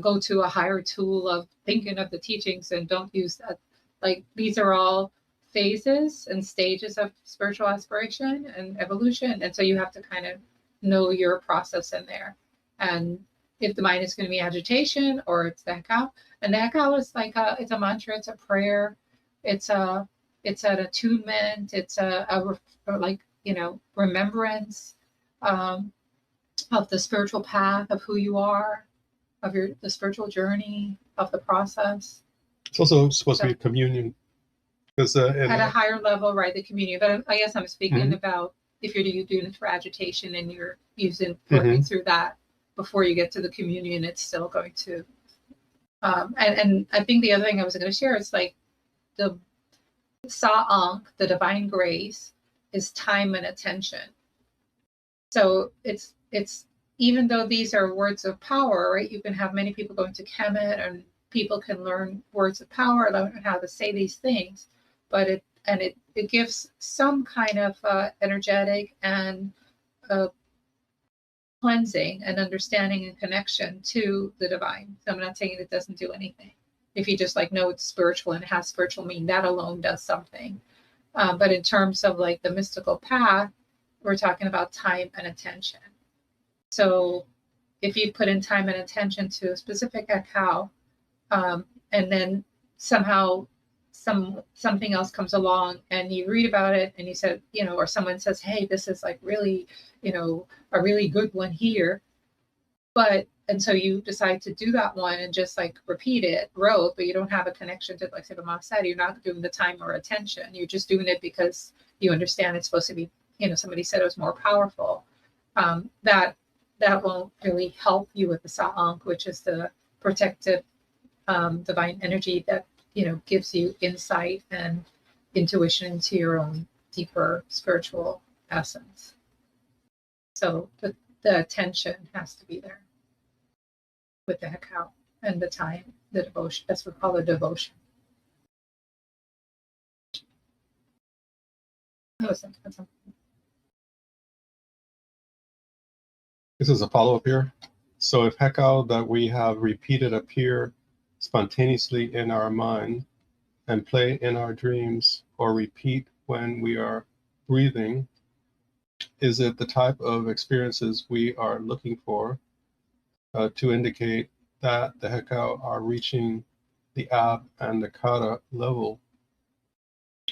go to a higher tool of thinking of the teachings and don't use that. Like, these are all phases and stages of spiritual aspiration and evolution, and so you have to kind of know your process in there. And if the mind is going to be agitation or it's the hekau. And the hekau is like it's a mantra, it's a prayer, it's an attunement, it's like, you know, remembrance of the spiritual path, of who you are, of the spiritual journey, of the process. It's also supposed to be communion. Because At a higher level, right, the communion. But I guess I'm speaking about if you're doing it for agitation and you're working through that before you get to the communion, it's still going to. And I think the other thing I was going to share is like the Sa'ankh, the divine grace, is time and attention. So it's even though these are words of power, right? You can have many people going to Kemet, and people can learn words of power, learn how to say these things, but it gives some kind of energetic and cleansing and understanding and connection to the divine. So I'm not saying it doesn't do anything. If you just like know it's spiritual and it has spiritual meaning, that alone does something. But in terms of like the mystical path, we're talking about time and attention. So if you put in time and attention to a specific hekau, and then somehow something else comes along and you read about it and you said, you know, or someone says, hey, this is like really, you know, a really good one here. And so you decide to do that one and just like repeat it, rote, but you don't have a connection to, like Maat said, you're not doing the time or attention. You're just doing it because you understand it's supposed to be, you know, somebody said it was more powerful. That won't really help you with the Sa'ankh, which is the protective divine energy that, you know, gives you insight and intuition into your own deeper spiritual essence. So the attention has to be there with the hekau and the time, the devotion. That's what we call the devotion. This is a follow-up here. So if hekau that we have repeated appear spontaneously in our mind and play in our dreams or repeat when we are breathing, is it the type of experiences we are looking for to indicate that the hekau are reaching the ab and the kata level?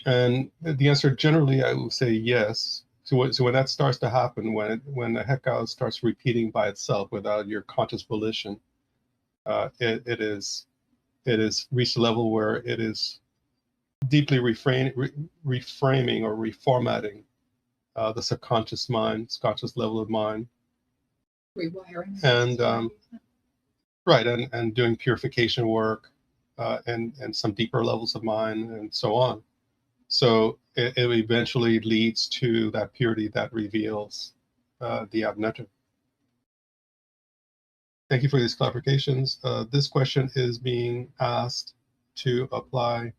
And the answer generally, I would say yes. So when that starts to happen, when the hekau starts repeating by itself without your conscious volition, it is reached a level where it is deeply reframing or reformatting the subconscious mind, subconscious level of mind. Rewiring. And right, and doing purification work and some deeper levels of mind and so on. So it eventually leads to that purity that reveals the Abnetter. Thank you for these clarifications. This question is being asked to apply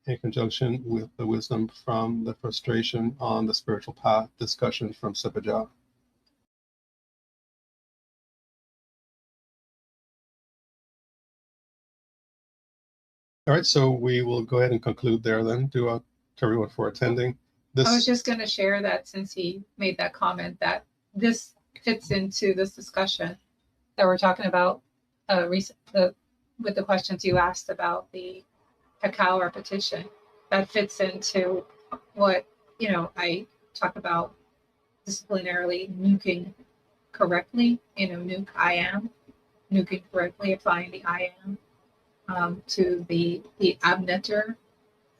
in conjunction with the wisdom from the frustration on the spiritual path discussion from Sebai. All right, so we will go ahead and conclude there then. To everyone for attending. I was just going to share that since he made that comment, that this fits into this discussion that we're talking about with the questions you asked about the hekau repetition. That fits into what, you know, I talk about disciplinarily nuking correctly, you know, nuke I am, nuking correctly, applying the I am to the Abnetter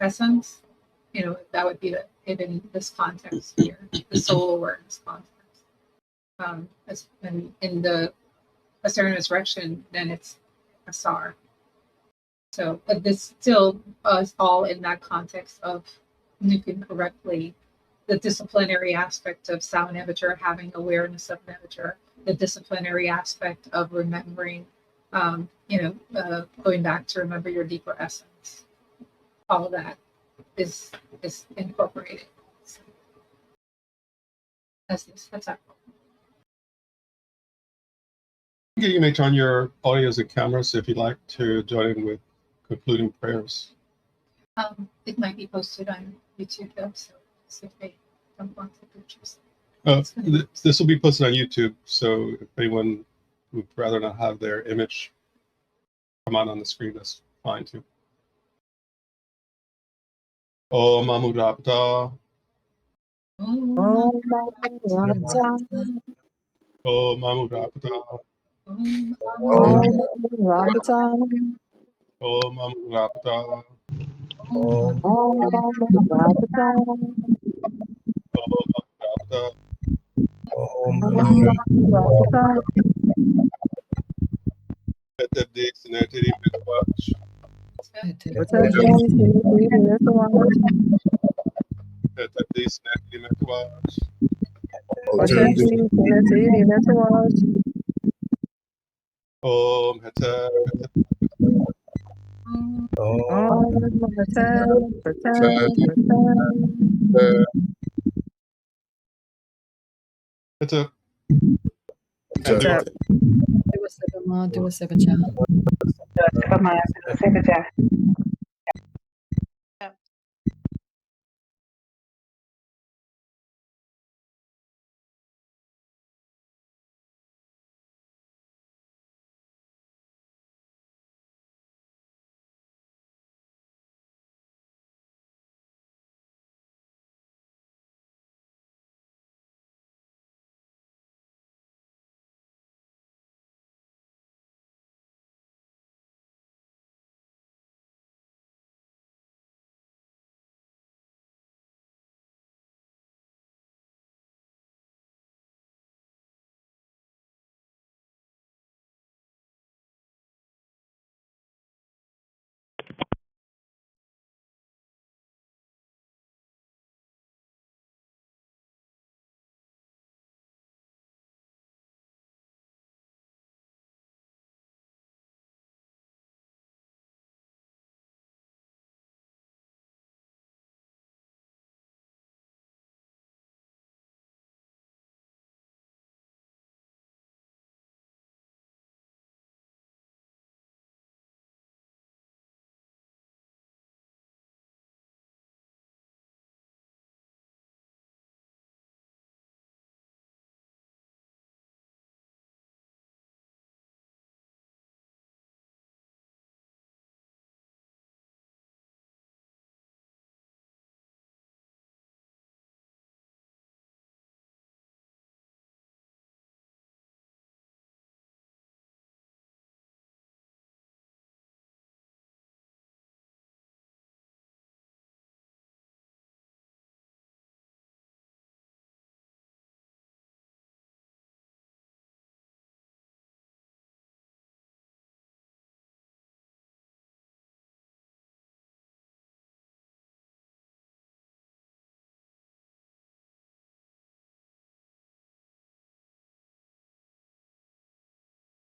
essence. You know, that would be it in this context here, the soul awareness context. And in the Ascent Resurrection, then it's Asar. So, but this still is all in that context of nuking correctly the disciplinary aspect of sound Nevager, having awareness of Nevager, the disciplinary aspect of remembering, going back to remember your deeper essence. All of that is incorporated. So that's our. You may turn your audios and cameras if you'd like to join in with concluding prayers. It might be posted on YouTube though, so if they don't want the pictures. This will be posted on YouTube, so if anyone would rather not have their image come on the screen, that's fine too. Om Amurabda. Om Om Om Amurabda. Om Rakata. Om Amurabda. Om Om Rakata. Om Amurabda. Om Rakata. Attendees and Attendees watch. Attendees, leaders, watch. Attendees and Attendees watch. Attendees, leaders, watch. Om Hata. Om pretend, pretend, pretend. Hata. Hata. Do a Sebai, do a Sebai. Sebai,